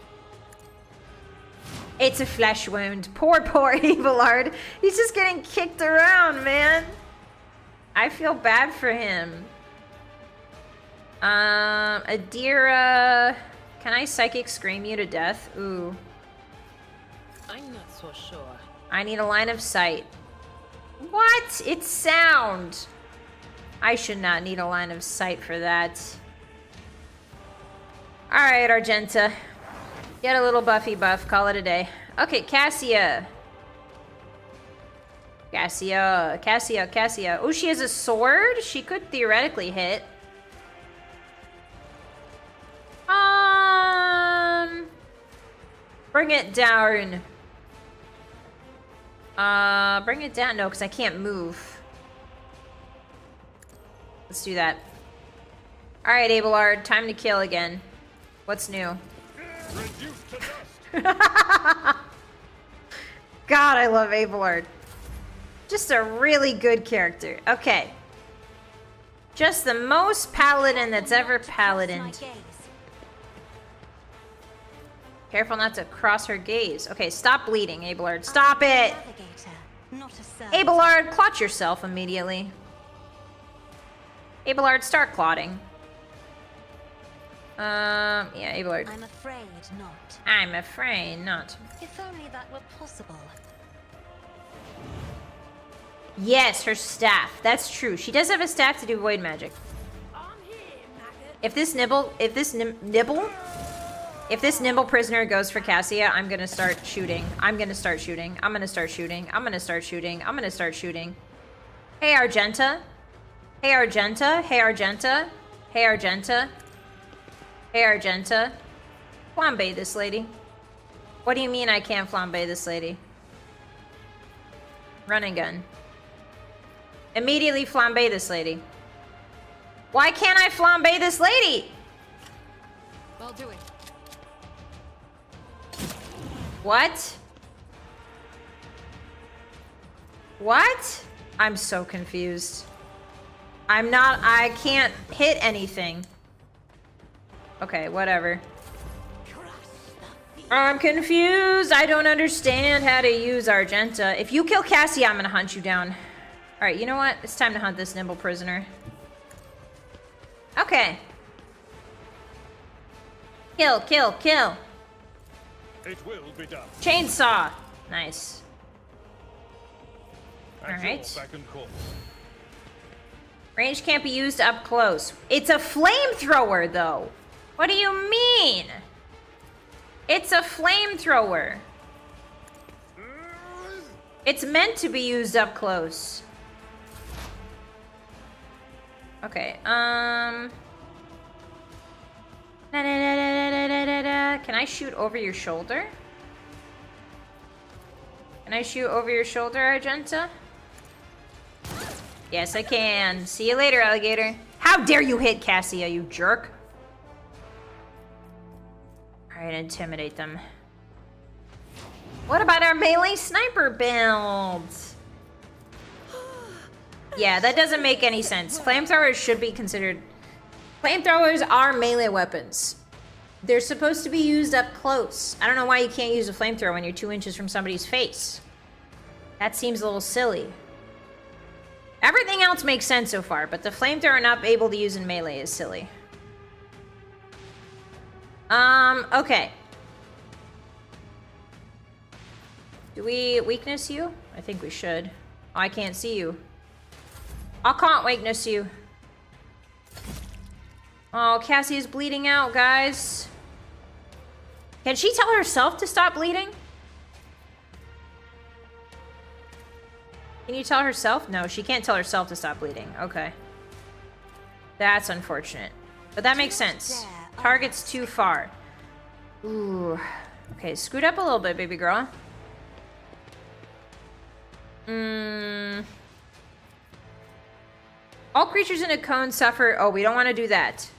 Speaker 1: It's a flesh wound. Poor Abelard. He's just getting kicked around, man. I feel bad for him. Adira. Can I psychic scream you to death? Ooh.
Speaker 3: I'm not so sure.
Speaker 1: I need a line of sight. What? It's sound. I should not need a line of sight for that. Alright, Argenta. Get a little buffy buff. Call it a day. Okay, Cassia. Cassia. Oh, she has a sword? She could theoretically hit. Bring it down. Bring it down. No, because I can't move. Let's do that. Alright, Abelard. Time to kill again. What's new?
Speaker 2: Reduced to dust.
Speaker 1: God, I love Abelard. Just a really good character. Okay. Just the most paladin that's ever paladined. Careful not to cross her gaze. Okay, stop bleeding, Abelard. Stop it! Abelard, clot yourself immediately. Abelard, start clotting. Yeah, Abelard.
Speaker 4: I'm afraid not.
Speaker 1: I'm afraid not.
Speaker 4: If only that were possible.
Speaker 1: Yes, her staff. That's true. She does have a staff to do void magic. If this nimble prisoner goes for Cassia, I'm gonna start shooting. I'm gonna start shooting. Hey, Argenta. Flambe this lady. What do you mean I can't flambe this lady? Run and gun. Immediately flambe this lady. Why can't I flambe this lady?
Speaker 3: I'll do it.
Speaker 1: What? What? I'm so confused. I can't hit anything. Okay, whatever. I'm confused. I don't understand how to use Argenta. If you kill Cassie, I'm gonna hunt you down. Alright, you know what? It's time to hunt this nimble prisoner. Okay. Kill.
Speaker 2: It will be done.
Speaker 1: Chainsaw. Nice.
Speaker 2: At
Speaker 1: Alright.
Speaker 2: your beck and call.
Speaker 1: Range can't be used up close. It's a flamethrower, though. What do you mean? It's a flamethrower. It's meant to be used up close. Okay, Can I shoot over your shoulder? Can I shoot over your shoulder, Argenta? Yes, I can. See you later, alligator. How dare you hit Cassia, you jerk. Alright, intimidate them. What about our melee sniper build? Yeah, that doesn't make any sense. Flamethrowers should be considered... Flamethrowers are melee weapons. They're supposed to be used up close. I don't know why you can't use a flamethrower when you're 2 inches from somebody's face. That seems a little silly. Everything else makes sense so far, but the flamethrower not able to use in melee is silly. Okay. Do we weakness you? I think we should. Oh, I can't see you. I can't weakness you. Oh, Cassie's bleeding out, guys. Can she tell herself to stop bleeding? Can you tell herself? No, she can't tell herself to stop bleeding. Okay. That's unfortunate. But that makes sense. Target's too far. Ooh. Okay, scoot up a little bit, baby girl. All creatures in a cone suffer... Oh, we don't want to do that.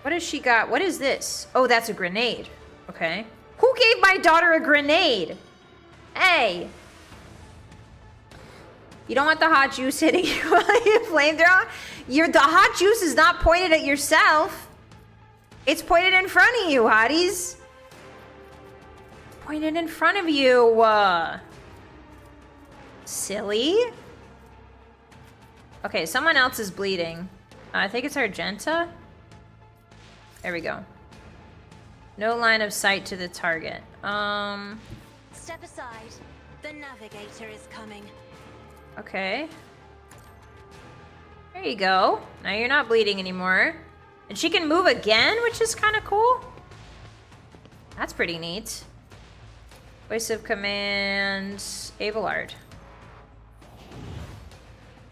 Speaker 1: What has she got? What is this? Oh, that's a grenade. Okay. Who gave my daughter a grenade? Hey. You don't want the hot juice hitting you while you flamethrower? The hot juice is not pointed at yourself. It's pointed in front of you, hotties. Pointed in front of you. Silly. Okay, someone else is bleeding. I think it's Argenta. There we go. No line of sight to the target.
Speaker 4: Step aside. The navigator is coming.
Speaker 1: Okay. There you go. Now you're not bleeding anymore. And she can move again, which is kind of cool. That's pretty neat. Voice of command, Abelard.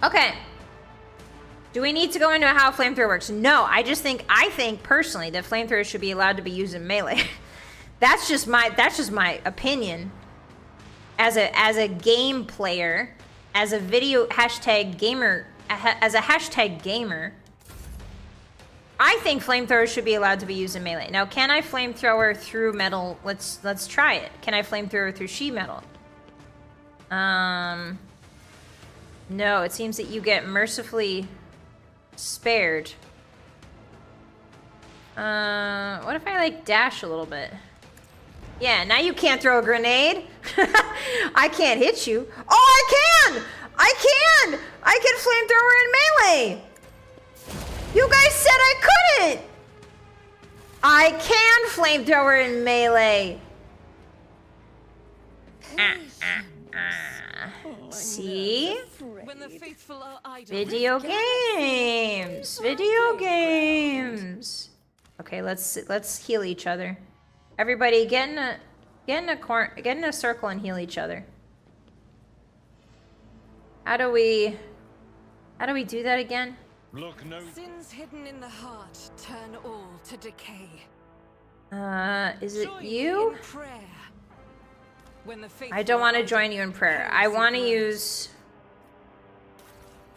Speaker 1: Okay. Do we need to go into how flamethrower works? No, I think personally that flamethrowers should be allowed to be used in melee. That's just my opinion. As a game player, as a video hashtag gamer, as a hashtag gamer, I think flamethrowers should be allowed to be used in melee. Now, can I flamethrower through metal? Let's try it. Can I flamethrower through she metal? No, it seems that you get mercifully spared. What if I like dash a little bit? Yeah, now you can't throw a grenade. I can't hit you. Oh, I can! I can flamethrower in melee! You guys said I couldn't! I can flamethrower in melee! See?
Speaker 3: When the faithful are idle.
Speaker 1: Video games! Video games! Okay, let's heal each other. Everybody get in a circle and heal each other. How do we do that again?
Speaker 2: Look no.
Speaker 3: Sins hidden in the heart turn all to decay.
Speaker 1: Is it
Speaker 3: Join
Speaker 1: you?
Speaker 3: in prayer. When the
Speaker 1: I don't want to
Speaker 3: faithful
Speaker 1: join you in prayer. I want to use...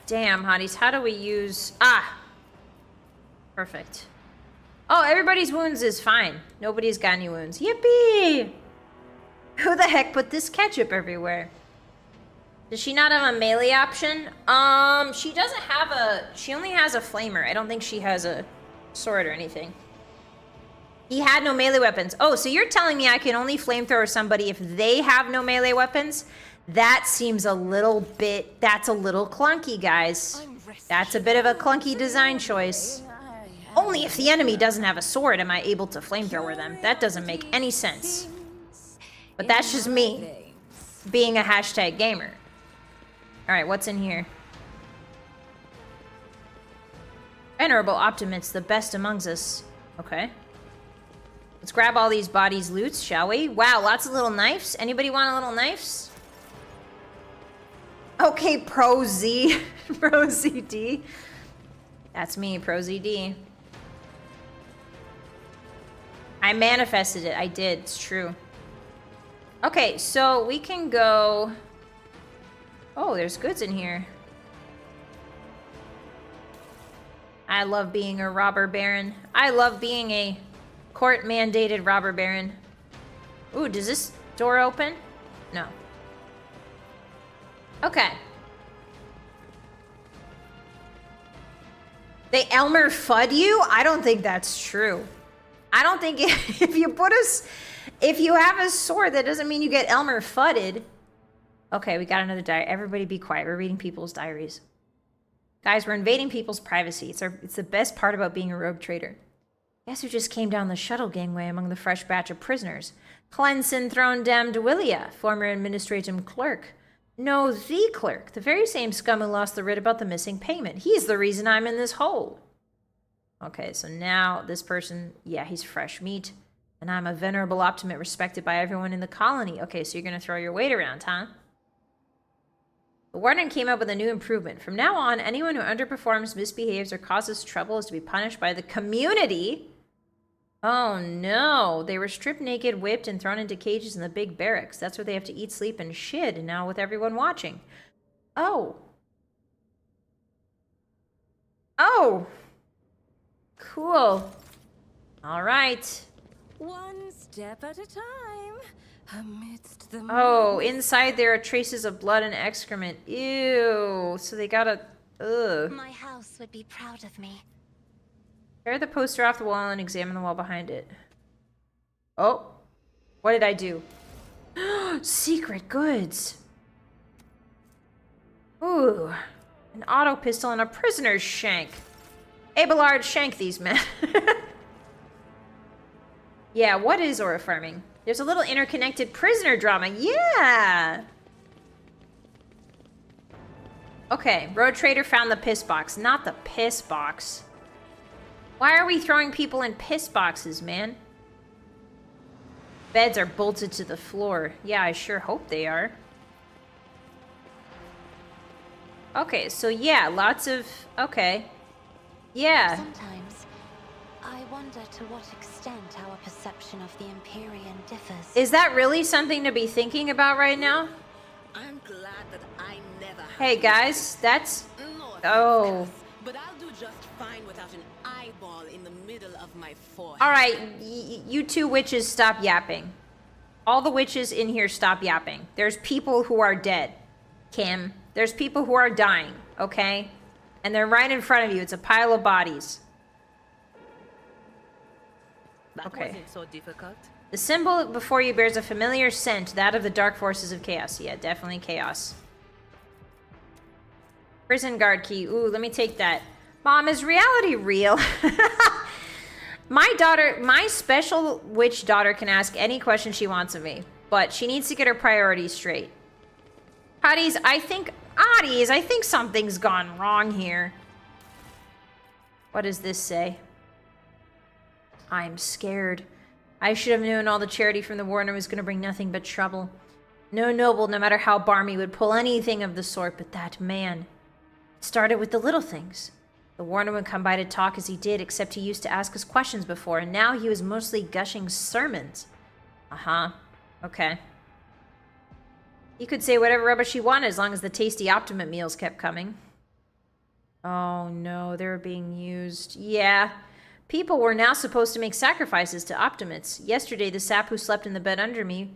Speaker 1: Damn, hotties. How do we use... Ah! Perfect. Oh, everybody's wounds is fine. Nobody's got any wounds. Yippee! Who the heck put this ketchup everywhere? Does she not have a melee option? She doesn't have a... She only has a flamer. I don't think she has a sword or anything. He had no melee weapons. Oh, so you're telling me I can only flamethrower somebody if they have no melee weapons? That seems a little bit... That's a little clunky, guys. That's a bit of a clunky design choice. Only if the enemy doesn't have a sword am I able to flamethrower them. That doesn't make any sense. But that's just me, being a hashtag gamer. Alright, what's in here? Venerable optimists, the best amongst us. Okay. Let's grab all these bodies' loots, shall we? Wow, lots of little knives. Anybody want a little knives? Okay, Pro Z. Pro ZD. That's me, Pro ZD. I manifested it. I did. It's true. Okay, so we can go... Oh, there's goods in here. I love being a robber baron. I love being a court-mandated robber baron. Ooh, does this door open? No. Okay. They Elmer Fudd you? I don't think that's true. I don't think if you put us, if you have a sword, that doesn't mean you get Elmer Fudded. Okay, we got another diary. Everybody be quiet. We're reading people's diaries. Guys, we're invading people's privacy. It's the best part about being a rogue trader. Guess who just came down the shuttle gangway among the fresh batch of prisoners? Cleanson Throne Dam Dewillia, former administratum clerk. No, the clerk. The very same scum who lost the writ about the missing payment. He's the reason I'm in this hole. Okay, so now this person, yeah, he's fresh meat. And I'm a venerable optimate respected by everyone in the colony. Okay, so you're going to throw your weight around, huh? The warden came up with a new improvement. From now on, anyone who underperforms, misbehaves, or causes trouble is to be punished by the community. Oh no, they were stripped naked, whipped, and thrown into cages in the big barracks. That's where they have to eat, sleep, and shit, and now with everyone watching. Oh. Oh. Cool. All right.
Speaker 5: One step at a time. Amidst the
Speaker 1: Oh, inside there are traces of blood and excrement. Ew. So they gotta... Ugh.
Speaker 4: My house would be proud of me.
Speaker 1: Tear the poster off the wall and examine the wall behind it. Oh. What did I do? Secret goods. Ooh. An auto pistol and a prisoner's shank. Abelard, shank these men. Yeah, what is aura farming? There's a little interconnected prisoner drama. Yeah! Okay, road trader found the piss box. Not the piss box. Why are we throwing people in piss boxes, man? Beds are bolted to the floor. Yeah, I sure hope they are. Okay, so yeah, lots of... Okay. Yeah.
Speaker 4: Sometimes, I wonder to what extent our perception of the Empyrean differs.
Speaker 1: Is that really something to be thinking about right now?
Speaker 3: I'm glad that I never have
Speaker 1: Hey,
Speaker 3: to
Speaker 1: guys, that's...
Speaker 3: No offense,
Speaker 1: Oh.
Speaker 3: Cass, but I'll do just fine without an eyeball in the middle of my forehead.
Speaker 1: Alright, you two witches stop yapping. All the witches in here stop yapping. There's people who are dead, Kim. There's people who are dying, okay? And they're right in front of you. It's a pile of bodies.
Speaker 3: That wasn't so difficult.
Speaker 1: The symbol before you bears a familiar scent, that of the dark forces of chaos. Yeah, definitely chaos. Prison guard key. Ooh, let me take that. Mom, is reality real? My daughter, my special witch daughter can ask any question she wants of me, but she needs to get her priorities straight. Hotties, I think something's gone wrong here. What does this say? I'm scared. I should have known all the charity from the warden was going to bring nothing but trouble. No noble, no matter how barmy, would pull anything of the sort, but that man. It started with the little things. The warden would come by to talk as he did, except he used to ask us questions before, and now he was mostly gushing sermons. Uh-huh. Okay. He could say whatever rubbish he wanted as long as the tasty Optimate meals kept coming. Oh no, they were being used. Yeah. People were now supposed to make sacrifices to Optimates. Yesterday, the sap who slept in the bed under me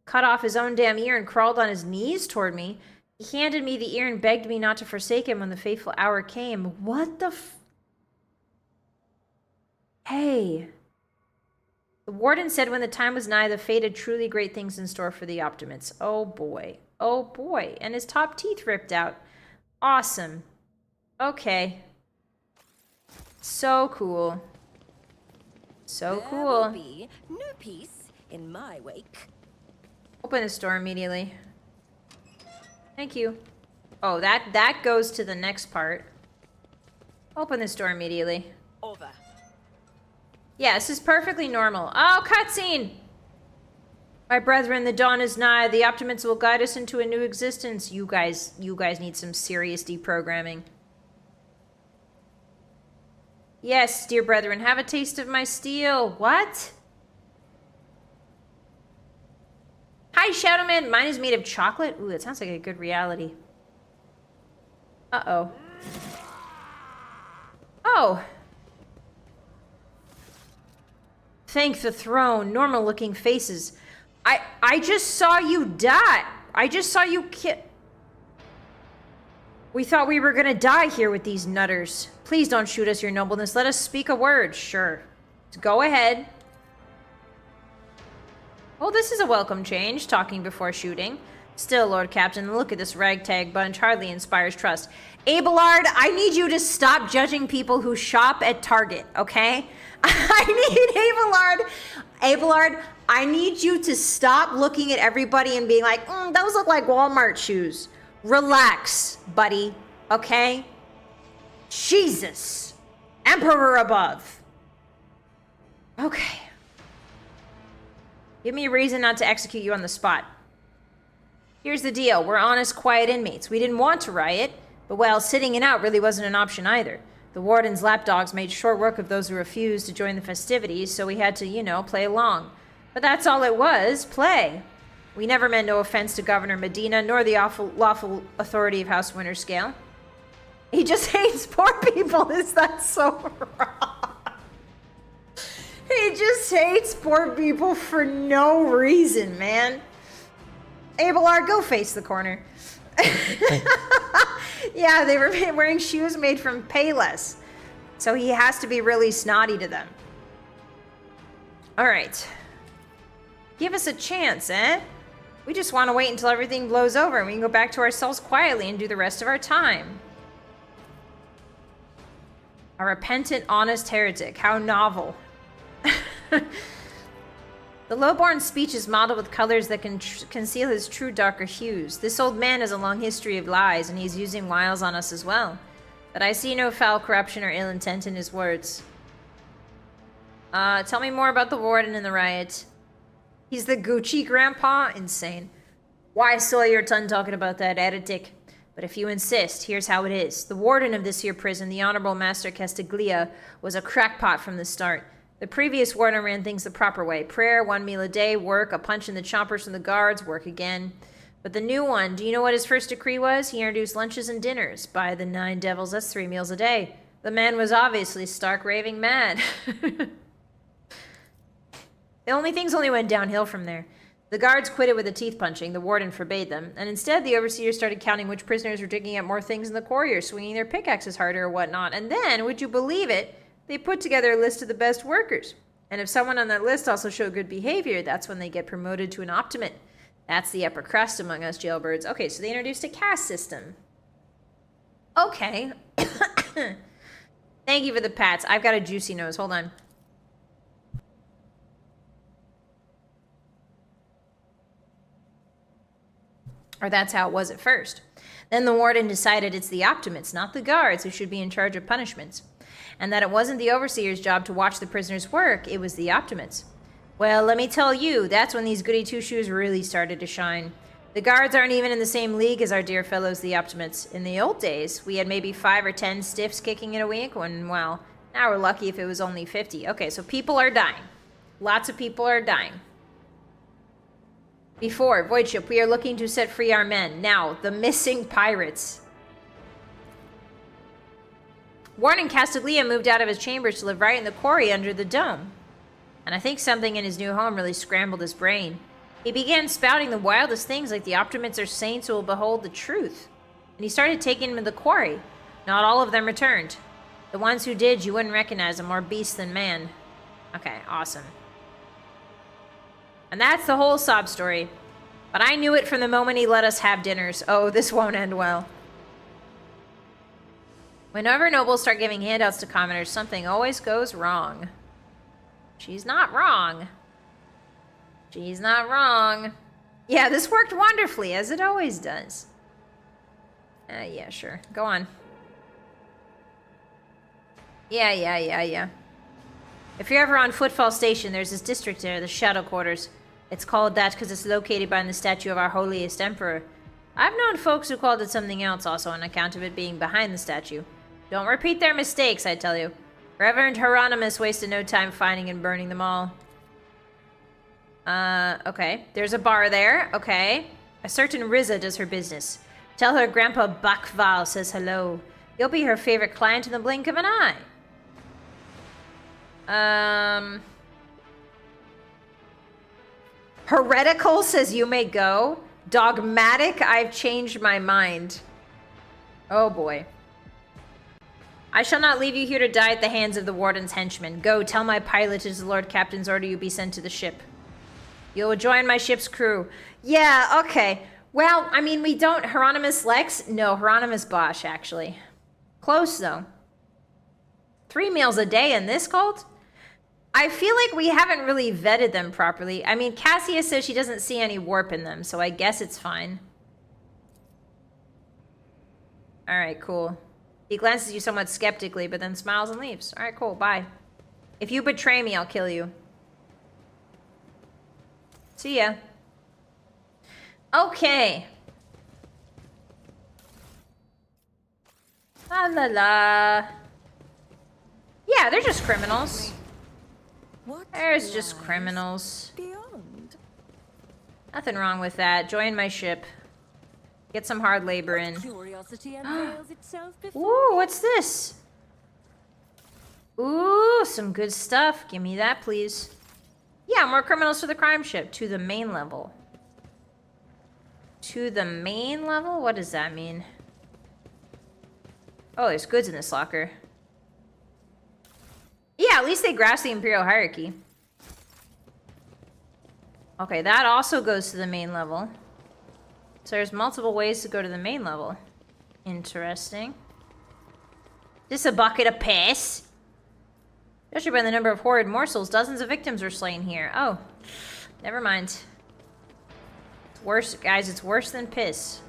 Speaker 1: cut off his own damn ear and crawled on his knees toward me. He handed me the ear and begged me not to forsake him when the fateful hour came. What the Hey. The warden said when the time was nigh, the fate had truly great things in store for the Optimates. Oh boy. Oh boy. And his top teeth ripped out. Awesome. Okay. So cool. So
Speaker 5: There
Speaker 1: cool.
Speaker 5: will be no peace in my wake.
Speaker 1: Open the store immediately. Thank you. Oh, that goes to the next part. Open the store immediately.
Speaker 3: Over.
Speaker 1: Yeah, this is perfectly normal. Oh, cutscene! My brethren, the dawn is nigh. The Optimates will guide us into a new existence. You guys need some serious deprogramming. Yes, dear brethren, have a taste of my steel. What? Hi, Shadowman. Mine is made of chocolate. Ooh, that sounds like a good reality. Uh-oh. Oh. Thank the throne. Normal-looking faces. I just saw you die. I just saw you We thought we were gonna die here with these nutters. Please don't shoot us, your nobleness. Let us speak a word. Sure. Go ahead. Well, this is a welcome change, talking before shooting. Still, Lord Captain, look at this ragtag bunch. Hardly inspires trust. Abelard, I need you to stop judging people who shop at Target, okay? I need Abelard, I need you to stop looking at everybody and being like, those look like Walmart shoes. Relax, buddy, okay? Jesus. Emperor above. Okay. Give me a reason not to execute you on the spot. Here's the deal. We're honest, quiet inmates. We didn't want to riot, but well, sitting it out really wasn't an option either. The warden's lapdogs made short work of those who refused to join the festivities, so we had to, you know, play along. But that's all it was, play. We never meant no offense to Governor Medina, nor the lawful authority of House Winterscale. He just hates poor people. Is that so wrong? He just hates poor people for no reason, man. Abelard, go face the corner. Yeah, they were wearing shoes made from Payless. So he has to be really snotty to them. All right. Give us a chance, eh? We just want to wait until everything blows over and we can go back to our cells quietly and do the rest of our time. A repentant, honest heretic. How novel. The lowborn's speech is modeled with colors that can conceal his true darker hues. This old man has a long history of lies, and he's using wiles on us as well. But I see no foul corruption or ill intent in his words. Tell me more about the warden and the riot. He's the Gucci grandpa? Insane. Why soil your tongue talking about that, heretic? But if you insist, here's how it is. The warden of this here prison, the Honorable Master Castiglia, was a crackpot from the start. The previous warden ran things the proper way. Prayer, 1 meal a day, work, a punch in the chompers from the guards, work again. But the new one, do you know what his first decree was? He introduced lunches and dinners. By the 9 devils, that's 3 meals a day. The man was obviously stark raving mad. The only things only went downhill from there. The guards quitted with the teeth punching, the warden forbade them, and instead the overseers started counting which prisoners were digging up more things in the quarry or swinging their pickaxes harder or whatnot. And then, would you believe it, they put together a list of the best workers. And if someone on that list also showed good behavior, that's when they get promoted to an optimate. That's the upper crust among us jailbirds. Okay, so they introduced a caste system. Okay. Thank you for the pats. I've got a juicy nose. Hold on. Or that's how it was at first. Then the warden decided it's the optimates, not the guards, who should be in charge of punishments. And that it wasn't the overseer's job to watch the prisoners work, it was the optimates. Well, let me tell you, that's when these goody two-shoes really started to shine. The guards aren't even in the same league as our dear fellows, the optimates. In the old days, we had maybe 5 or 10 stiffs kicking in a week, when, well, now we're lucky if it was only 50. Okay, so people are dying. Lots of people are dying. Before, Voidship, we are looking to set free our men. Now, the missing pirates. Warden Castiglia moved out of his chambers to live right in the quarry under the dome. And I think something in his new home really scrambled his brain. He began spouting the wildest things like the optimates are saints who will behold the truth. And he started taking them to the quarry. Not all of them returned. The ones who did, you wouldn't recognize them, more beast than man. Okay, awesome. And that's the whole sob story. But I knew it from the moment he let us have dinners. Oh, this won't end well. Whenever nobles start giving handouts to commoners, something always goes wrong. She's not wrong. She's not wrong. Yeah, this worked wonderfully, as it always does. Yeah, sure. Go on. Yeah. If you're ever on Footfall Station, there's this district there, the Shadow Quarters. It's called that because it's located behind the statue of our holiest emperor. I've known folks who called it something else also on account of it being behind the statue. Don't repeat their mistakes, I tell you. Reverend Hieronymus wasted no time finding and burning them all. Okay. There's a bar there. Okay. A certain Riza does her business. Tell her Grandpa Bakval says hello. You'll be her favorite client in the blink of an eye. Heretical says you may go. Dogmatic, I've changed my mind. Oh boy. I shall not leave you here to die at the hands of the warden's henchmen. Go, tell my pilot it is the Lord Captain's order you be sent to the ship. You'll join my ship's crew. Yeah, okay. Well, I mean, we don't... Hieronymus Lex? No, Hieronymus Bosch, actually. Close, though. 3 meals a day in this cult? I feel like we haven't really vetted them properly. I mean, Cassia says she doesn't see any warp in them, so I guess it's fine. Alright, cool. He glances at you somewhat skeptically, but then smiles and leaves. Alright, cool, bye. If you betray me, I'll kill you. See ya. Okay. La la la. Yeah, they're just criminals. There's just criminals.
Speaker 5: Beyond.
Speaker 1: Nothing wrong with that. Join my ship. Get some hard labor in.
Speaker 5: Curiosity unveils itself before.
Speaker 1: Ooh, what's this? Ooh, some good stuff. Give me that, please. Yeah, more criminals to the crime ship. To the main level. To the main level? What does that mean? Oh, there's goods in this locker. Yeah, at least they grasp the Imperial hierarchy. Okay, that also goes to the main level. So there's multiple ways to go to the main level. Interesting. This a bucket of piss? Especially by the number of horrid morsels, dozens of victims were slain here. Oh, never mind. It's worse, guys, it's worse than piss.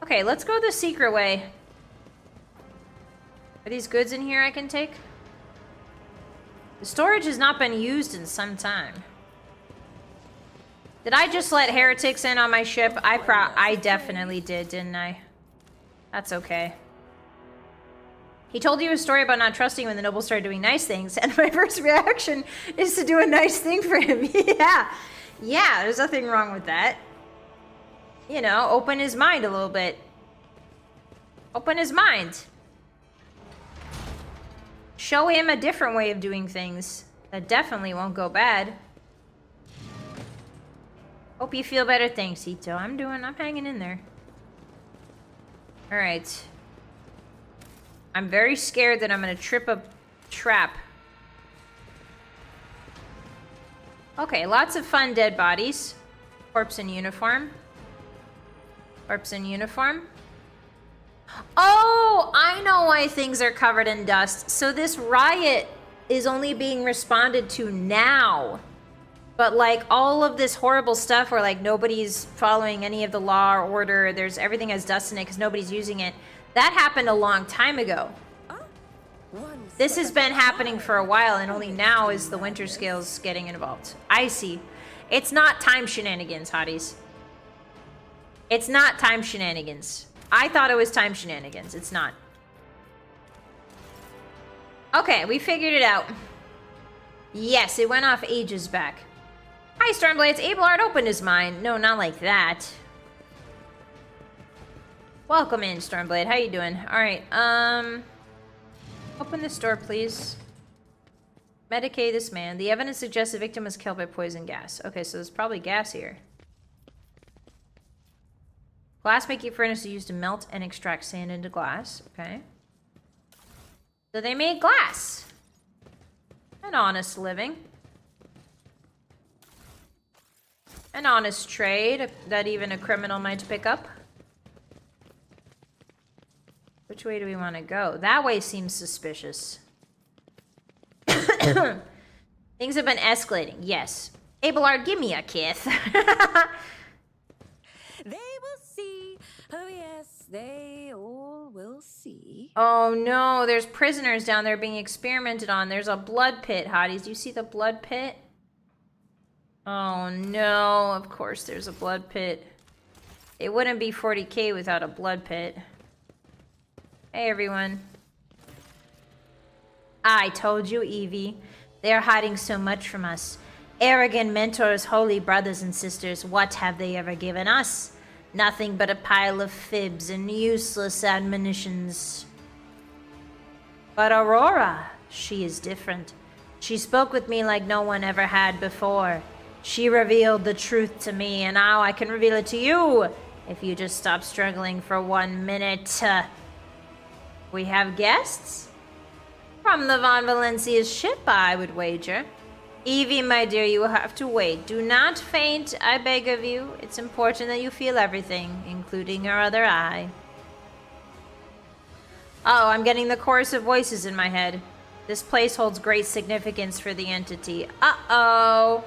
Speaker 1: Okay, let's go the secret way. Are these goods in here I can take? The storage has not been used in some time. Did I just let heretics in on my ship? I definitely did, didn't I? That's okay. He told you a story about not trusting when the nobles started doing nice things, and my first reaction is to do a nice thing for him. Yeah. Yeah, there's nothing wrong with that. You know, open his mind a little bit. Open his mind. Show him a different way of doing things. That definitely won't go bad. Hope you feel better. Thanks, Ito. I'm hanging in there. Alright. I'm very scared that I'm gonna trip a trap. Okay, lots of fun dead bodies. Corpse in uniform. Corpse in uniform. Oh, I know why things are covered in dust. So this riot is only being responded to now. But like all of this horrible stuff where like nobody's following any of the law or order, everything has dust in it because nobody's using it. That happened a long time ago. This has been happening for a while and only now is the winter scales getting involved. I see. It's not time shenanigans, hotties. It's not time shenanigans. I thought it was time shenanigans. It's not. Okay, we figured it out. Yes, it went off ages back. Hi, Stormblades. Abelard opened his mind. No, not like that. Welcome in, Stormblade. How you doing? Alright, open this door, please. Medicate this man. The evidence suggests the victim was killed by poison gas. Okay, so there's probably gas here. Glass making furnace is used to melt and extract sand into glass. Okay. So they made glass. An honest living. An honest trade that even a criminal might pick up. Which way do we want to go? That way seems suspicious. Things have been escalating. Yes. Abelard, give me a kiss.
Speaker 5: They will see. Oh yes, they all will see.
Speaker 1: Oh no, there's prisoners down there being experimented on. There's a blood pit, hotties. Do you see the blood pit? Oh no, of course there's a blood pit. It wouldn't be 40k without a blood pit. Hey everyone. I told you, Evie. They are hiding so much from us. Arrogant mentors, holy brothers and sisters, what have they ever given us? Nothing but a pile of fibs and useless admonitions. But Aurora, she is different. She spoke with me like no one ever had before. She revealed the truth to me, and now I can reveal it to you. If you just stop struggling for 1 minute. We have guests? From the Von Valencia's ship, I would wager. Evie, my dear, you will have to wait. Do not faint, I beg of you. It's important that you feel everything, including your other eye. Oh, I'm getting the chorus of voices in my head. This place holds great significance for the entity. Uh-oh.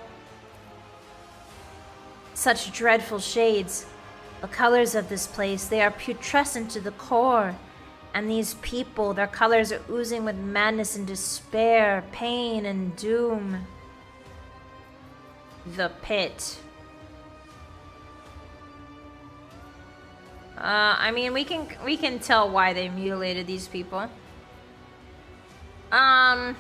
Speaker 1: Such dreadful shades. The colors of this place, they are putrescent to the core. And these people, their colors are oozing with madness and despair, pain and doom. The pit. I mean, we can tell why they mutilated these people. Tell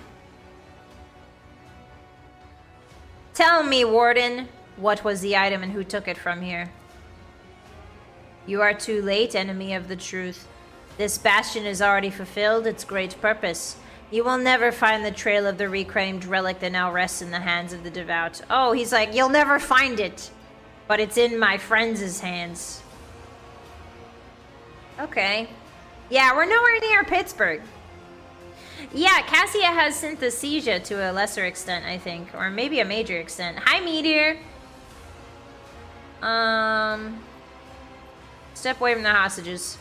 Speaker 1: me, Warden, what was the item and who took it from here? You are too late, enemy of the truth. This bastion has already fulfilled its great purpose. You will never find the trail of the reclaimed relic that now rests in the hands of the devout. Oh, he's like, you'll never find it, but it's in my friends' hands. Okay. Yeah, we're nowhere near Pittsburgh. Yeah, Cassia has synesthesia to a lesser extent, I think. Or maybe a major extent. Hi, Meteor! Step away from the hostages.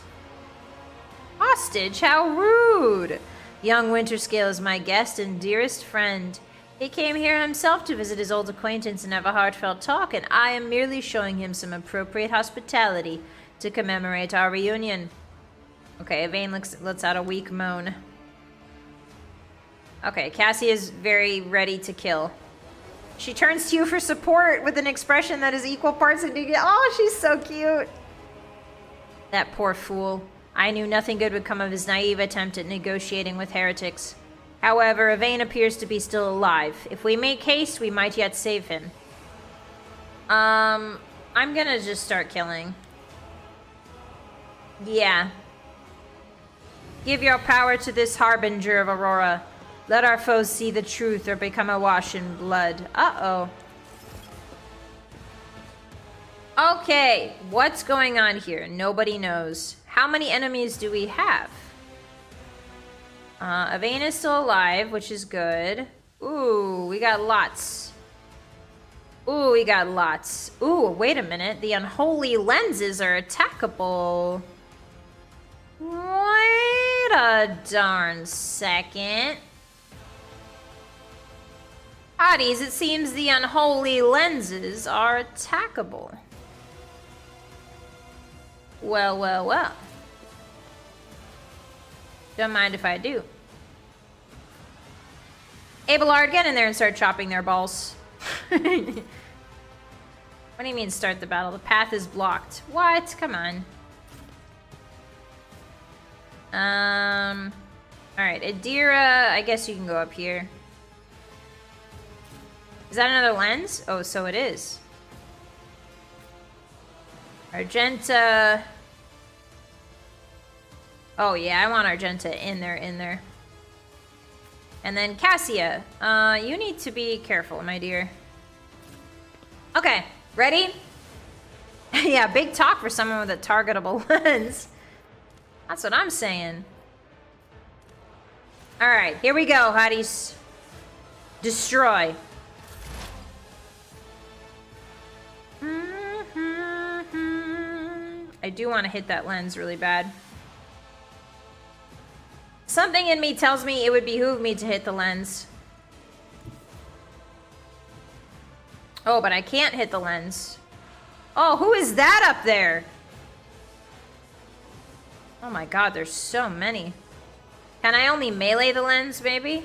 Speaker 1: Hostage? How rude! Young Winterscale is my guest and dearest friend. He came here himself to visit his old acquaintance and have a heartfelt talk, and I am merely showing him some appropriate hospitality to commemorate our reunion. Okay, Yvain lets out a weak moan. Okay, Cassie is very ready to kill. She turns to you for support with an expression that is equal parts indignant. Oh, she's so cute. That poor fool. I knew nothing good would come of his naive attempt at negotiating with heretics. However, Yvain appears to be still alive. If we make haste, we might yet save him. I'm gonna just start killing. Yeah. Give your power to this harbinger of Aurora. Let our foes see the truth or become awash in blood. Uh-oh. Okay, what's going on here? Nobody knows. How many enemies do we have? Yvain is still alive, which is good. Ooh, we got lots. Ooh, we got lots. Ooh, wait a minute. The unholy lenses are attackable. Wait a darn second. Hotties, it seems the unholy lenses are attackable. Well, well, well. Don't mind if I do. Abelard, get in there and start chopping their balls. What do you mean start the battle? The path is blocked. What? Come on. Alright, Adira, I guess you can go up here. Is that another lens? Oh, so it is. Argenta. Oh yeah, I want Argenta in there. And then Cassia, you need to be careful, my dear. Okay, ready? Yeah, big talk for someone with a targetable lens. That's what I'm saying. Alright, here we go, hotties. Destroy. I do want to hit that lens really bad. Something in me tells me it would behoove me to hit the lens. Oh, but I can't hit the lens. Oh, who is that up there? Oh my god, there's so many. Can I only melee the lens, maybe?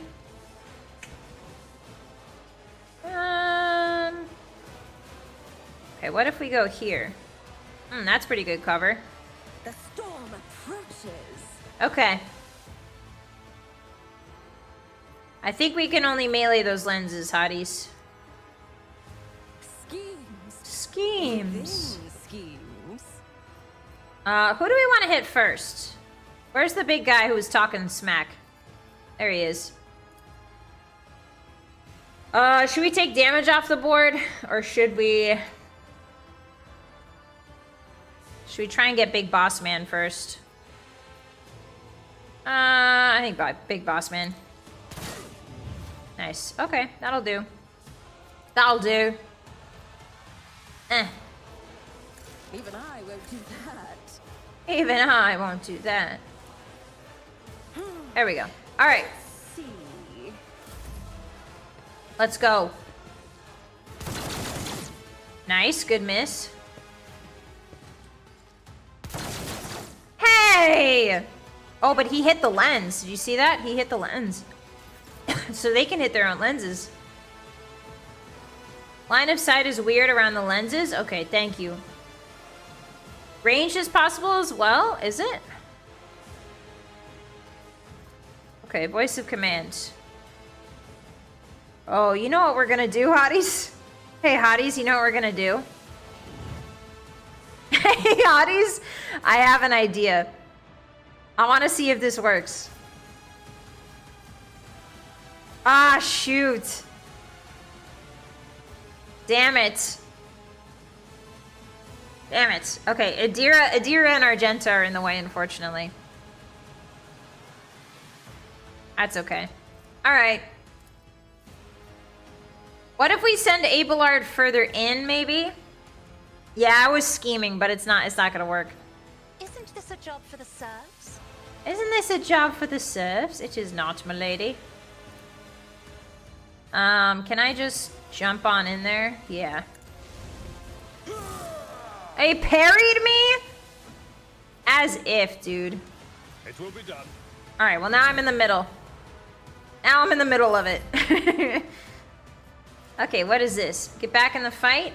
Speaker 1: Okay, what if we go here? That's pretty good cover.
Speaker 5: The storm approaches.
Speaker 1: Okay. I think we can only melee those lenses, hotties. schemes.
Speaker 5: Schemes.
Speaker 1: Who do we want to hit first? Where's the big guy who was talking smack? There he is. Should we take damage off the board? Or should we... Should we try and get Big Boss Man first? I think Big Boss Man. Nice. Okay, that'll do. That'll do.
Speaker 5: Even I won't do that.
Speaker 1: Even I won't do that. There we go. Alright.
Speaker 5: See.
Speaker 1: Let's go. Nice. Good miss. Hey! Oh, but he hit the lens. Did you see that? He hit the lens. So they can hit their own lenses. Line of sight is weird around the lenses? Okay, thank you. Range is possible as well, is it? Okay, voice of command. Oh, you know what we're gonna do, hotties? Hey, hotties, you know what we're gonna do? Hey, hotties, I have an idea. I want to see if this works. Ah, shoot. Damn it. Damn it. Okay, Adira and Argenta are in the way, unfortunately. That's okay. Alright. What if we send Abelard further in, maybe? Yeah, I was scheming, but it's not gonna work.
Speaker 4: Isn't this a job for the serfs?
Speaker 1: Isn't this a job for the serfs? It is not, milady. Can I just jump on in there? Yeah. He parried me? As if, dude.
Speaker 2: It will be done.
Speaker 1: Alright, well now I'm in the middle. Now I'm in the middle of it. Okay, what is this? Get back in the fight?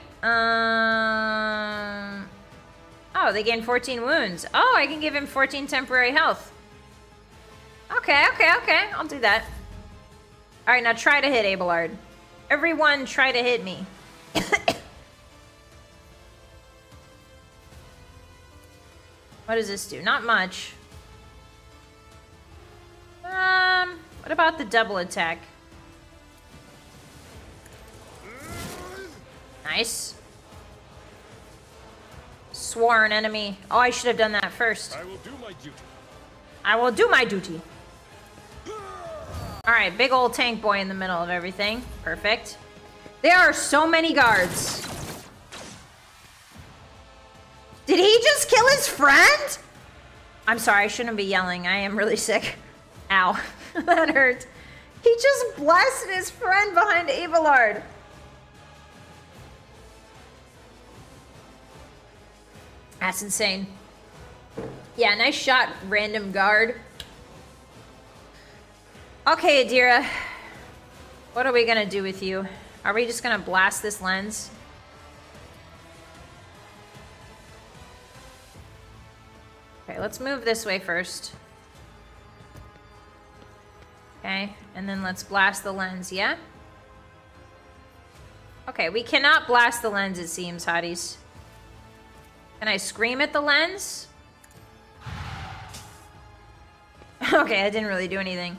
Speaker 1: Oh, they gain 14 wounds. Oh, I can give him 14 temporary health. Okay. I'll do that. Alright, now try to hit Abelard. Everyone try to hit me. What does this do? Not much. What about the double attack? Nice. Sworn enemy. Oh, I should have done that first.
Speaker 2: I will do my duty.
Speaker 1: I will do my duty. Alright, big old tank boy in the middle of everything. Perfect. There are so many guards. Did he just kill his friend? I'm sorry, I shouldn't be yelling. I am really sick. Ow. That hurt. He just blasted his friend behind Abelard. That's insane. Yeah, nice shot, random guard. Okay, Adira. What are we gonna do with you? Are we just gonna blast this lens? Okay, let's move this way first. Okay, and then let's blast the lens, yeah? Okay, we cannot blast the lens, it seems, hotties. Can I scream at the lens? Okay, I didn't really do anything.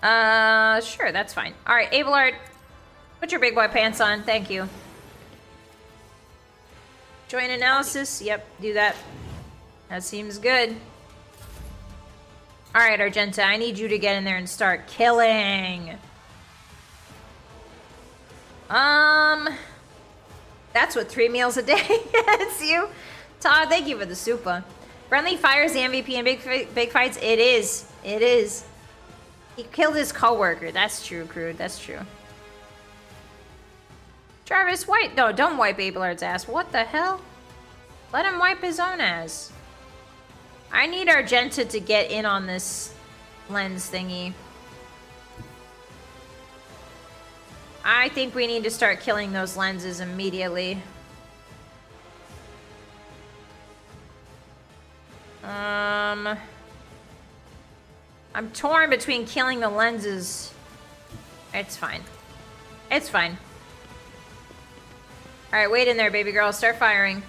Speaker 1: Sure, that's fine. Alright, Abelard, put your big boy pants on. Thank you. Join analysis. Yep, do that. That seems good. Alright, Argenta, I need you to get in there and start killing. That's what 3 meals a day gets you. Todd, thank you for the super. Friendly Fire is the MVP in big fights. It is. It is. He killed his coworker. That's true, Crude. That's true. Travis, wipe. No, don't wipe Abelard's ass. What the hell? Let him wipe his own ass. I need Argenta to get in on this lens thingy. I think we need to start killing those lenses immediately. I'm torn between killing the lenses. It's fine. It's fine. Alright, wait in there, baby girl. Start firing.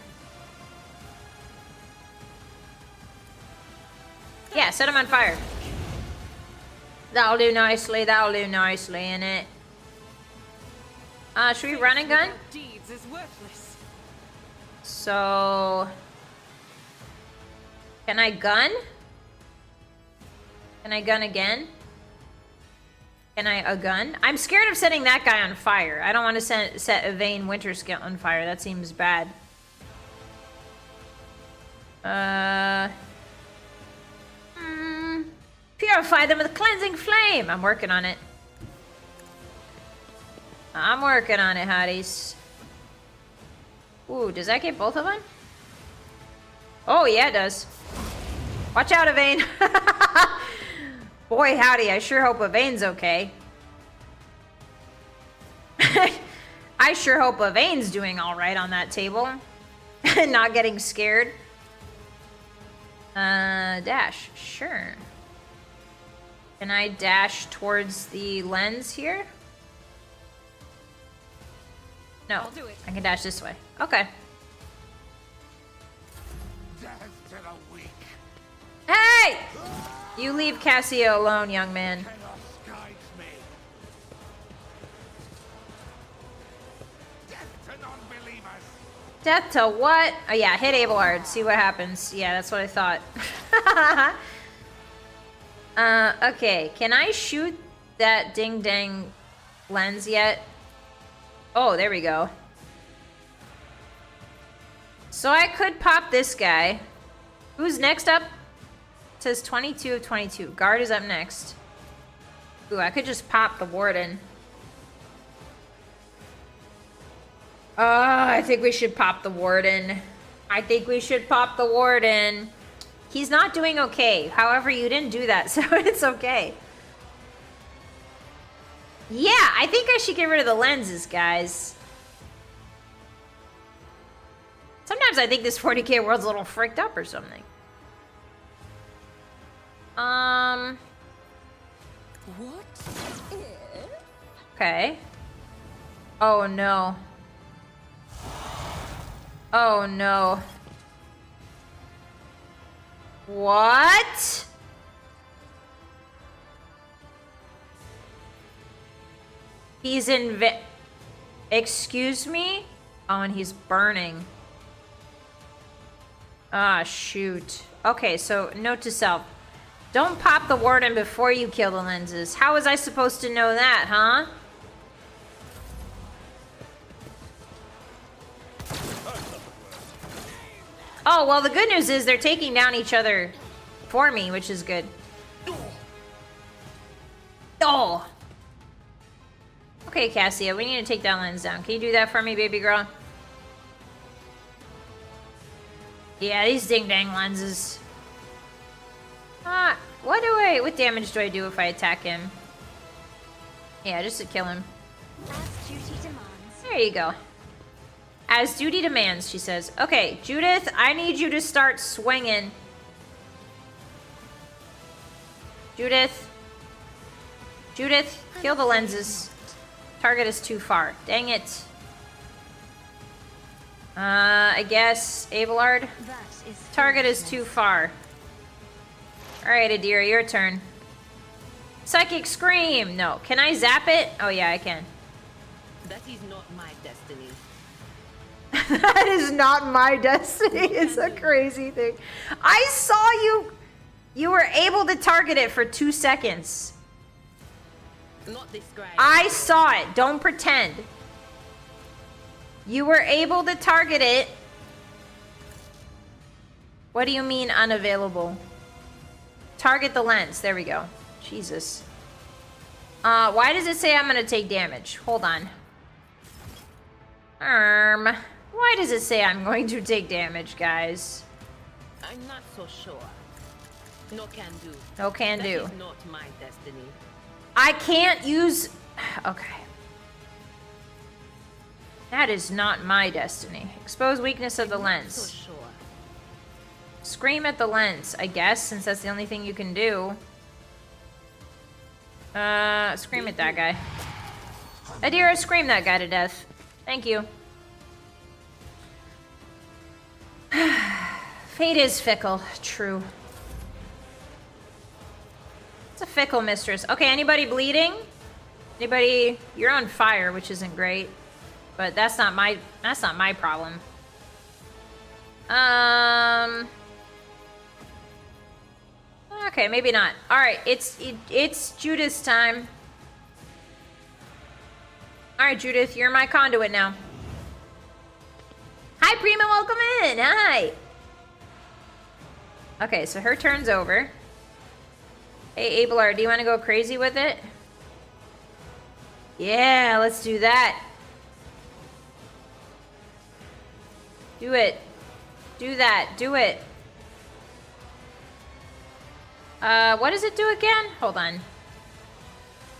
Speaker 1: Yeah, set him on fire. That'll do nicely. That'll do nicely, innit? Should we run and gun?
Speaker 3: Deeds is worthless.
Speaker 1: So... Can I gun? Can I gun again? Can I a gun? I'm scared of setting that guy on fire. I don't want to set Evane Winterskin on fire. That seems bad. Purify them with a cleansing flame. I'm working on it. I'm working on it, hotties. Ooh, does that get both of them? Oh, yeah, it does. Watch out, Evane. Boy, howdy, I sure hope Evane's okay. I sure hope Evane's doing alright on that table. Not getting scared. Dash. Sure. Can I dash towards the lens here? No.
Speaker 3: I'll do it.
Speaker 1: I can dash this way. Okay.
Speaker 2: Death to the weak.
Speaker 1: Hey! You leave Cassio alone, young man.
Speaker 2: Chaos guides me. Death to non-believers.
Speaker 1: Death to what? Oh yeah, hit Abelard. See what happens. Yeah, that's what I thought. Okay. Can I shoot that ding-dang lens yet? Oh, there we go. So I could pop this guy. Who's next up? It says 22 of 22. Guard is up next. Ooh, I could just pop the warden. I think we should pop the warden. I think we should pop the warden. He's not doing okay. However, you didn't do that, so it's okay. Yeah, I think I should get rid of the lenses, guys. Sometimes I think this 40k world's a little fricked up or something.
Speaker 5: What if?
Speaker 1: Okay. Oh no. Oh no. What? He's excuse me? Oh, and he's burning. Ah, shoot. Okay, so note to self. Don't pop the warden before you kill the lenses. How was I supposed to know that, huh? Oh, well, the good news is they're taking down each other for me, which is good. Oh! Okay, Cassia, we need to take that lens down. Can you do that for me, baby girl? Yeah, these ding-dang lenses. What damage do I do if I attack him? Yeah, just to kill him.
Speaker 4: As duty demands.
Speaker 1: There you go. As duty demands, she says. Okay, Judith, I need you to start swinging. Judith. Judith, kill the lenses. Target is too far. Dang it. I guess Abelard.
Speaker 4: That is
Speaker 1: Target is too far. Alright, Adira, your turn. Psychic Scream! No. Can I zap it? Oh yeah, I can.
Speaker 3: That is not my destiny.
Speaker 1: That is not my destiny. It's a crazy thing. I saw you. You were able to target it for 2 seconds.
Speaker 3: Not this guy.
Speaker 1: I saw it. Don't pretend. You were able to target it. What do you mean unavailable? Target the lens. There we go. Jesus. Why does it say I'm going to take damage? Hold on. Why does it say I'm going to take damage, guys?
Speaker 3: I'm not so sure. No can do.
Speaker 1: No can do.
Speaker 3: That is not my destiny.
Speaker 1: I can't use... Okay. That is not my destiny. Expose weakness of the
Speaker 3: So
Speaker 1: lens.
Speaker 3: sure.
Speaker 1: Scream at the lens, I guess, since that's the only thing you can do. Scream at that guy. Adira, scream that guy to death. Thank you. Fate is fickle. True. It's a fickle mistress. Okay, anybody bleeding? Anybody? You're on fire, which isn't great. But that's not my problem. Okay, maybe not. All right, it's Judith's time. All right, Judith, you're my conduit now. Hi, Prima, welcome in. Hi. Okay, so her turn's over. Hey, Abelard, do you want to go crazy with it? Yeah, let's do that. Do it. Do that. Do it. What does it do again? Hold on.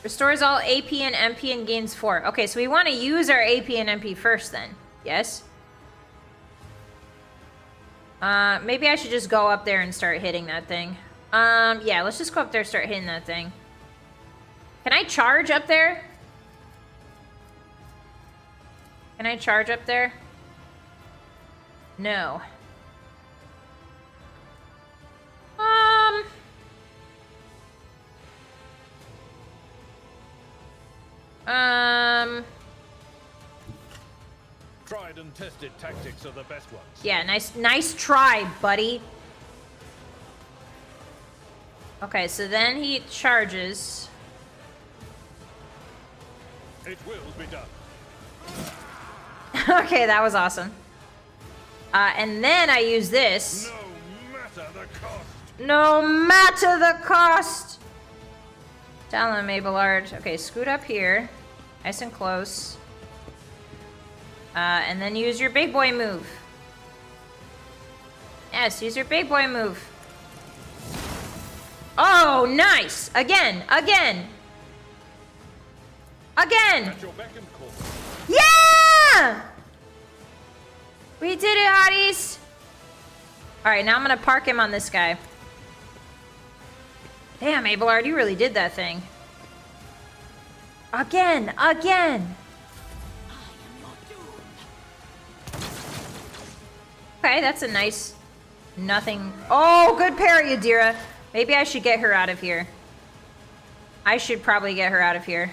Speaker 1: Restores all AP and MP and gains 4. Okay, so we want to use our AP and MP first then. Yes? Maybe I should just go up there and start hitting that thing. Yeah, let's just go up there and start hitting that thing. Can I charge up there? Can I charge up there? No.
Speaker 6: Tried and tested tactics are the best ones.
Speaker 1: Yeah, nice try, buddy. Okay, so then he charges.
Speaker 6: It will be done.
Speaker 1: Okay, that was awesome. And then I use this.
Speaker 6: No matter the cost.
Speaker 1: No matter the cost. Tell him, Abelard. Okay, scoot up here. Nice and close. And then use your big boy move. Yes, use your big boy move. Oh, nice! Again, again! Again!
Speaker 6: At your beck and call.
Speaker 1: Yeah! We did it, hotties! Alright, now I'm gonna park him on this guy. Damn, Abelard, you really did that thing. Again! Again! Okay, that's a nice nothing. Oh, good parry, Adira. Maybe I should get her out of here. I should probably get her out of here.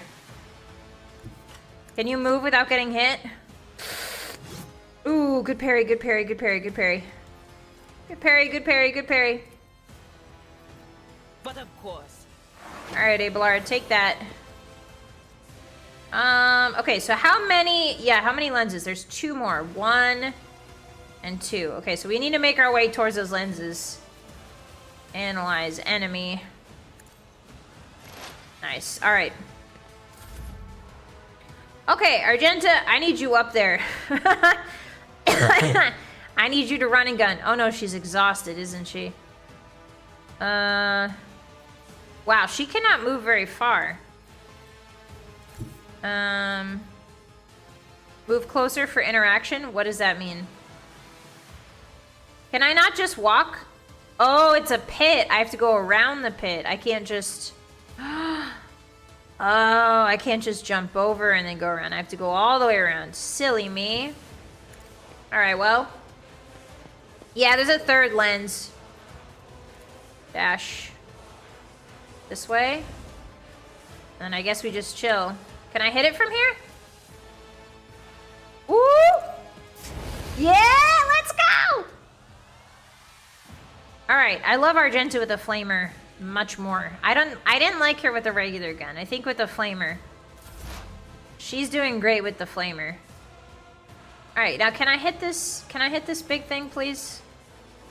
Speaker 1: Can you move without getting hit? Ooh, good parry, good parry, good parry, good parry. Good parry, good parry, good parry.
Speaker 3: But of course.
Speaker 1: Alright, Abelard, take that. Okay, so how many lenses? There's 2 more. 1 and 2. Okay, so we need to make our way towards those lenses. Analyze enemy. Nice. Alright. Okay, Argenta, I need you up there. I need you to run and gun. Oh no, she's exhausted, isn't she? Wow, she cannot move very far. Move closer for interaction? What does that mean? Can I not just walk? Oh, it's a pit. I have to go around the pit. I can't just... Oh, I can't just jump over and then go around. I have to go all the way around. Silly me. Alright, well. Yeah, there's a 3rd lens. Dash. This way. And I guess we just chill. Can I hit it from here? Ooh! Yeah, let's go! Alright, I love Argenta with a flamer much more. I didn't like her with a regular gun. I think with the flamer. She's doing great with the flamer. Alright, now can I hit this big thing, please?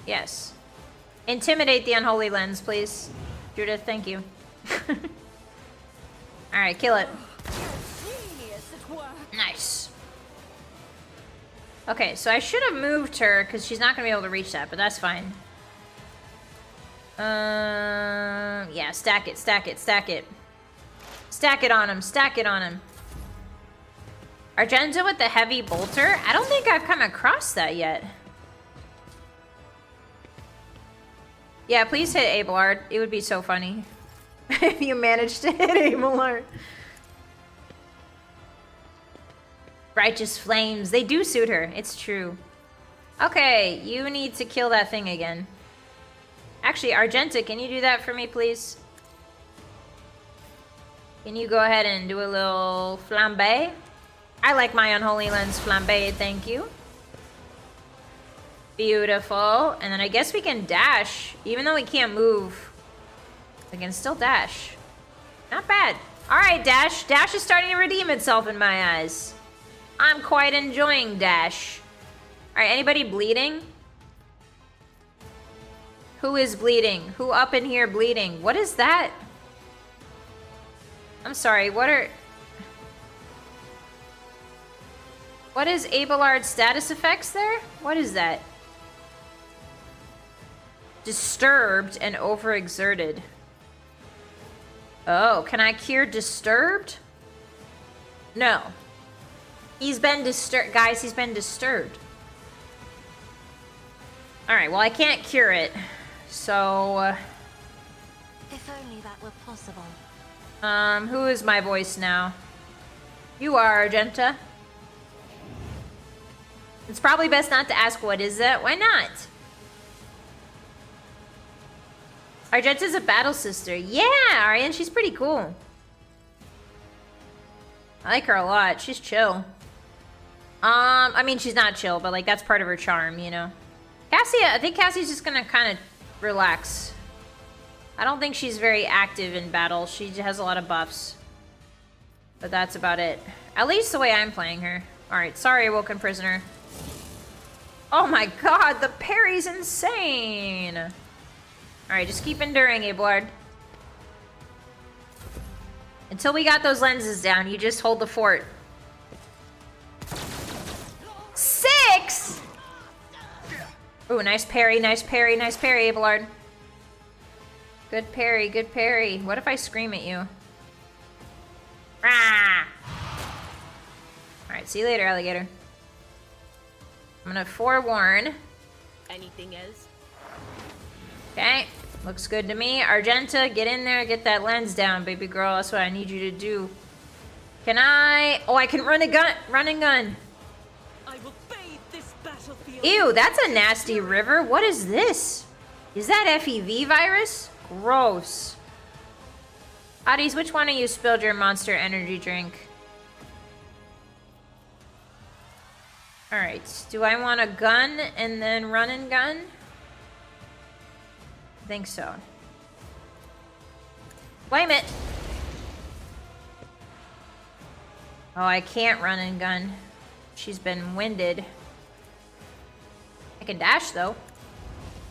Speaker 1: Yes. Intimidate the unholy lens, please. Judith, thank you. Alright, kill it. Nice. Okay, so I should have moved her because she's not going to be able to reach that, but that's fine. Yeah, stack it, stack it, stack it. Stack it on him, stack it on him. Argenta with the heavy bolter? I don't think I've come across that yet. Yeah, please hit Abelard. It would be so funny if you managed to hit Abelard. Righteous flames. They do suit her. It's true. Okay, you need to kill that thing again. Actually, Argenta, can you do that for me, please? Can you go ahead and do a little flambe? I like my unholy lens flambe, thank you. Beautiful. And then I guess we can dash. Even though we can't move, we can still dash. Not bad. Alright, Dash. Dash is starting to redeem itself in my eyes. I'm quite enjoying Dash. Alright, anybody bleeding? Who is bleeding? Who up in here bleeding? What is that? I'm sorry, what is Abelard's status effects there? What is that? Disturbed and overexerted. Oh, can I cure disturbed? No. He's been disturbed. Guys, he's been disturbed. Alright, well, I can't cure it. So,
Speaker 4: If only that were possible.
Speaker 1: who is my voice now? You are, Argenta. It's probably best not to ask what is that. Why not? Argenta's a battle sister. Yeah, Arian, she's pretty cool. I like her a lot. She's chill. I mean, she's not chill, but like that's part of her charm, you know. Cassie, I think Cassie's just gonna kind of relax. I don't think she's very active in battle. She has a lot of buffs. But that's about it. At least the way I'm playing her. Alright, sorry, Awoken Prisoner. Oh my god, the parry's insane! Alright, just keep enduring, Abelard. Until we got those lenses down, you just hold the fort. 6! Ooh, nice parry, nice parry, nice parry, Abelard. Good parry, good parry. What if I scream at you? Rah! Alright, see you later, alligator. I'm gonna forewarn.
Speaker 3: Anything else?
Speaker 1: Okay, looks good to me. Argenta, get in there, get that lens down, baby girl. That's what I need you to do. Can I? Oh, I can run a gun. Run and gun.
Speaker 3: I will bathe this battlefield.
Speaker 1: Ew, that's a nasty river. What is this? Is that FEV virus? Gross. Hotties, which one of you spilled your Monster energy drink? Alright, do I want a gun and then run and gun? I think so. Blame it! Oh, I can't run and gun. She's been winded. I can dash though.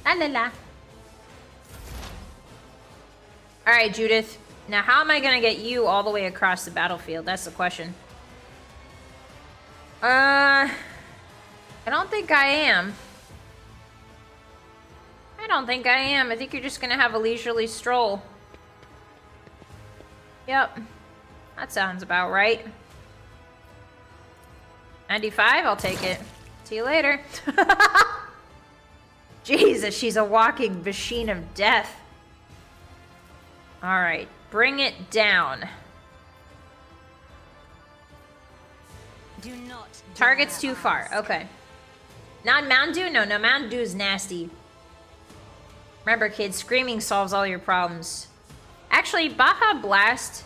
Speaker 1: La la la. Alright, Judith. Now how am I gonna get you all the way across the battlefield? That's the question. I don't think I am. I don't think I am. I think you're just gonna have a leisurely stroll. Yep. That sounds about right. 95, I'll take it. See you later. Jesus, she's a walking machine of death. Alright, bring it down.
Speaker 4: Do not
Speaker 1: Target's
Speaker 4: dare
Speaker 1: too far.
Speaker 4: ask.
Speaker 1: Okay. Not Mountain Dew? No, Mountain Dew is nasty. Remember, kids, screaming solves all your problems. Actually, Baja Blast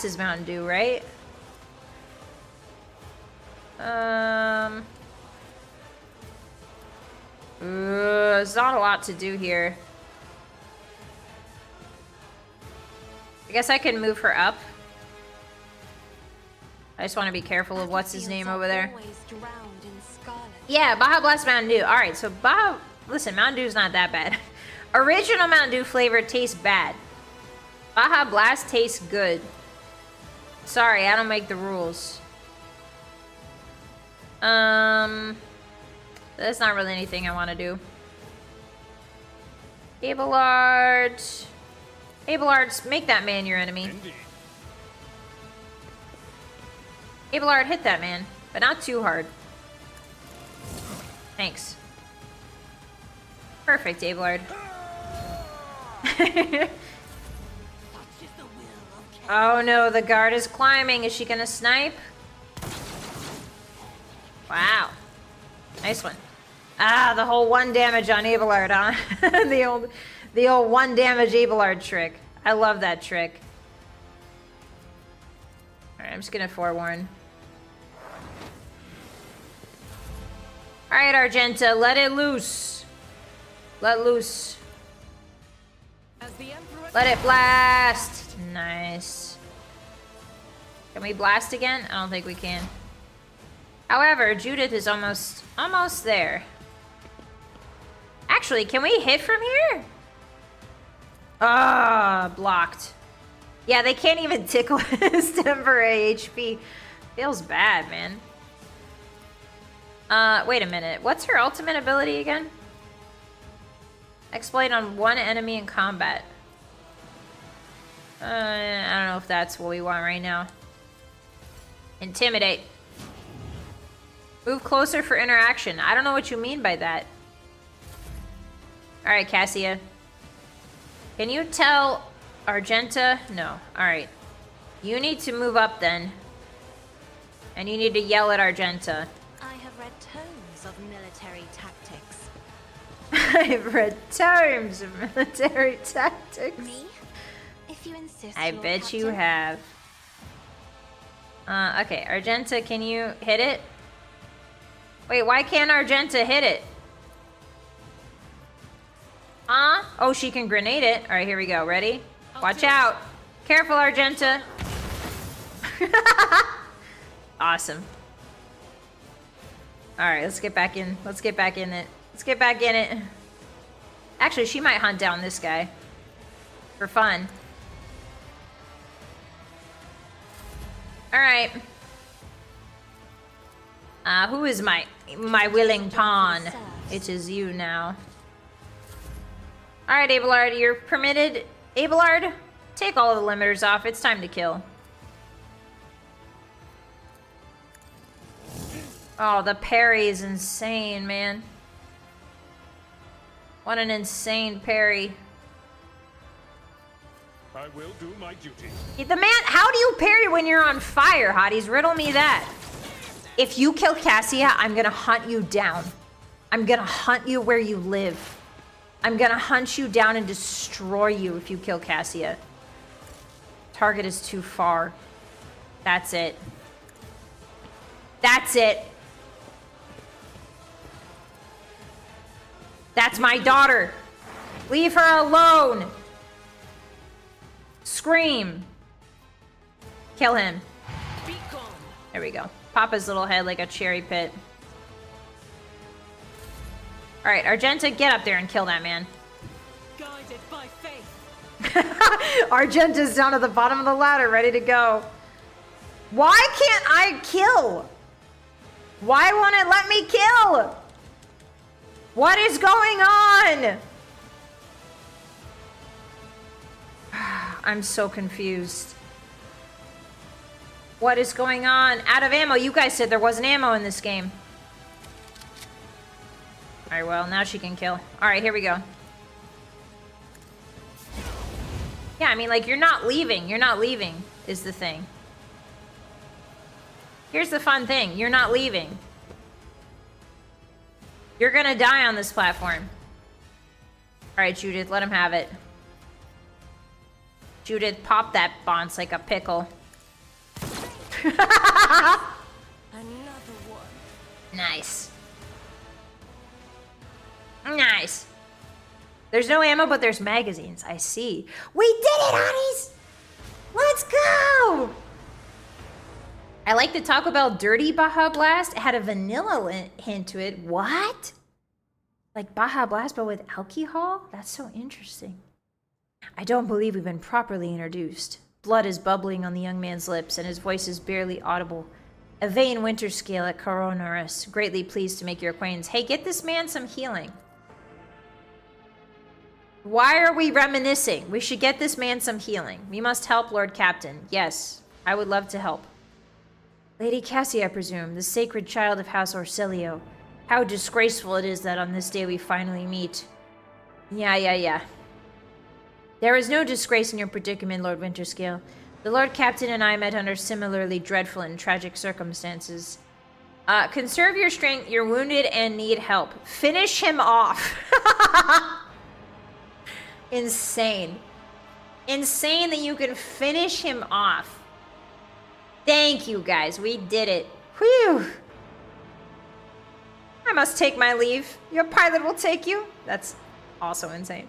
Speaker 1: is Mountain Dew, right? There's not a lot to do here. I guess I can move her up. I just want to be careful of what's his name over there.
Speaker 4: Always drowned in scarlet.
Speaker 1: Yeah, Baja Blast Mountain Dew. Alright, so Baja... Listen, Mountain Dew's not that bad. Original Mountain Dew flavor tastes bad. Baja Blast tastes good. Sorry, I don't make the rules. That's not really anything I want to do. Abelard... Abelard, make that man your enemy.
Speaker 6: Indeed.
Speaker 1: Abelard, hit that man, but not too hard. Thanks. Perfect, Abelard. Oh no, the guard is climbing. Is she gonna snipe? Wow. Nice one. Ah, the whole 1 damage on Abelard, huh? the old 1 damage Abelard trick. I love that trick. Alright, I'm just gonna forewarn. Alright, Argenta, let it loose. Let loose. Let it blast. Nice. Can we blast again? I don't think we can. However, Judith is almost there. Actually, can we hit from here? Ah, blocked. Yeah, they can't even tickle his temporary HP. Feels bad, man. Wait a minute. What's her ultimate ability again? Exploit on 1 enemy in combat. I don't know if that's what we want right now. Intimidate. Move closer for interaction. I don't know what you mean by that. Alright, Cassia. Can you tell Argenta? No. Alright. You need to move up then. And you need to yell at Argenta.
Speaker 4: I have read tomes of military tactics.
Speaker 1: I've read tomes of military tactics.
Speaker 4: Me? If you insist,
Speaker 1: I
Speaker 4: Lord
Speaker 1: bet you
Speaker 4: Captain.
Speaker 1: have. Okay, Argenta, can you hit it? Wait, why can't Argenta hit it? Oh, she can grenade it. Alright, here we go. Ready? Watch out. Careful, Argenta. Awesome. Alright, let's get back in. Let's get back in it. Let's get back in it. Actually, she might hunt down this guy. For fun. Alright. Who is my willing pawn? It is you now. Alright, Abelard, you're permitted. Abelard, take all of the limiters off. It's time to kill. Oh, the parry is insane, man. What an insane parry.
Speaker 6: I will do my duty.
Speaker 1: The man, how do you parry when you're on fire, Hotties? Riddle me that. If you kill Cassia, I'm gonna hunt you down. I'm gonna hunt you where you live. I'm gonna hunt you down and destroy you if you kill Cassia. Target is too far. That's it. That's it. That's my daughter. Leave her alone. Scream. Kill him.
Speaker 3: Be gone.
Speaker 1: There we go. Pop his little head like a cherry pit. Alright, Argenta, get up there and kill that man.
Speaker 3: Guided by faith.
Speaker 1: Argenta's down at the bottom of the ladder, ready to go. Why can't I kill? Why won't it let me kill? What is going on? I'm so confused. What is going on? Out of ammo. You guys said there wasn't ammo in this game. Alright, well, now she can kill. Alright, here we go. Yeah, I mean, like, you're not leaving. You're not leaving, is the thing. Here's the fun thing. You're not leaving. You're gonna die on this platform. Alright, Judith, let him have it. Judith, pop that bonce like a pickle.
Speaker 5: Another one.
Speaker 1: Nice. Nice. There's no ammo, but there's magazines. I see. We did it, Hotties! Let's go! I like the Taco Bell Dirty Baja Blast. It had a vanilla hint to it. What? Like Baja Blast, but with alcohol? That's so interesting. I don't believe we've been properly introduced. Blood is bubbling on the young man's lips, and his voice is barely audible. A vain winter scale at Coronaris. Greatly pleased to make your acquaintance. Hey, get this man some healing. Why are we reminiscing? We should get this man some healing. We must help Lord Captain. Yes, I would love to help. Lady Cassie, I presume, the sacred child of House Orsilio. How disgraceful it is that on this day we finally meet. Yeah. There is no disgrace in your predicament, Lord Winterscale. The Lord Captain and I met under similarly dreadful and tragic circumstances. Conserve your strength. You're wounded and need help. Finish him off. Insane. Insane that you can finish him off. Thank you, guys. We did it. Whew. I must take my leave. Your pilot will take you. That's also insane.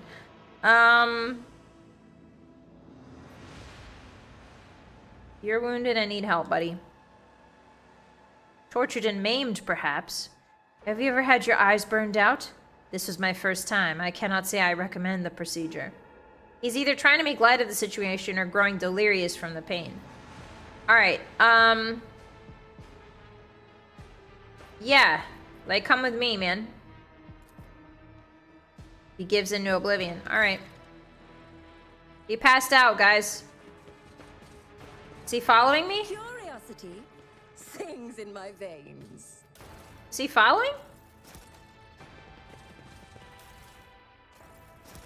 Speaker 1: You're wounded and need help, buddy. Tortured and maimed, perhaps. Have you ever had your eyes burned out? This was my first time. I cannot say I recommend the procedure. He's either trying to make light of the situation or growing delirious from the pain. Alright, yeah. Like, come with me, man. He gives into oblivion. Alright. He passed out, guys. Is he following me?
Speaker 5: Curiosity sings in my veins.
Speaker 1: Is he following?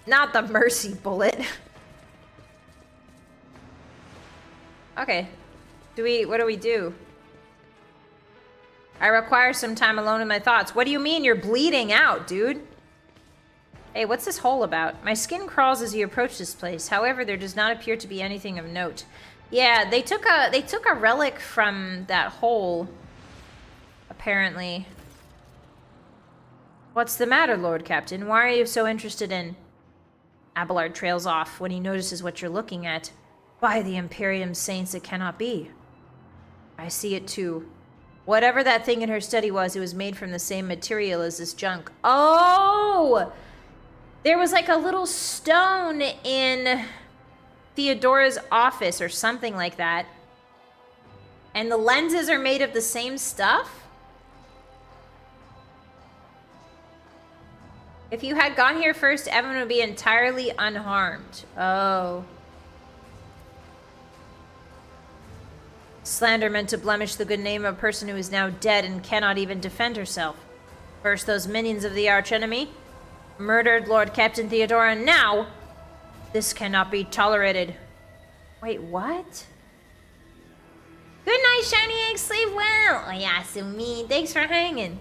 Speaker 1: Not the mercy bullet. Okay. What do we do? I require some time alone with my thoughts. What do you mean you're bleeding out, dude? Hey, what's this hole about? My skin crawls as you approach this place. However, there does not appear to be anything of note. Yeah, they took a relic from that hole. Apparently. What's the matter, Lord Captain? Why are you so interested in... Abelard trails off when he notices what you're looking at. By the Imperium Saints, it cannot be. I see it too. Whatever that thing in her study was, it was made from the same material as this junk. Oh! There was like a little stone in Theodora's office or something like that. And the lenses are made of the same stuff? If you had gone here first, Evan would be entirely unharmed. Oh. Slander meant to blemish the good name of a person who is now dead and cannot even defend herself. First, those minions of the archenemy murdered Lord Captain Theodora, and now this cannot be tolerated. Wait, what? Good night, shiny egg. Sleep well. Oh yeah, so mean. Thanks for hanging.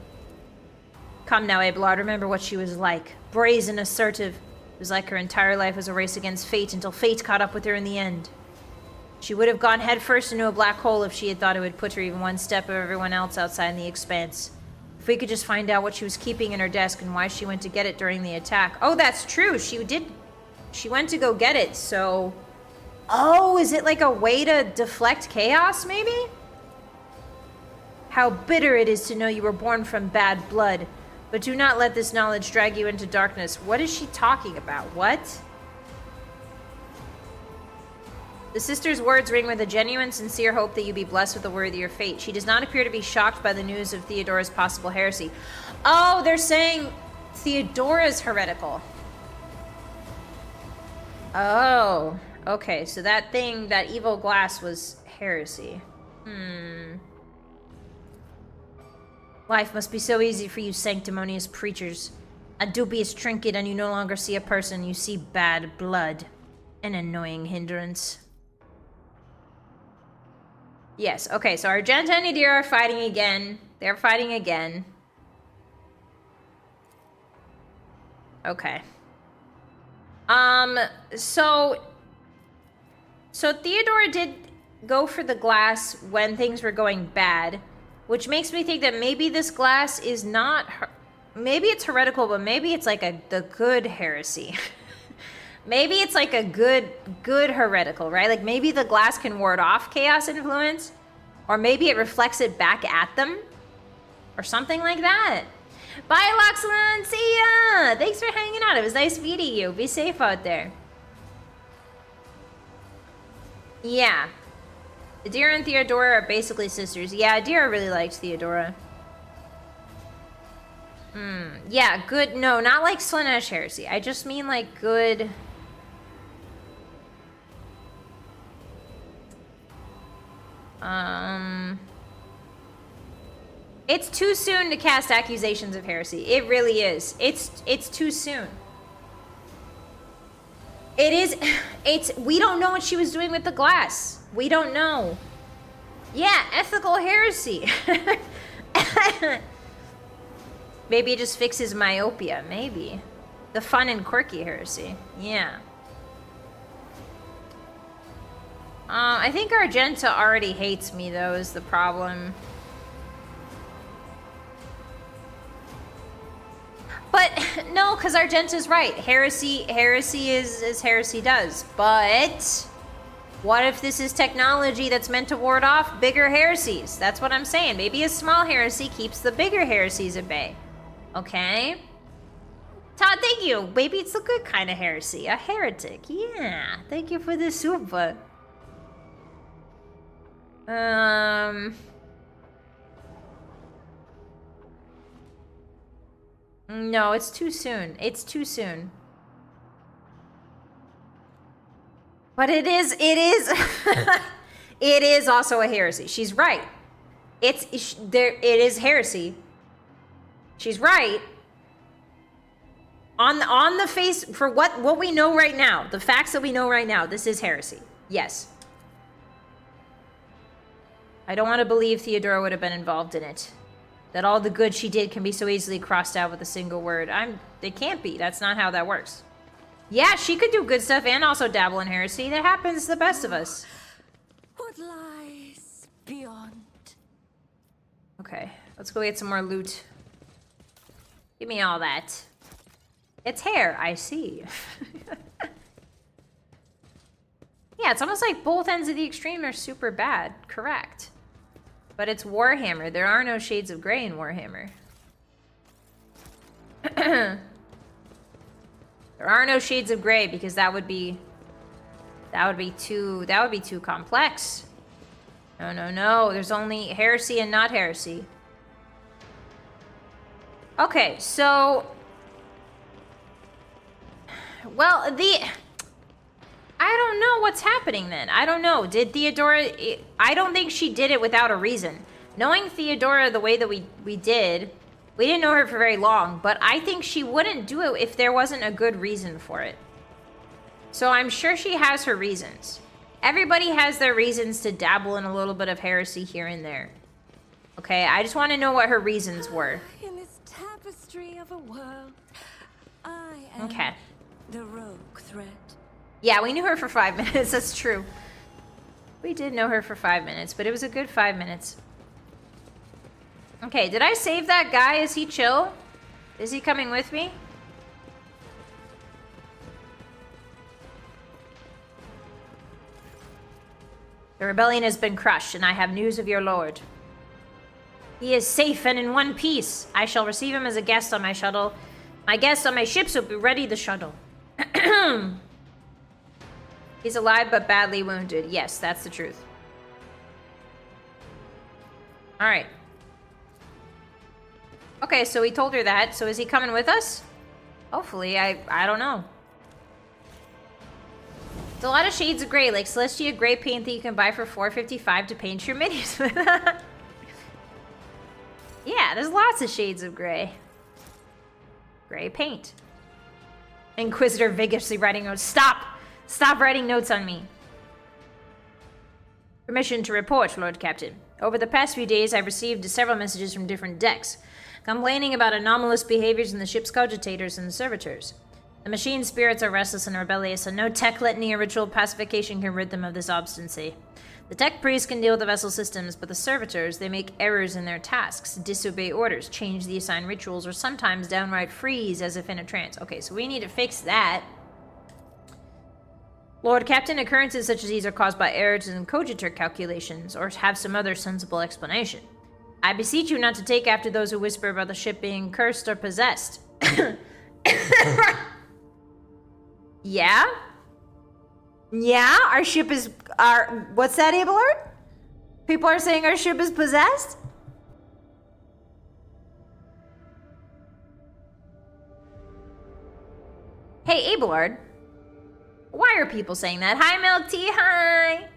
Speaker 1: Come now, Abelard. Remember what she was like. Brazen, assertive. It was like her entire life was a race against fate until fate caught up with her in the end. She would have gone headfirst into a black hole if she had thought it would put her even one step of everyone else outside in the expanse. If we could just find out what she was keeping in her desk and why she went to get it during the attack. Oh, that's true. She went to go get it, so... Oh, is it like a way to deflect chaos, maybe? How bitter it is to know you were born from bad blood. But do not let this knowledge drag you into darkness. What is she talking about? What? The sister's words ring with a genuine, sincere hope that you be blessed with a worthier fate. She does not appear to be shocked by the news of Theodora's possible heresy. Oh, they're saying Theodora's heretical. Oh, okay. So that thing, that evil glass was heresy. Life must be so easy for you sanctimonious preachers. A dubious trinket and you no longer see a person, you see bad blood. An annoying hindrance. Yes, okay, so Argenta and Nadir are fighting again. They're fighting again. Okay. So Theodora did go for the glass when things were going bad. Which makes me think that maybe this glass is not... Maybe it's heretical, but maybe it's like the good heresy. Maybe it's like a good heretical, right? Like maybe the glass can ward off chaos influence. Or maybe it reflects it back at them. Or something like that. Bye, Loxalon! See ya! Thanks for hanging out. It was nice meeting you. Be safe out there. Yeah. Adira and Theodora are basically sisters. Yeah, Adira really liked Theodora. Yeah, good. No, not like Slanesh heresy. I just mean like good... It's too soon to cast accusations of heresy. It really is. It's too soon. It is. We don't know what she was doing with the glass. We don't know. Yeah, ethical heresy. Maybe it just fixes myopia. Maybe. The fun and quirky heresy. Yeah. I think Argenta already hates me, though, is the problem. But, no, because Argenta's right. Heresy is as heresy does. But, what if this is technology that's meant to ward off bigger heresies? That's what I'm saying. Maybe a small heresy keeps the bigger heresies at bay. Okay? Todd, thank you. Maybe it's a good kind of heresy. A heretic. Yeah. Thank you for the super. No, it's too soon. It's too soon. But it is, it is also a heresy. She's right. It is heresy. She's right. On the face, for what we know right now, the facts that we know right now, this is heresy. Yes. I don't want to believe Theodora would have been involved in it. That all the good she did can be so easily crossed out with a single word. It can't be. That's not how that works. Yeah, she could do good stuff and also dabble in heresy. That happens to the best of us.
Speaker 5: What lies beyond?
Speaker 1: Okay, let's go get some more loot. Give me all that. It's hair, I see. Yeah, it's almost like both ends of the extreme are super bad. Correct. But it's Warhammer. There are no shades of gray in Warhammer. There are no shades of gray because that would be too complex. No. There's only heresy and not heresy. Okay, so well, I don't know what's happening then. I don't know. Did Theodora... I don't think she did it without a reason. Knowing Theodora the way that we did, we didn't know her for very long, but I think she wouldn't do it if there wasn't a good reason for it. So I'm sure she has her reasons. Everybody has their reasons to dabble in a little bit of heresy here and there. Okay, I just want to know what her reasons were.
Speaker 5: In this tapestry of a world, I am
Speaker 1: Okay.
Speaker 5: the rogue thread.
Speaker 1: Yeah, we knew her for 5 minutes. That's true. We did know her for 5 minutes, but it was a good 5 minutes. Okay, did I save that guy? Is he chill? Is he coming with me? The rebellion has been crushed, and I have news of your lord. He is safe and in one piece. I shall receive him as a guest on my shuttle. My guests on my ships will be ready the shuttle. He's alive but badly wounded. Yes, that's the truth. All right. Okay, so we told her that. So is he coming with us? Hopefully. I don't know. It's a lot of shades of gray, like Celestia gray paint that you can buy for $4.55 to paint your minis with. Yeah, there's lots of shades of gray. Gray paint. Inquisitor vigorously writing notes. Stop! Stop writing notes on me. Permission to report, Lord Captain. Over the past few days, I've received several messages from different decks, complaining about anomalous behaviors in the ship's cogitators and servitors. The machine spirits are restless and rebellious, and no tech litany or ritual pacification can rid them of this obstinacy. The tech priests can deal with the vessel systems, but the servitors, they make errors in their tasks, disobey orders, change the assigned rituals, or sometimes downright freeze as if in a trance. Okay, so we need to fix that. Lord Captain, occurrences such as these are caused by errors in cogitor calculations, or have some other sensible explanation. I beseech you not to take after those who whisper about the ship being cursed or possessed. Yeah? Yeah? Our ship is... What's that, Abelard? People are saying our ship is possessed? Hey, Abelard. Why are people saying that? Hi, Milk Tea, hi!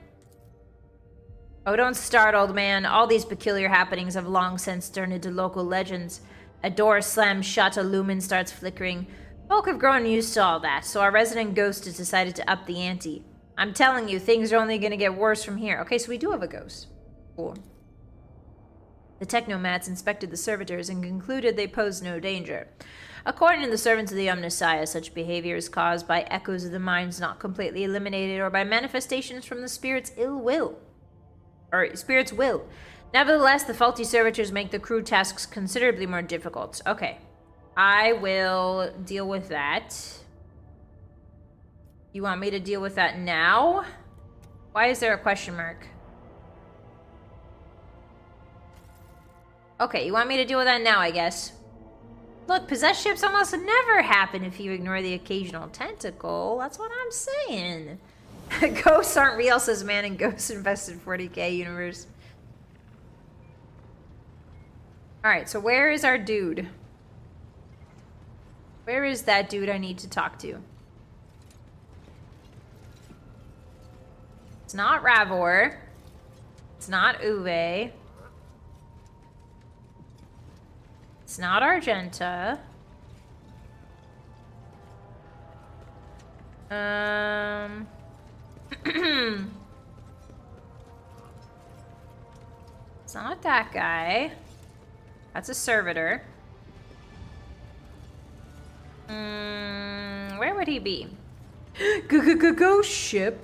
Speaker 1: Oh, don't start, old man. All these peculiar happenings have long since turned into local legends. A door slams shut, a lumen starts flickering. Folk have grown used to all that, so our resident ghost has decided to up the ante. I'm telling you, things are only going to get worse from here. Okay, so we do have a ghost. Cool. The technomats inspected the servitors and concluded they posed no danger. According to the servants of the Omnissiah, such behavior is caused by echoes of the minds not completely eliminated or by manifestations from the spirit's will. Nevertheless, the faulty servitors make the crew tasks considerably more difficult. Okay. I will deal with that. You want me to deal with that now? Why is there a question mark? Okay, you want me to deal with that now, I guess. Look, possessed ships almost never happen if you ignore the occasional tentacle. That's what I'm saying. Ghosts aren't real, says man in ghost-infested 40k universe. Alright, so where is our dude? Where is that dude I need to talk to? It's not Ravor. It's not Uwe. It's not Argenta. It's not that guy. That's a servitor. Where would he be? Ghost ship.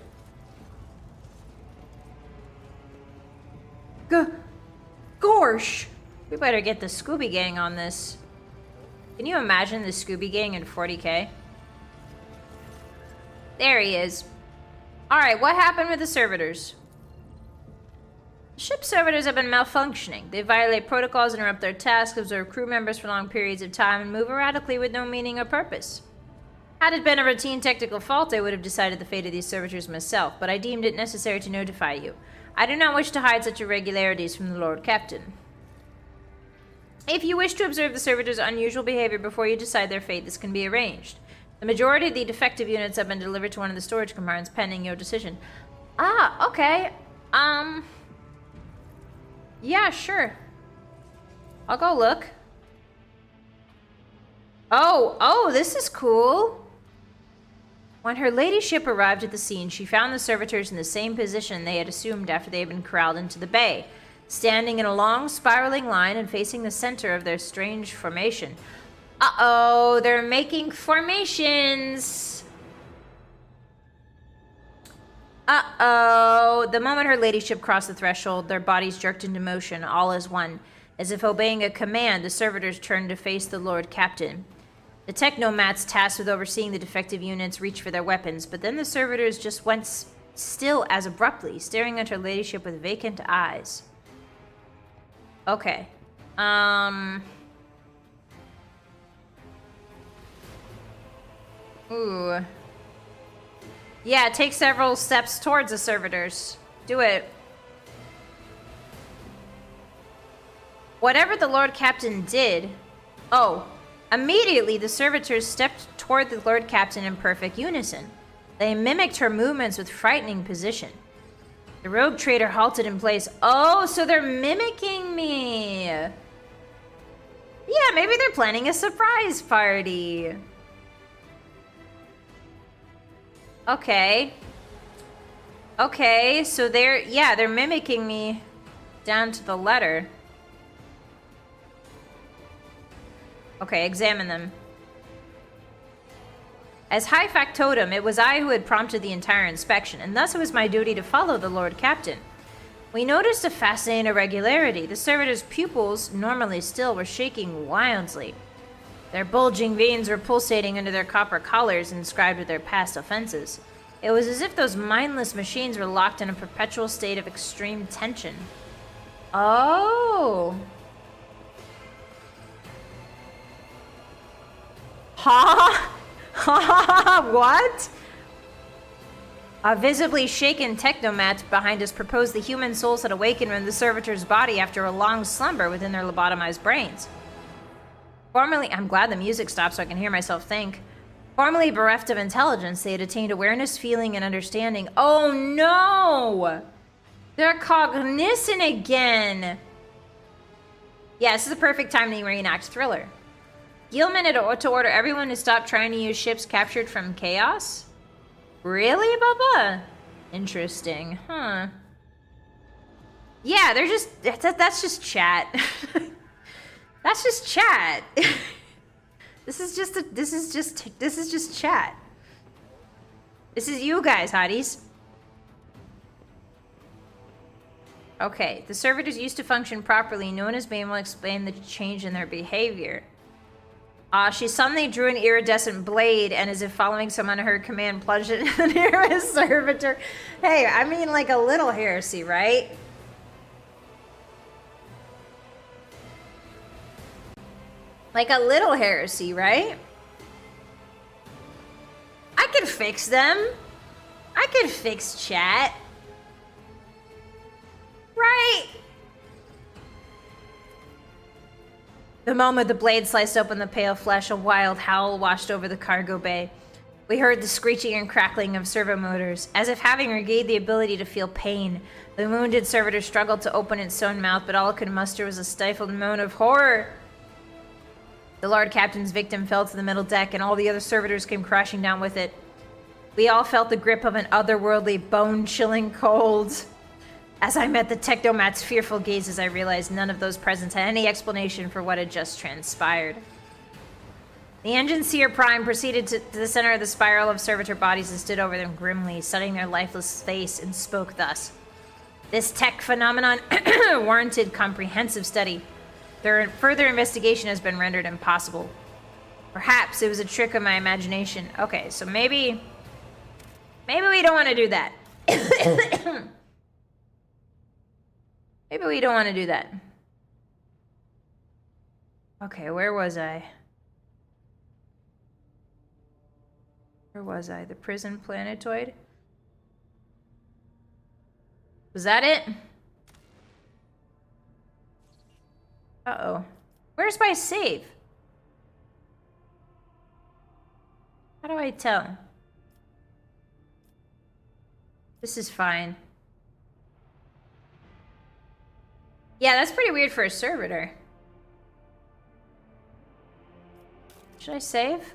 Speaker 1: Gorsh. We better get the Scooby Gang on this. Can you imagine the Scooby Gang in 40k? There he is. Alright, what happened with the servitors? The ship servitors have been malfunctioning. They violate protocols, interrupt their tasks, observe crew members for long periods of time, and move erratically with no meaning or purpose. Had it been a routine technical fault, I would have decided the fate of these servitors myself, but I deemed it necessary to notify you. I do not wish to hide such irregularities from the Lord Captain. If you wish to observe the servitors' unusual behavior before you decide their fate, this can be arranged. The majority of the defective units have been delivered to one of the storage compartments pending your decision. Ah, okay. Yeah, sure. I'll go look. Oh, this is cool. When her ladyship arrived at the scene, she found the servitors in the same position they had assumed after they had been corralled into the bay, standing in a long, spiraling line and facing the center of their strange formation. Uh-oh, they're making formations. Uh-oh. The moment her ladyship crossed the threshold, their bodies jerked into motion, all as one. As if obeying a command, the servitors turned to face the Lord Captain. The technomats tasked with overseeing the defective units reached for their weapons, but then the servitors just went still as abruptly, staring at her ladyship with vacant eyes. Okay. Ooh. Yeah, take several steps towards the servitors. Do it. Whatever the Lord Captain did... Oh. Immediately, the servitors stepped toward the Lord Captain in perfect unison. They mimicked her movements with frightening precision. The rogue trader halted in place. Oh, so they're mimicking me. Yeah, maybe they're planning a surprise party. Okay. Okay, so they're mimicking me down to the letter. Okay, examine them. As High Factotum, it was I who had prompted the entire inspection, and thus it was my duty to follow the Lord Captain. We noticed a fascinating irregularity. The servitors' pupils, normally still, were shaking wildly. Their bulging veins were pulsating under their copper collars inscribed with their past offenses. It was as if those mindless machines were locked in a perpetual state of extreme tension. Oh. Ha! Ha! What? A visibly shaken technomat behind us proposed the human souls had awakened in the servitor's body after a long slumber within their lobotomized brains. Formerly, I'm glad the music stopped so I can hear myself think. Formerly bereft of intelligence, they had attained awareness, feeling, and understanding. Oh no! They're cognizant again! Yeah, this is the perfect time to reenact Thriller. Gilman had to order everyone to stop trying to use ships captured from chaos? Really, Bubba? Interesting, huh? Yeah, they're just that's just chat. That's just chat. This is just chat. This is you guys, hotties. Okay, the servitors used to function properly. No one has been able to explain the change in their behavior. She suddenly drew an iridescent blade and, as if following someone her command, plunged it into the nearest servitor. Hey, I mean like a little heresy, right? Like a little heresy, right? I could fix them. I could fix chat. Right? The moment the blade sliced open the pale flesh, a wild howl washed over the cargo bay. We heard the screeching and crackling of servo motors. As if having regained the ability to feel pain, the wounded servitor struggled to open its sewn mouth, but all it could muster was a stifled moan of horror. The Lord Captain's victim fell to the middle deck, and all the other servitors came crashing down with it. We all felt the grip of an otherworldly, bone-chilling cold. As I met the technomat's fearful gazes, I realized none of those present had any explanation for what had just transpired. The engine seer prime proceeded to the center of the spiral of servitor bodies and stood over them grimly, studying their lifeless face, and spoke thus. This tech phenomenon warranted comprehensive study. Their further investigation has been rendered impossible. Perhaps it was a trick of my imagination. Okay, so maybe we don't want to do that. Maybe we don't want to do that. Okay, where was I? Where was I? The prison planetoid? Was that it? Uh-oh. Where's my save? How do I tell? This is fine. Yeah, that's pretty weird for a servitor. Should I save?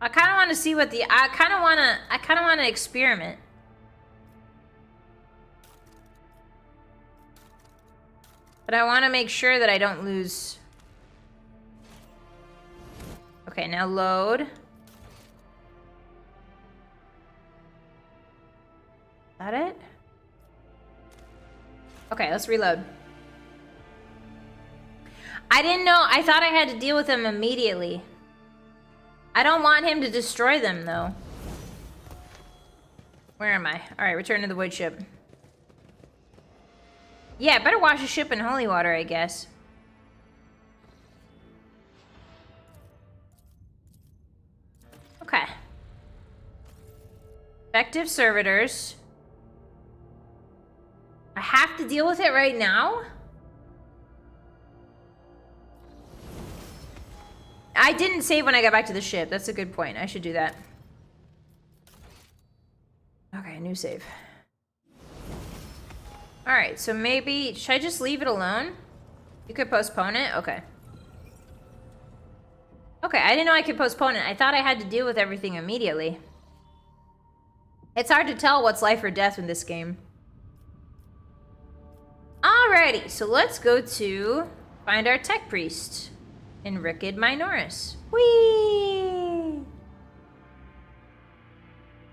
Speaker 1: I kind of want to see what I kind of want to experiment. But I want to make sure that I don't lose. Okay, now load. Is that it? Okay, let's reload. I didn't know. I thought I had to deal with him immediately. I don't want him to destroy them, though. Where am I? Alright, return to the wood ship. Yeah, better wash the ship in holy water, I guess. Okay. Effective servitors. I have to deal with it right now? I didn't save when I got back to the ship. That's a good point. I should do that. Okay, new save. Alright, so maybe... Should I just leave it alone? You could postpone it? Okay. Okay, I didn't know I could postpone it. I thought I had to deal with everything immediately. It's hard to tell what's life or death in this game. Alrighty, so let's go to find our tech priest in Rickid Minoris. Whee!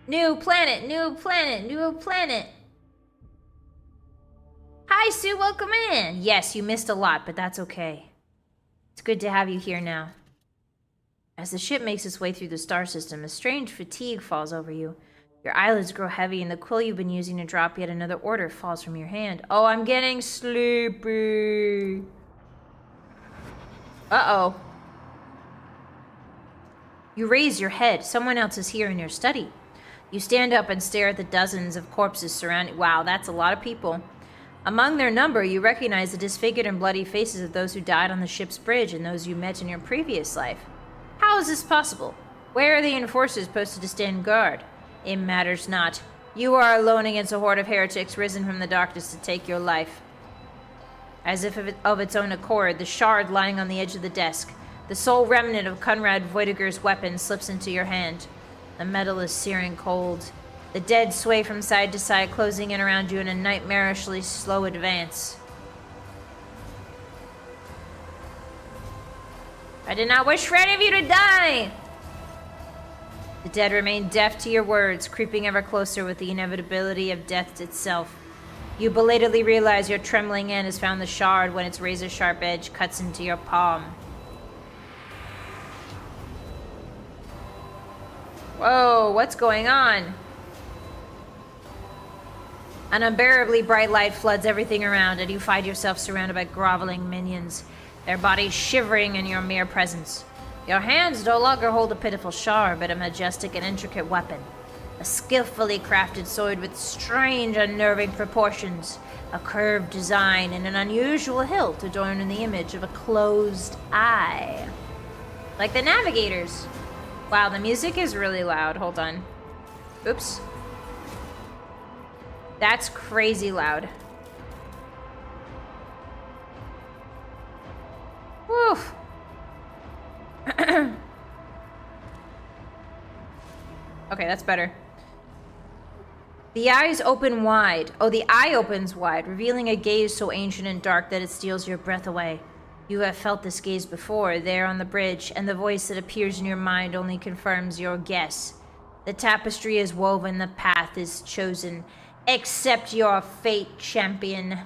Speaker 1: New planet, new planet, new planet. Hi, Sue, welcome in. Yes, you missed a lot, but that's okay. It's good to have you here now. As the ship makes its way through the star system, a strange fatigue falls over you. Your eyelids grow heavy, and the quill you've been using to drop yet another order falls from your hand. Oh, I'm getting sleepy. Uh-oh. You raise your head. Someone else is here in your study. You stand up and stare at the dozens of corpses surrounding... Wow, that's a lot of people. Among their number, you recognize the disfigured and bloody faces of those who died on the ship's bridge and those you met in your previous life. How is this possible? Where are the enforcers posted to stand guard? It matters not. You are alone against a horde of heretics risen from the darkness to take your life. As if of its own accord, the shard lying on the edge of the desk, the sole remnant of Conrad Voidiger's weapon, slips into your hand. The metal is searing cold. The dead sway from side to side, closing in around you in a nightmarishly slow advance. I did not wish for any of you to die! The dead remain deaf to your words, creeping ever closer with the inevitability of death itself. You belatedly realize your trembling hand has found the shard when its razor-sharp edge cuts into your palm. Whoa, what's going on? An unbearably bright light floods everything around, and you find yourself surrounded by groveling minions, their bodies shivering in your mere presence. Your hands no longer hold a pitiful shard, but a majestic and intricate weapon. A skillfully crafted sword with strange, unnerving proportions, a curved design, and an unusual hilt adorning the image of a closed eye. Like the Navigators. Wow, the music is really loud. Hold on. Oops. That's crazy loud. Whew. Okay, that's better. The eyes open wide. Oh, the eye opens wide, revealing a gaze so ancient and dark that it steals your breath away. You have felt this gaze before, there on the bridge, and the voice that appears in your mind only confirms your guess. The tapestry is woven, the path is chosen. Accept your fate, champion.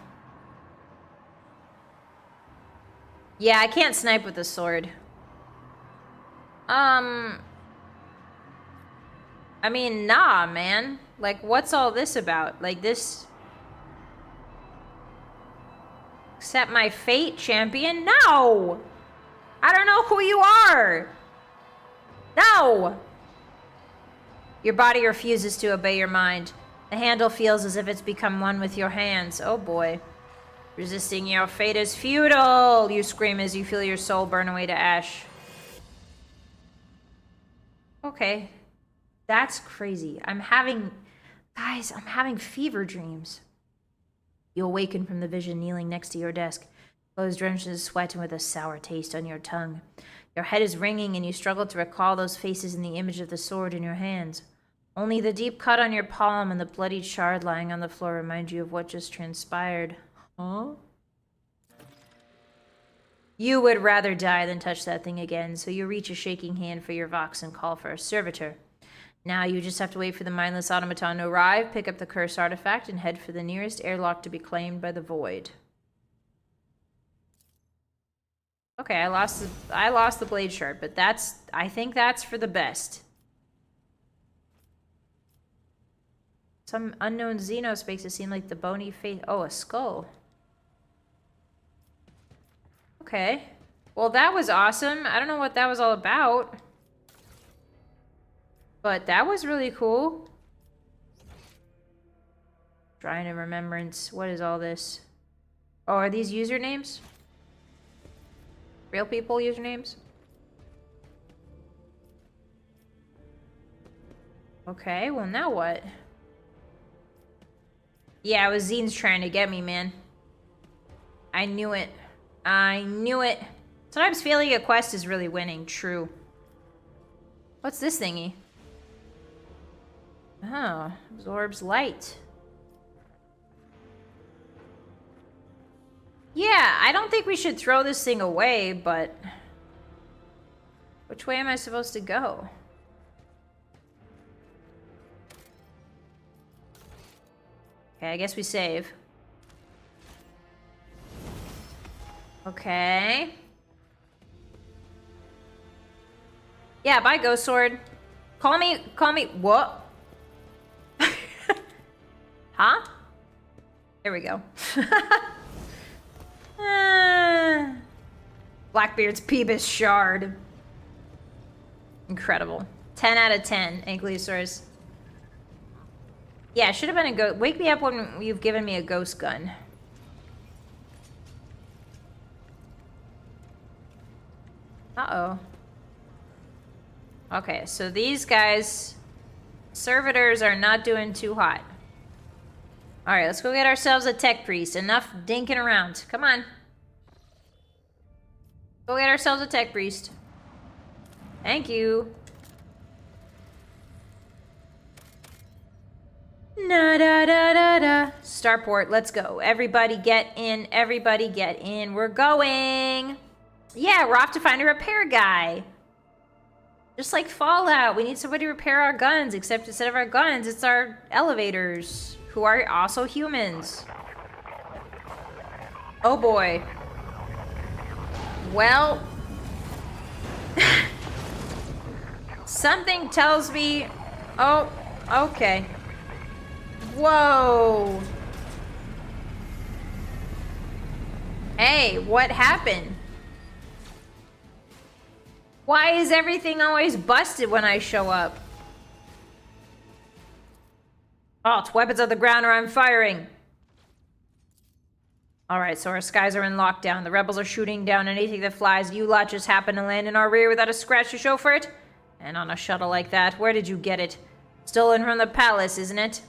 Speaker 1: Yeah, I can't snipe with a sword. I mean, nah, man. Like, what's all this about? Like, this... Accept my fate, champion? No! I don't know who you are! No! Your body refuses to obey your mind. The handle feels as if it's become one with your hands. Oh boy. Resisting your fate is futile! You scream as you feel your soul burn away to ash. Okay. That's crazy. Guys, I'm having fever dreams. You awaken from the vision kneeling next to your desk, clothes drenched in sweat and with a sour taste on your tongue. Your head is ringing and you struggle to recall those faces in the image of the sword in your hands. Only the deep cut on your palm and the bloodied shard lying on the floor remind you of what just transpired. Huh? You would rather die than touch that thing again, so you reach a shaking hand for your vox and call for a servitor. Now you just have to wait for the mindless automaton to arrive, pick up the cursed artifact, and head for the nearest airlock to be claimed by the void. Okay, I lost the blade shard, but I think that's for the best. Some unknown Xenos makes it seem like the bony face. Oh, a skull. Okay. Well, that was awesome. I don't know what that was all about. But that was really cool. Shrine of Remembrance. What is all this? Oh, are these usernames? Real people usernames? Okay, well now what? Yeah, it was Zine's trying to get me, man. I knew it. I knew it. Sometimes failing a quest is really winning. True. What's this thingy? Oh, absorbs light. Yeah, I don't think we should throw this thing away, but... Which way am I supposed to go? Okay, I guess we save. Okay. Yeah, bye, Ghost Sword. Call me, what? Huh? There we go. Blackbeard's Peebus Shard. Incredible. 10 out of 10, Ankylosaurus. Yeah, it should have been a ghost. Wake me up when you've given me a ghost gun. Uh-oh. Okay, so these guys... Servitors are not doing too hot. Alright, let's go get ourselves a tech priest. Enough dinking around. Come on. Go get ourselves a tech priest. Thank you. Na da da da da. Starport, let's go. Everybody get in. Everybody get in. We're going. Yeah, we're off to find a repair guy. Just like Fallout, we need somebody to repair our guns, except instead of our guns, it's our elevators, who are also humans. Oh boy. Well, something tells me, oh, okay. Whoa. Hey, what happened? Why is everything always busted when I show up? Oh, it's weapons on the ground or I'm firing. Alright, so our skies are in lockdown. The rebels are shooting down anything that flies. You lot just happen to land in our rear without a scratch to show for it? And on a shuttle like that, where did you get it? Stolen from the palace, isn't it?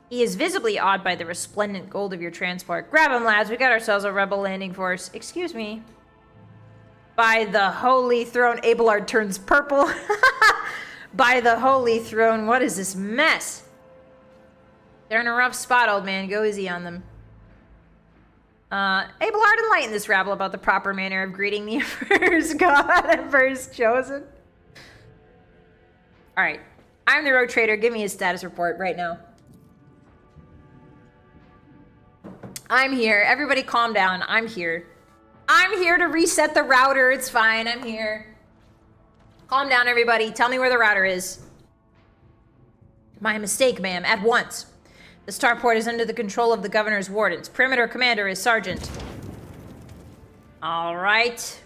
Speaker 1: He is visibly awed by the resplendent gold of your transport. Grab him, lads. We got ourselves a rebel landing force. Excuse me. By the holy throne, Abelard turns purple. By the holy throne, what is this mess? They're in a rough spot, old man. Go easy on them. Abelard, enlighten this rabble about the proper manner of greeting the first god and first chosen. Alright. I'm the rogue trader. Give me his status report right now. I'm here. Everybody calm down. I'm here. I'm here to reset the router. It's fine. I'm here. Calm down, everybody. Tell me where the router is. My mistake, ma'am. At once. The starport is under the control of the governor's wardens. Perimeter commander is Sergeant. All right.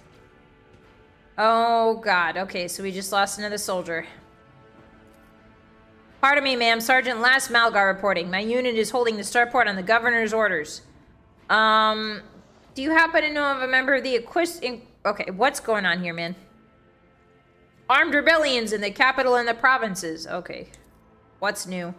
Speaker 1: Oh, God. Okay, so we just lost another soldier. Pardon me, ma'am. Sergeant Last Malgar reporting. My unit is holding the starport on the governor's orders. Do you happen to know of a member of the Okay, what's going on here, man? Armed rebellions in the capital and the provinces. Okay. What's new?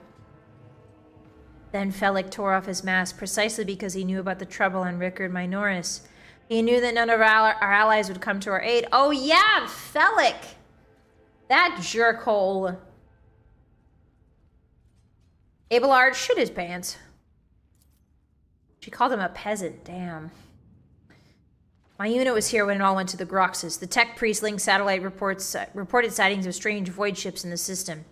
Speaker 1: Then Felix tore off his mask precisely because he knew about the trouble on Rickard Minoris. He knew that none of our allies would come to our aid. Oh yeah, Felix! That jerkhole. Abelard shit his pants. She called him a peasant, damn. My unit was here when it all went to the Groxes. The tech priest link satellite reported sightings of strange void ships in the system.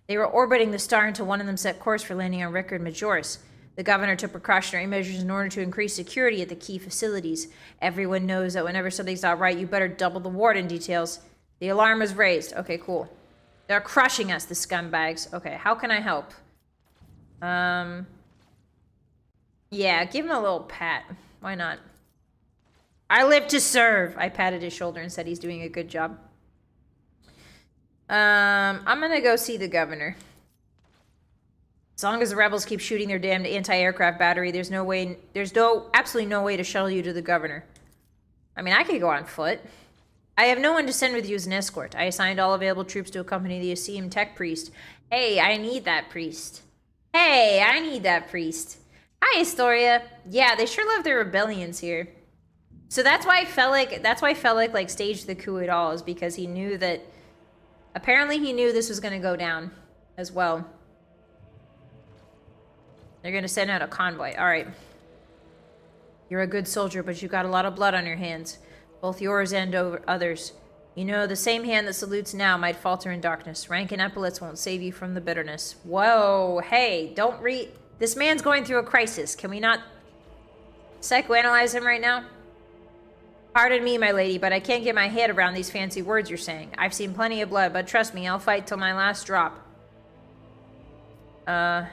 Speaker 1: They were orbiting the star until one of them set course for landing on Rickard Majoris. The governor took precautionary measures in order to increase security at the key facilities. Everyone knows that whenever something's not right, you better double the warden details. The alarm was raised. Okay, cool. They're crushing us, the scumbags. Okay, how can I help? Yeah, give him a little pat. Why not? I live to serve. I patted his shoulder and said he's doing a good job. I'm gonna go see the governor. As long as the rebels keep shooting their damned anti-aircraft battery, there's absolutely no way to shuttle you to the governor. I mean, I could go on foot. I have no one to send with you as an escort. I assigned all available troops to accompany the esteemed tech priest. Hey, I need that priest. Hey, I need that priest. Hi, Astoria. Yeah, they sure love their rebellions here. So that's why Felix like staged the coup at all, is because he knew that. Apparently, he knew this was going to go down as well. They're going to send out a convoy. All right. You're a good soldier, but you got a lot of blood on your hands, both yours and others. You know, the same hand that salutes now might falter in darkness. Rank and epaulets won't save you from the bitterness. Whoa, hey, don't read. This man's going through a crisis. Can we not psychoanalyze him right now? Pardon me, my lady, but I can't get my head around these fancy words you're saying. I've seen plenty of blood, but trust me, I'll fight till my last drop. I'll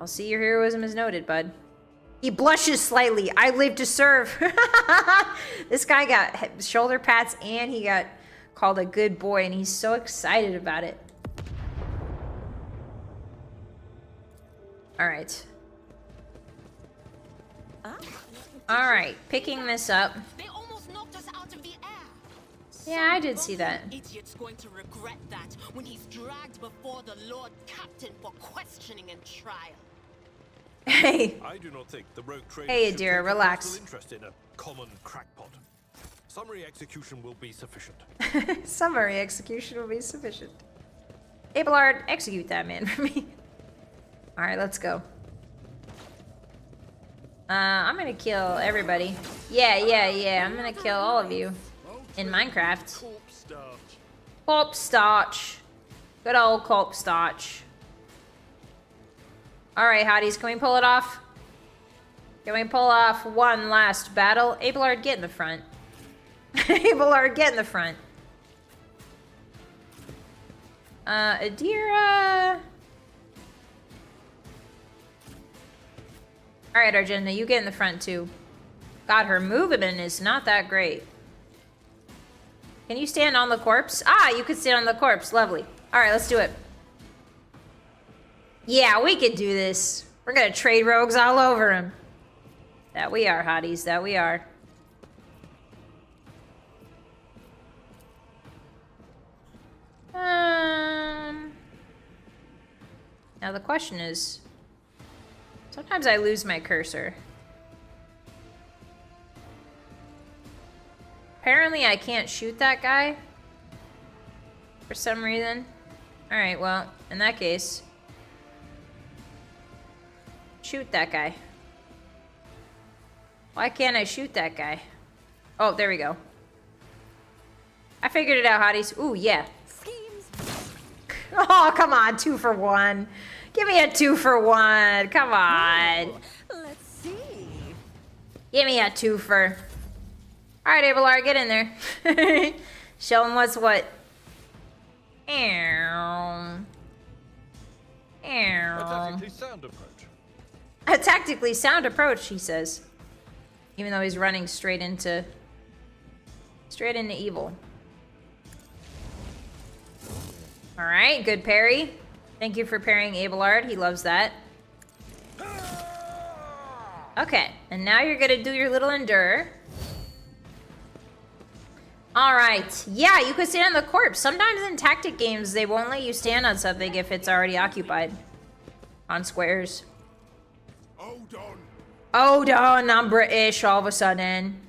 Speaker 1: see your heroism is noted, bud. He blushes slightly. I live to serve. This guy got shoulder pats and he got called a good boy, and he's so excited about it. All right. All right, picking this up.
Speaker 3: They almost knocked us out of the air.
Speaker 1: Yeah, I did see that.
Speaker 3: Idiot's going to regret that when he's dragged before the Lord Captain for questioning and trial.
Speaker 1: Hey.
Speaker 6: I do not think the rogue trader
Speaker 1: Hey,
Speaker 6: should
Speaker 1: dear,
Speaker 6: take a
Speaker 1: relax.
Speaker 6: personal interest in a common crackpot. Summary execution will be sufficient.
Speaker 1: Summary execution will be sufficient. Abelard, execute that man for me. Alright, let's go. I'm gonna kill everybody. Yeah. I'm gonna kill all of you. In Minecraft. Corpse starch. Good old corpse starch. Alright, hotties, can we pull it off? Can we pull off one last battle? Abelard, get in the front. Abelard, get in the front. Adira. Alright, Argenta, you get in the front too. God, her movement is not that great. Can you stand on the corpse? Ah, you could stand on the corpse. Lovely. Alright, let's do it. Yeah, we could do this. We're gonna trade rogues all over him. That we are, hotties. That we are. Now the question is, sometimes I lose my cursor. Apparently I can't shoot that guy for some reason. Alright, well, in that case, shoot that guy. Why can't I shoot that guy? Oh, there we go. I figured it out, hotties. Ooh, yeah. Oh, come on, 2 for 1. Give me a 2 for 1. Come on.
Speaker 5: Oh, let's see.
Speaker 1: Give me a 2 for. All right, Abelard, get in there. Show him what's what.
Speaker 6: A tactically sound approach.
Speaker 1: A tactically sound approach, he says. Even though he's running straight into evil. All right, good parry. Thank you for parrying Abelard. He loves that. Okay, and now you're gonna do your little endure. All right, yeah, you could stand on the corpse. Sometimes in tactic games, they won't let you stand on something if it's already occupied. On squares. Hold on, I'm British all of a sudden.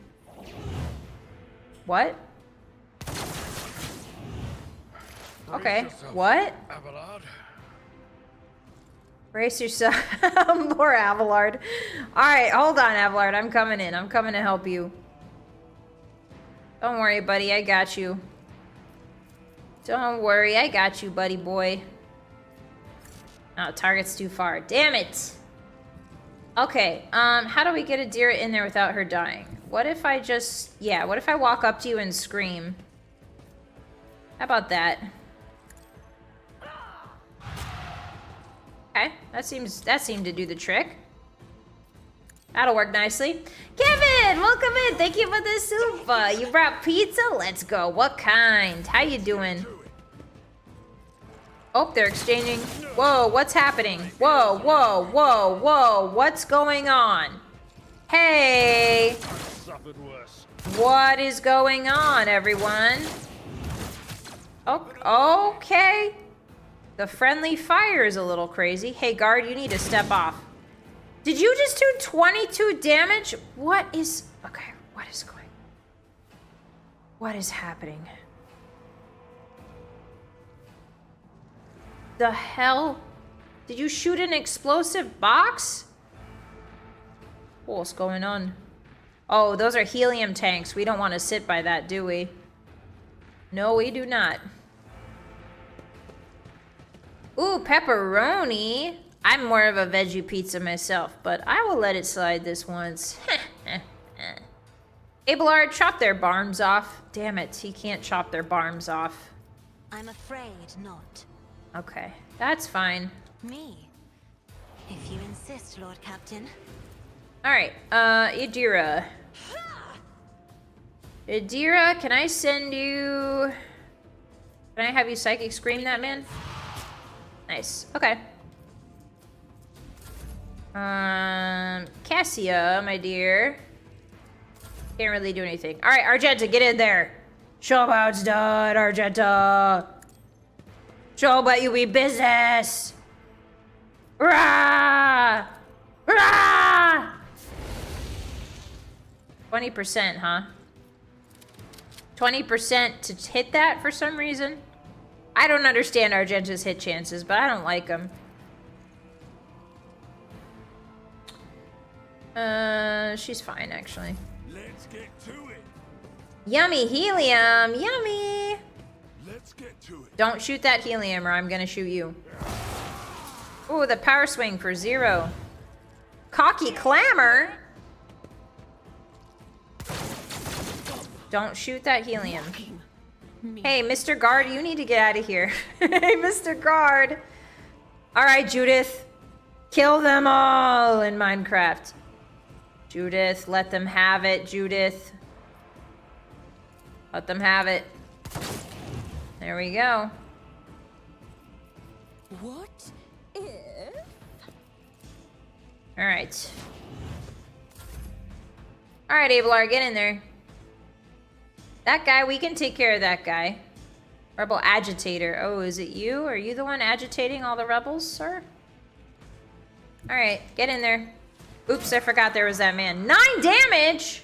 Speaker 1: What? Okay, what?
Speaker 6: Abelard.
Speaker 1: Brace yourself. Poor Abelard. Alright, hold on, Abelard. I'm coming in. I'm coming to help you. Don't worry, buddy. I got you. Don't worry. I got you, buddy boy. Oh, target's too far. Damn it! Okay, how do we get Adira in there without her dying? What if I just... Yeah, what if I walk up to you and scream? How about that? Okay, that seemed to do the trick. That'll work nicely. Kevin, welcome in. Thank you for the soup. You brought pizza? Let's go. What kind? How you doing? Oh, they're exchanging. Whoa, what's happening? Whoa, whoa, whoa, whoa. What's going on? Hey.
Speaker 6: Suffered worse.
Speaker 1: What is going on, everyone? Oh, okay. The friendly fire is a little crazy. Hey, guard, you need to step off. Did you just do 22 damage? What is... Okay, what is going... What is happening? The hell? Did you shoot an explosive box? What's going on? Oh, those are helium tanks. We don't want to sit by that, do we? No, we do not. Ooh, pepperoni. I'm more of a veggie pizza myself, but I will let it slide this once. Abelard, chop their barms off. Damn it, he can't chop their barms off.
Speaker 4: I'm afraid not.
Speaker 1: Okay, that's fine.
Speaker 4: Me? If you insist, Lord Captain.
Speaker 1: Alright, Adira. Adira, can I send you... Can I have you psychic scream that man? Nice, okay. Cassia, my dear. Can't really do anything. Alright, Argenta, get in there. Show how it's done, Argenta. Show about you be business. Rah! Rah! 20%, huh? 20% to hit that for some reason? I don't understand Argenta's hit chances, but I don't like them. She's fine, actually.
Speaker 2: Let's get to it.
Speaker 1: Yummy helium! Yummy!
Speaker 2: Let's get to it.
Speaker 1: Don't shoot that helium or I'm gonna shoot you. Ooh, the power swing for 0. Cocky clamor! Don't shoot that helium. Hey, Mr. Guard, you need to get out of here. Hey, Mr. Guard! Alright, Judith. Kill them all in Minecraft. Judith, let them have it, Judith. Let them have it. There we go.
Speaker 5: What if?
Speaker 1: Alright. Alright, Abelard, get in there. That guy, we can take care of that guy. Rebel agitator. Oh, is it you? Are you the one agitating all the rebels, sir? Alright, get in there. Oops, I forgot there was that man. 9 damage!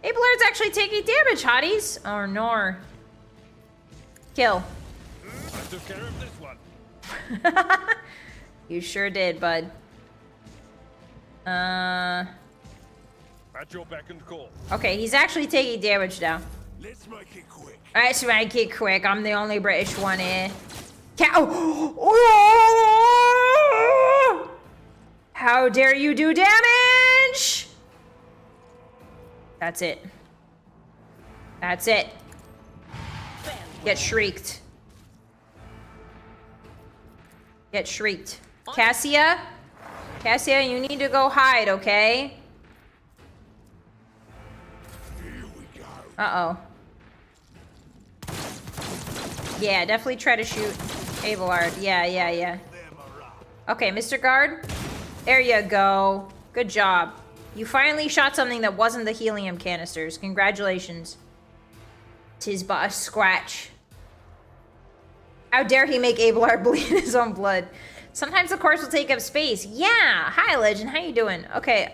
Speaker 1: Abelard's actually taking damage, hotties. Oh, no. Kill.
Speaker 6: I took care of this one.
Speaker 1: You sure did, bud.
Speaker 6: At your beck and call.
Speaker 1: Okay, he's actually taking damage now.
Speaker 2: Let's make it quick.
Speaker 1: Let's make it quick. I'm the only British one here. How dare you do damage? That's it. That's it. Get shrieked. Get shrieked. Cassia? Cassia, you need to go hide, okay?
Speaker 2: Here we go.
Speaker 1: Uh-oh. Yeah, definitely try to shoot Abelard. Yeah.
Speaker 2: Them are up.
Speaker 1: Okay, Mr. Guard. There you go. Good job. You finally shot something that wasn't the helium canisters. Congratulations. 'Tis but a scratch. How dare he make Abelard bleed his own blood. Sometimes the course will take up space. Yeah. Hi, Legend. How you doing? Okay,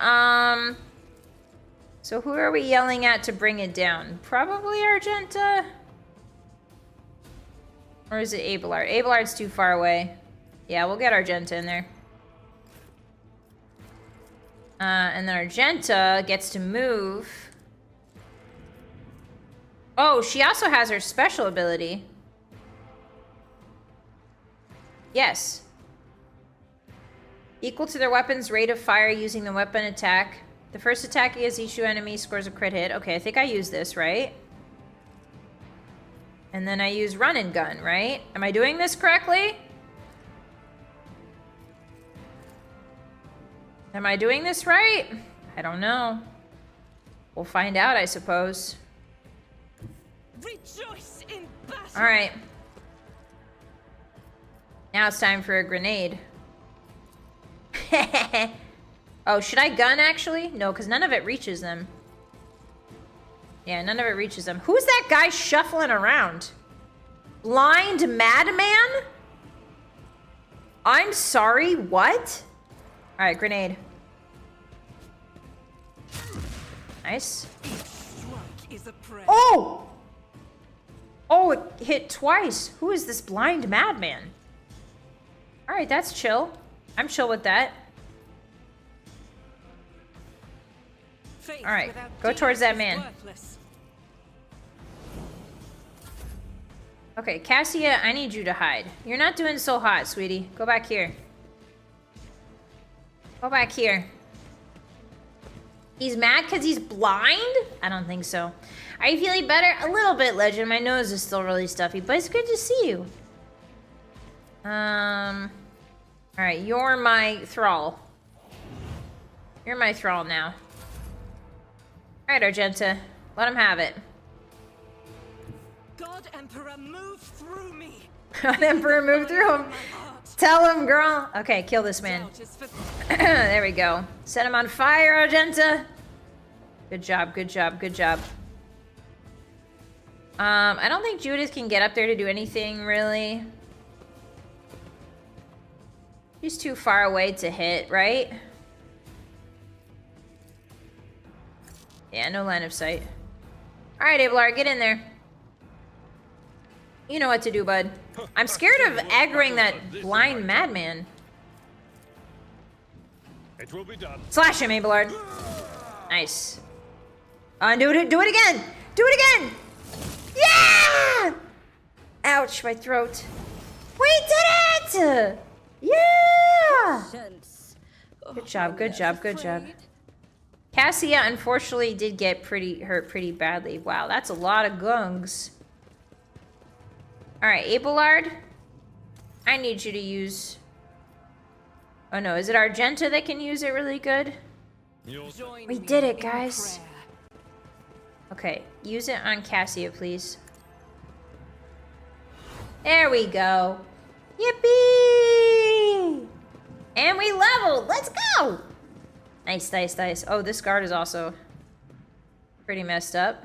Speaker 1: so who are we yelling at to bring it down? Probably Argenta? Or is it Abelard? Abelard's too far away. Yeah, we'll get Argenta in there. And then Argenta gets to move. Oh, she also has her special ability. Yes. Equal to their weapon's rate of fire using the weapon attack. The first attack against each enemy scores a crit hit. Okay, I think I use this, right? And then I use run and gun, right? Am I doing this correctly? Am I doing this right? I don't know. We'll find out, I suppose.
Speaker 5: Rejoice in battle.
Speaker 1: All right. Now it's time for a grenade. Oh, should I gun actually? No, because none of it reaches them. Yeah, none of it reaches them. Who's that guy shuffling around? Blind madman? I'm sorry, what? All right, grenade. Nice.
Speaker 5: Strike is a prayer.
Speaker 1: Oh! Oh, it hit twice. Who is this blind madman? All right, that's chill. I'm chill with that.
Speaker 5: Faith
Speaker 1: All right,
Speaker 5: without
Speaker 1: go towards that
Speaker 5: deeds is
Speaker 1: man.
Speaker 5: worthless.
Speaker 1: Okay, Cassia, I need you to hide. You're not doing so hot, sweetie. Go back here. Go back here. He's mad because he's blind? I don't think so. Are you feeling better? A little bit, Legend. My nose is still really stuffy, but it's good to see you. All right, you're my thrall. You're my thrall now. All right, Argenta, let him have it.
Speaker 5: God Emperor, move through me.
Speaker 1: God Emperor, move through him. Tell him, girl. Okay, kill this man.
Speaker 5: Doubt is for-
Speaker 1: There we go. Set him on fire, Argenta. Good job, good job, good job. I don't think Judith can get up there to do anything, really. She's too far away to hit, right? Yeah, no line of sight. All right, Abelard, get in there. You know what to do, bud. I'm scared of aggroing that blind madman.
Speaker 6: It will be done.
Speaker 1: Slash him, Abelard. Nice. Do it again! Do it again! Yeah! Ouch, my throat. We did it! Yeah! Good job, good job, good job. Cassia unfortunately did get hurt pretty badly. Wow, that's a lot of gungs. Alright, Abelard. I need you to use... Oh no, is it Argenta that can use it really good? We did it, guys. Okay, use it on Cassia, please. There we go. Yippee! And we leveled! Let's go! Nice, nice, nice. Oh, this guard is also pretty messed up.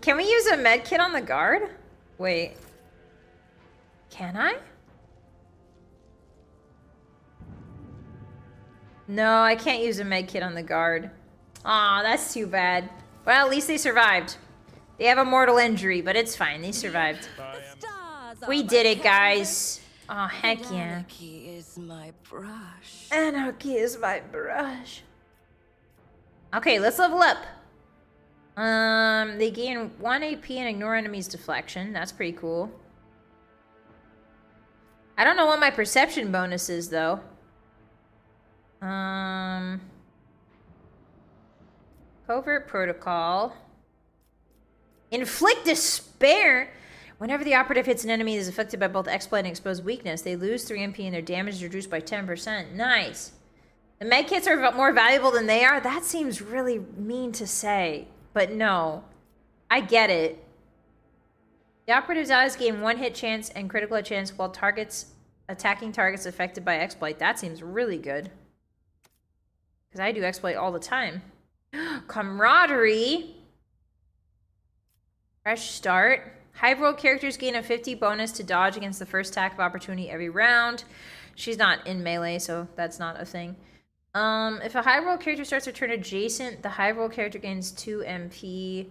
Speaker 1: Can we use a med kit on the guard? Wait. Can I? No, I can't use a med kit on the guard. Aw, that's too bad. Well, at least they survived. They have a mortal injury, but it's fine. They survived. We did it, guys. Oh, heck yeah.
Speaker 5: Anarchy is my brush.
Speaker 1: Anarchy is my brush. Okay, let's level up. They gain 1 AP and ignore enemies' deflection. That's pretty cool. I don't know what my perception bonus is, though. Covert protocol. Inflict despair. Whenever the operative hits an enemy that is affected by both exploit and exposed weakness, they lose 3 MP and their damage is reduced by 10%. Nice. The medkits are more valuable than they are? That seems really mean to say. But no. I get it. The operative's allies gain 1 hit chance and critical hit chance while attacking targets affected by exploit. That seems really good. Because I do exploit all the time. Camaraderie. Fresh start. High-roll characters gain a 50 bonus to dodge against the first attack of opportunity every round. She's not in melee, so that's not a thing. If a high-roll character starts her turn adjacent, the high-roll character gains 2 MP.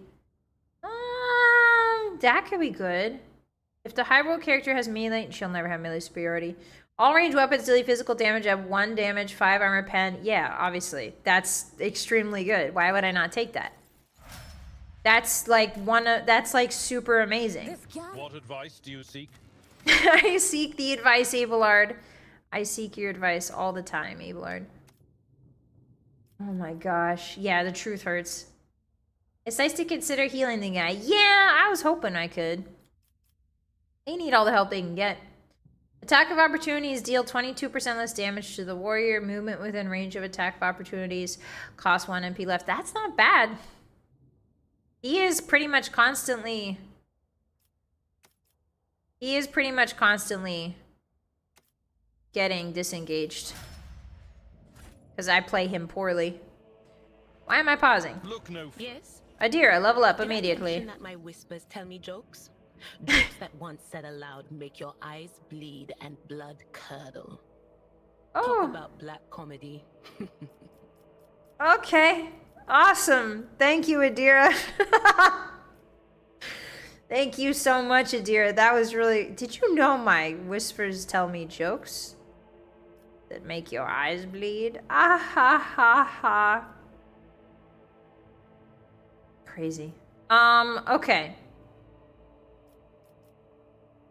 Speaker 1: That could be good. If the high-roll character has melee, she'll never have melee superiority. All range weapons deal physical damage at 1 damage, 5 armor pen. Yeah, obviously. That's extremely good. Why would I not take that? That's like that's like super amazing.
Speaker 6: What advice do you seek?
Speaker 1: I seek the advice, Abelard. I seek your advice all the time, Abelard. Oh my gosh. Yeah, the truth hurts. It's nice to consider healing the guy. Yeah, I was hoping I could. They need all the help they can get. Attack of opportunities deal 22% less damage to the warrior. Movement within range of attack of opportunities costs 1 MP left. That's not bad. He is pretty much constantly getting disengaged. Because I play him poorly. Why am I pausing?
Speaker 6: Look no.
Speaker 3: Yes?
Speaker 1: Adira, level up
Speaker 3: Did I
Speaker 1: immediately.
Speaker 3: mention that my whispers tell me jokes? Jokes that once said aloud make your eyes bleed and blood curdle. Talk
Speaker 1: Oh,
Speaker 3: about black comedy.
Speaker 1: okay. Awesome. Thank you, Adira. Thank you so much, Adira. That was really... Did you know my whispers tell me jokes that make your eyes bleed? Ah ha ha ha. Crazy. Okay.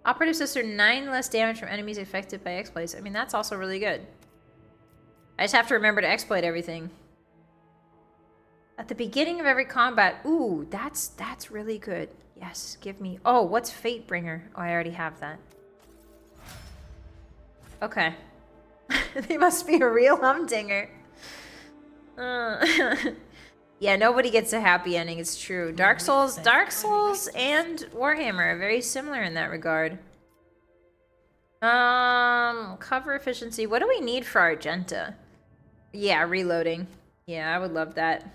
Speaker 1: Operative sister 9 less damage from enemies affected by exploits. I mean, that's also really good. I just have to remember to exploit everything. At the beginning of every combat. Ooh, that's really good. Yes, give me... Oh, what's Fatebringer? Oh, I already have that. Okay. They must be a real humdinger. Yeah, nobody gets a happy ending, it's true. Dark Souls and Warhammer are very similar in that regard. Cover efficiency. What do we need for Argenta? Yeah, reloading. Yeah, I would love that.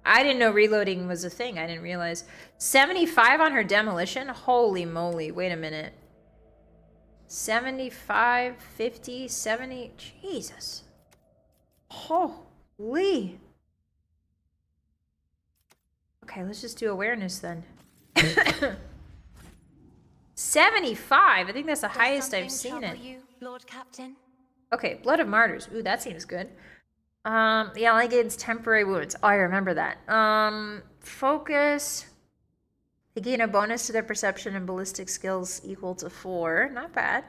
Speaker 1: I didn't know reloading was a thing. I didn't realize. 75 on her demolition? Holy moly. Wait a minute. 75, 50, 70. Jesus. Holy. Okay, let's just do awareness then. 75? I think that's the highest I've seen it.
Speaker 4: You, Lord Captain?
Speaker 1: Okay, Blood of Martyrs. Ooh, that seems good. The ally gains temporary wounds. Oh, I remember that. Focus. They gain a bonus to their perception and ballistic skills equal to 4. Not bad.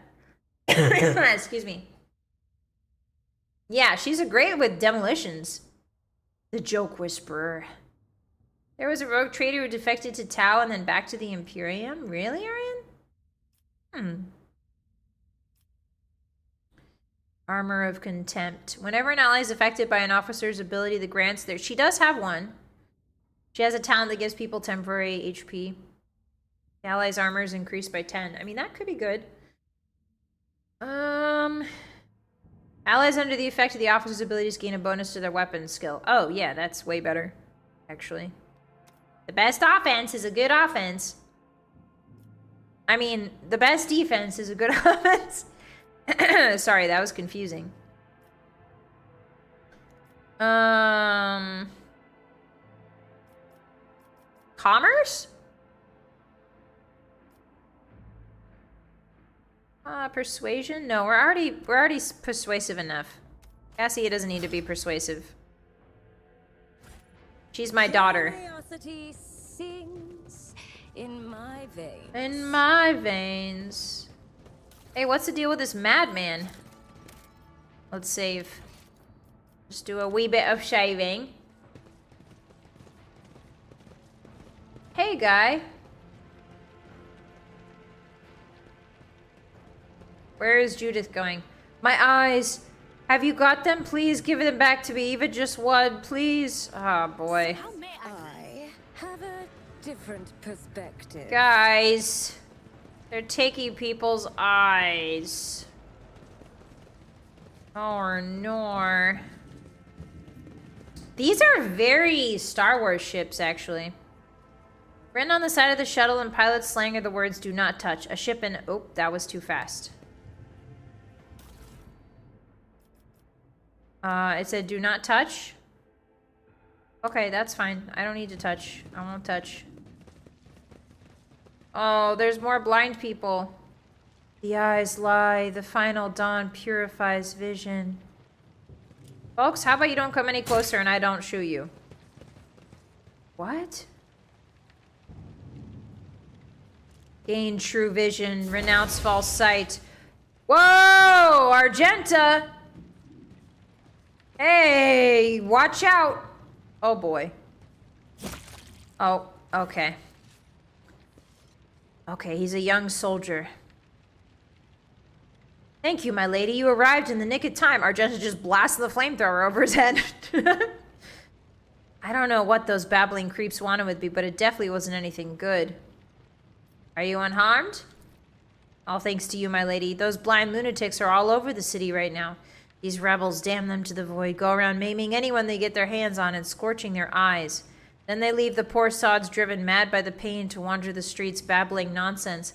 Speaker 1: Excuse me. Yeah, she's a great with demolitions. The Joke Whisperer. There was a rogue trader who defected to Tau and then back to the Imperium. Really, Arian? Armor of Contempt. Whenever an ally is affected by an officer's ability that grants their... She does have one. She has a talent that gives people temporary HP. The ally's armor is increased by 10. I mean, that could be good. Allies under the effect of the officer's abilities gain a bonus to their weapon skill. Oh, yeah, that's way better, actually. The best offense is a good offense. I mean, the best defense is a good offense. Sorry, that was confusing. Commerce? Persuasion? No, we're already persuasive enough. Cassie doesn't need to be persuasive. She's my daughter.
Speaker 5: Curiosity sings in my veins.
Speaker 1: In my veins. Hey, what's the deal with this madman? Let's save. Just do a wee bit of shaving. Hey, guy. Where is Judith going? My eyes. Have you got them? Please give them back to me. Even just one, please. Oh, boy.
Speaker 5: I have a different perspective.
Speaker 1: Guys. They're taking people's eyes. Oh, no. These are very Star Wars ships, actually. Written on the side of the shuttle in pilot slang are the words, "Do not touch." A ship in... Oh, that was too fast. It said, "Do not touch." Okay, that's fine. I don't need to touch. I won't touch. Oh, there's more blind people. The eyes lie. The final dawn purifies vision. Folks, how about you don't come any closer and I don't shoot you? What? Gain true vision. Renounce false sight. Whoa! Argenta! Hey! Watch out! Oh, boy. Oh, okay. Okay, he's a young soldier. Thank you, my lady. You arrived in the nick of time. Argenta just blasted the flamethrower over his head. I don't know what those babbling creeps wanted with me, but it definitely wasn't anything good. Are you unharmed? All thanks to you, my lady. Those blind lunatics are all over the city right now. These rebels, damn them to the void, go around maiming anyone they get their hands on and scorching their eyes. Then they leave the poor sods driven mad by the pain to wander the streets babbling nonsense.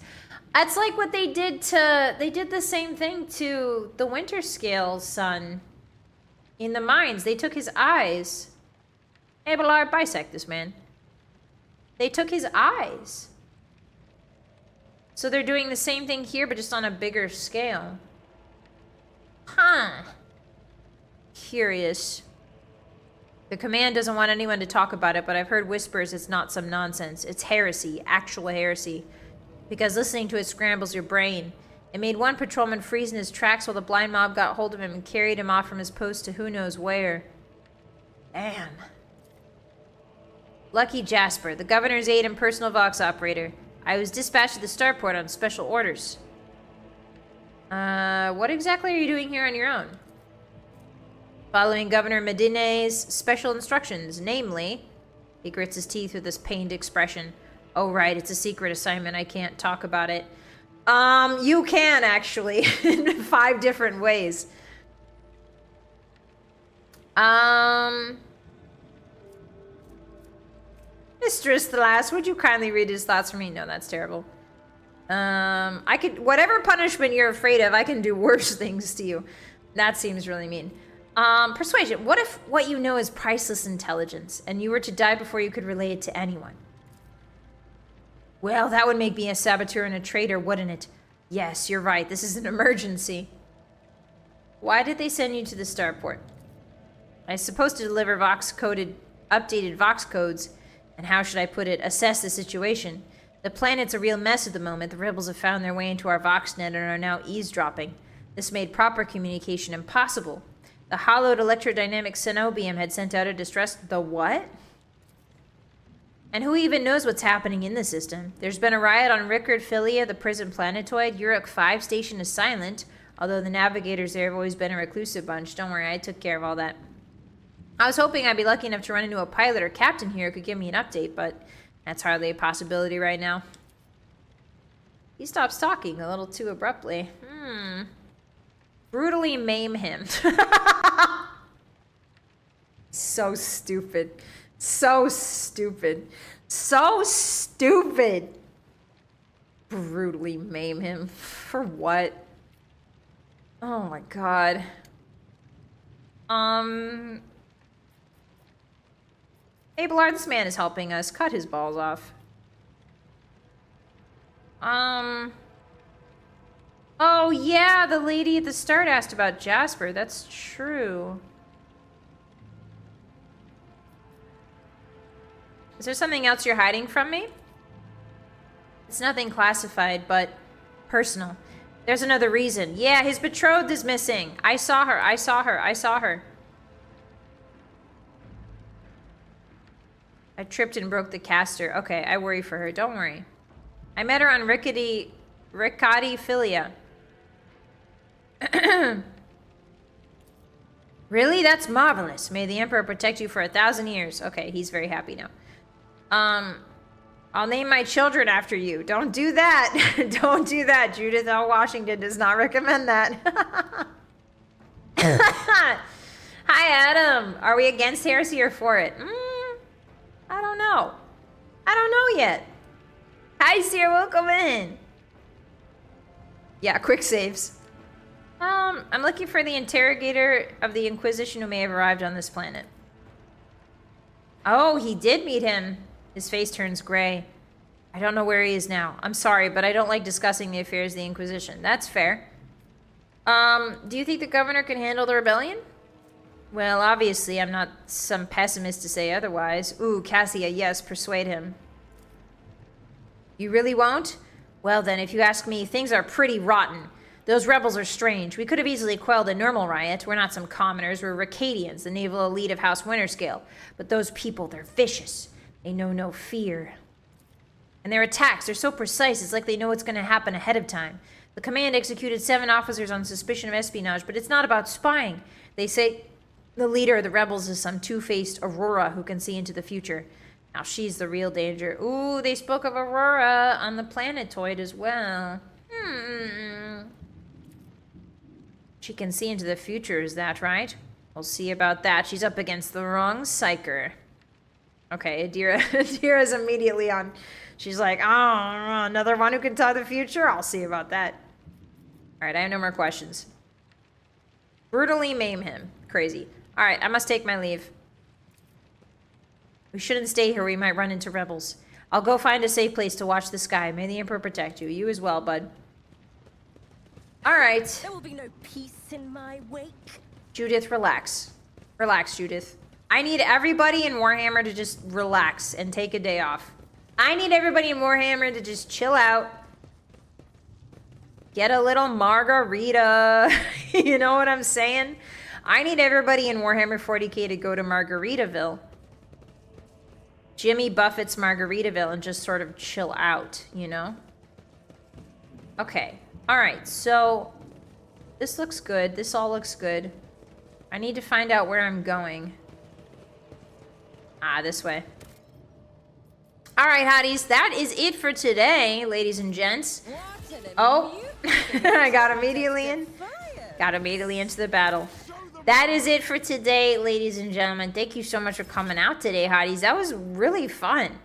Speaker 1: That's like what they did to... They did the same thing to the Winter Scale's son. In the mines, they took his eyes. Hey, Ballard, bisect this man. They took his eyes. So they're doing the same thing here, but just on a bigger scale. Huh. Curious. The command doesn't want anyone to talk about it, but I've heard whispers it's not some nonsense. It's heresy, actual heresy. Because listening to it scrambles your brain. It made one patrolman freeze in his tracks while the blind mob got hold of him and carried him off from his post to who knows where. Damn. Lucky Jasper, the governor's aide and personal Vox operator. I was dispatched to the starport on special orders. What exactly are you doing here on your own? Following Governor Medine's special instructions, namely... He grits his teeth with this pained expression. Oh, right, it's a secret assignment. I can't talk about it. You can, actually, in 5 different ways. Mistress Thalas, would you kindly read his thoughts for me? No, that's terrible. I could... Whatever punishment you're afraid of, I can do worse things to you. That seems really mean. Persuasion. What if what you know is priceless intelligence, and you were to die before you could relay it to anyone? Well, that would make me a saboteur and a traitor, wouldn't it? Yes, you're right. This is an emergency. Why did they send you to the starport? I was supposed to deliver updated Vox codes, and how should I put it, assess the situation. The planet's a real mess at the moment. The rebels have found their way into our VoxNet and are now eavesdropping. This made proper communication impossible. The hollowed electrodynamic cenobium had sent out a distress... The what? And who even knows what's happening in the system? There's been a riot on Rickard Philia, the prison planetoid. Uruk 5 station is silent, although the navigators there have always been a reclusive bunch. Don't worry, I took care of all that. I was hoping I'd be lucky enough to run into a pilot or captain here who could give me an update, but that's hardly a possibility right now. He stops talking a little too abruptly. Brutally maim him. So stupid. So stupid. So stupid. Brutally maim him. For what? Oh my god. Abelard, this man is helping us. Cut his balls off. Oh yeah, the lady at the start asked about Jasper. That's true. Is there something else you're hiding from me? It's nothing classified, but personal. There's another reason. Yeah, his betrothed is missing. I saw her. I saw her. I saw her. I tripped and broke the caster. Okay, I worry for her. Don't worry. I met her on Rickety Philia. Really? That's marvelous. May the Emperor protect you for 1,000 years. Okay, he's very happy now. I'll name my children after you. Don't do that. Don't do that. Judith L. Washington does not recommend that. Hi, Adam. Are we against heresy or for it? I don't know. I don't know yet. Hi, Seer. Welcome in. Yeah, quick saves. I'm looking for the interrogator of the Inquisition who may have arrived on this planet. Oh, he did meet him. His face turns gray. I don't know where he is now. I'm sorry, but I don't like discussing the affairs of the Inquisition. That's fair. Do you think the governor can handle the rebellion? Well, obviously, I'm not some pessimist to say otherwise. Ooh, Cassia, yes, persuade him. You really won't? Well then, if you ask me, things are pretty rotten. Those rebels are strange. We could have easily quelled a normal riot. We're not some commoners. We're Ricadians, the naval elite of House Winterscale. But those people, they're vicious. They know no fear. And their attacks are so precise, it's like they know what's going to happen ahead of time. The command executed 7 officers on suspicion of espionage, but it's not about spying. They say the leader of the rebels is some two-faced Aurora who can see into the future. Now she's the real danger. Ooh, they spoke of Aurora on the planetoid as well. She can see into the future, is that right? We'll see about that. She's up against the wrong psyker. Okay, Adira's immediately on. She's like, oh, another one who can tell the future? I'll see about that. All right, I have no more questions. Brutally maim him. Crazy. All right, I must take my leave. We shouldn't stay here. We might run into rebels. I'll go find a safe place to watch the sky. May the Emperor protect you. You as well, bud. All right.
Speaker 5: There will be no peace in my wake.
Speaker 1: Judith, relax. Relax, Judith. I need everybody in Warhammer to just relax and take a day off. I need everybody in Warhammer to just chill out. Get a little margarita. You know what I'm saying? I need everybody in Warhammer 40k to go to Margaritaville. Jimmy Buffett's Margaritaville and just sort of chill out, you know? Okay. Alright, so this looks good. This all looks good. I need to find out where I'm going. Ah, this way. Alright, hotties, that is it for today, ladies and gents. Oh, I got immediately in. Got immediately into the battle. That is it for today, ladies and gentlemen. Thank you so much for coming out today, hotties. That was really fun.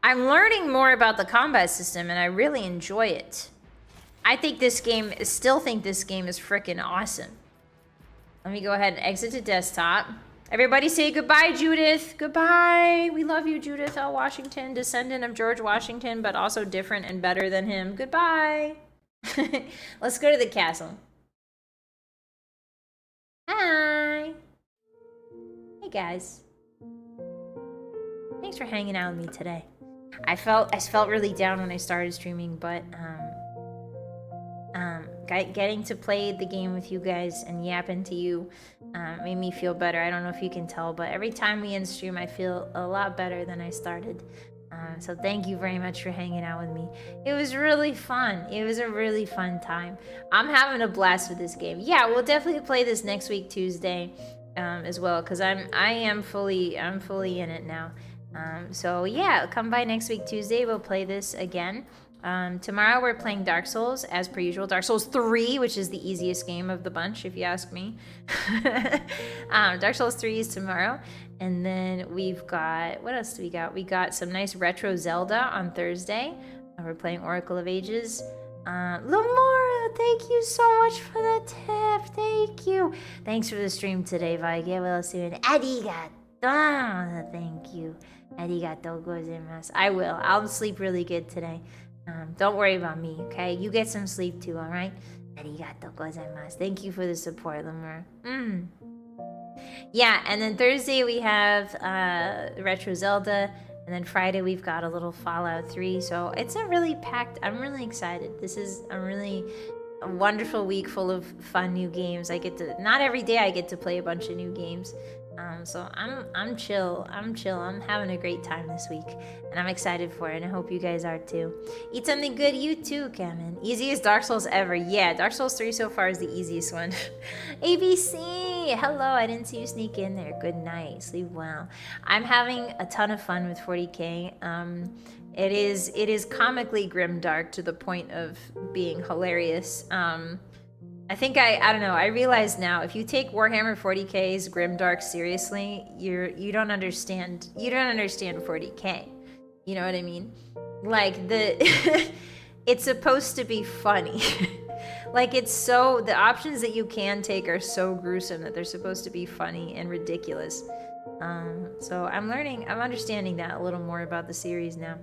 Speaker 1: I'm learning more about the combat system, and I really enjoy it. I think this game, still think this game is freaking awesome. Let me go ahead and exit to desktop. Everybody say goodbye, Judith. Goodbye. We love you, Judith L. Washington, descendant of George Washington, but also different and better than him. Goodbye. Let's go to the castle. Hi. Hey guys. Thanks for hanging out with me today. I felt really down when I started streaming, but getting to play the game with you guys and yapping to you made me feel better. I don't know if you can tell, but every time we end stream, I feel a lot better than I started. So thank you very much for hanging out with me. It was really fun. It was a really fun time. I'm having a blast with this game. Yeah, we'll definitely play this next week Tuesday as well, because I am fully in it now. So yeah, come by next week Tuesday. We'll play this again. Tomorrow we're playing Dark Souls as per usual. Dark Souls 3, which is the easiest game of the bunch, if you ask me. Dark Souls 3 is tomorrow. And then we've got, what else do we got? We got some nice retro Zelda on Thursday. We're playing Oracle of Ages. Lamora, thank you so much for the tip. Thank you. Thanks for the stream today, Vaige. Well, soon. Arigato. Thank you. Arigato gozaimasu. I will. I'll sleep really good today. Don't worry about me, okay? You get some sleep too, all right? Arigato gozaimasu. Thank you for the support, Lamora. Yeah, and then Thursday we have Retro Zelda, and then Friday we've got a little Fallout 3. So it's a really packed. I'm really excited. This is a really wonderful week full of fun new games. Not every day I get to play a bunch of new games. So I'm chill. I'm having a great time this week, and I'm excited for it. And I hope you guys are too. Eat something good, you too, Cameron. Easiest Dark Souls ever. Yeah, Dark Souls 3 so far is the easiest one. ABC, hello. I didn't see you sneak in there. Good night. Sleep well. I'm having a ton of fun with 40k. It is comically grimdark to the point of being hilarious. I think I don't know. I realize now, if you take Warhammer 40k's grimdark seriously, you don't understand 40k. You know what I mean? Like it's supposed to be funny. Like the options that you can take are so gruesome that they're supposed to be funny and ridiculous. So I'm understanding that a little more about the series now.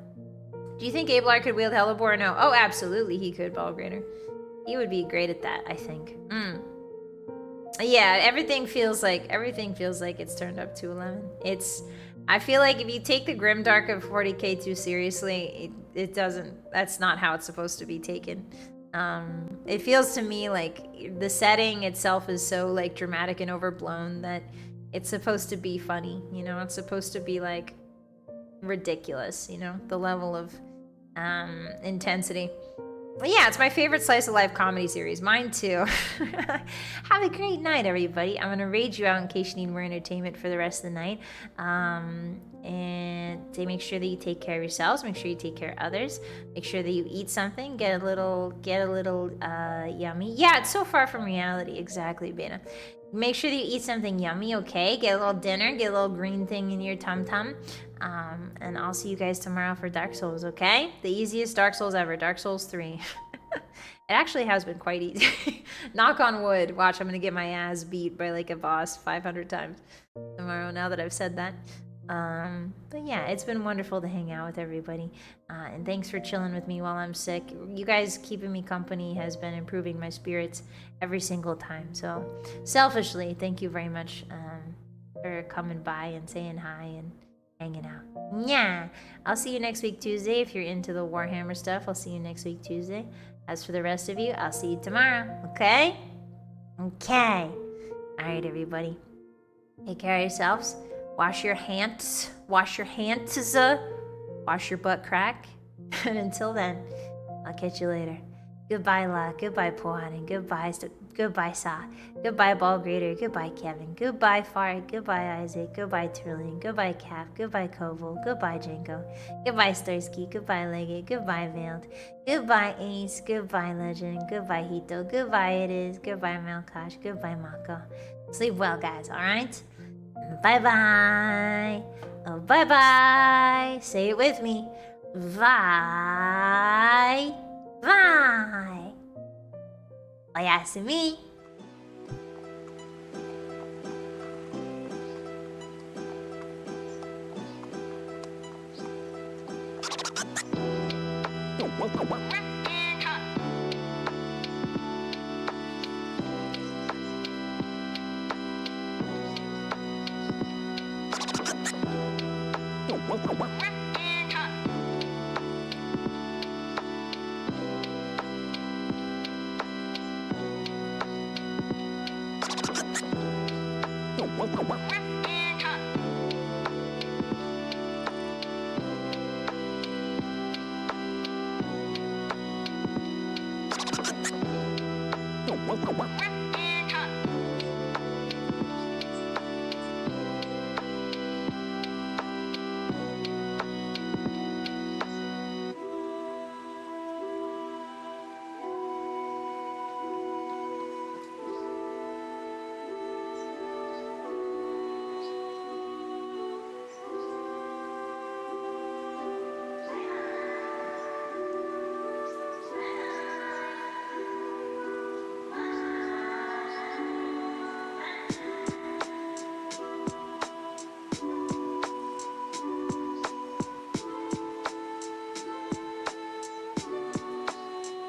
Speaker 1: Do you think Ablar could wield Hellebore? No. Oh, absolutely he could, Ballgrainer. He would be great at that, I think. Yeah, everything feels like it's turned up to 11. I feel like if you take the grimdark of 40k too seriously, it doesn't. That's not how it's supposed to be taken. It feels to me like the setting itself is so like dramatic and overblown that it's supposed to be funny. You know, it's supposed to be like ridiculous. You know, the level of intensity. Well, yeah, it's my favorite slice of life comedy series. Mine too. Have a great night, everybody. I'm gonna raid you out in case you need more entertainment for the rest of the night. And to make sure that you take care of yourselves, make sure you take care of others, make sure that you eat something, get a little yummy. Yeah, it's so far from reality. Exactly, Beta. Make sure that you eat something yummy, okay? Get a little dinner, get a little green thing in your tum-tum. And I'll see you guys tomorrow for Dark Souls, okay? The easiest Dark Souls ever, Dark Souls 3. It actually has been quite easy. Knock on wood. Watch, I'm gonna get my ass beat by like a boss 500 times tomorrow now that I've said that. But yeah, it's been wonderful to hang out with everybody. And thanks for chilling with me while I'm sick. You guys keeping me company has been improving my spirits every single time. So selfishly, thank you very much for coming by and saying hi and hanging out. Yeah, I'll see you next week Tuesday. If you're into the Warhammer stuff, I'll see you next week Tuesday. As for the rest of you, I'll see you tomorrow. Okay? Okay. All right, everybody. Take care of yourselves. Wash your hands. Wash your hands. Wash your butt crack. And until then, I'll catch you later. Goodbye, La. Goodbye, Pohani. Goodbye, Sa. Goodbye, Ballgrader. Goodbye, Kevin. Goodbye, Fart. Goodbye, Isaac. Goodbye, Turling. Goodbye, Calf. Goodbye, Koval. Goodbye, Jenko. Goodbye, Starsky. Goodbye, Leggett. Goodbye, Veiled. Goodbye, Ace. Goodbye, Legend. Goodbye, Hito. Goodbye, It Is. Goodbye, Melkosh. Goodbye, Mako. Sleep well, guys, alright? Bye-bye. Oh, bye-bye. Say it with me. Bye. Bye. Oyasumi.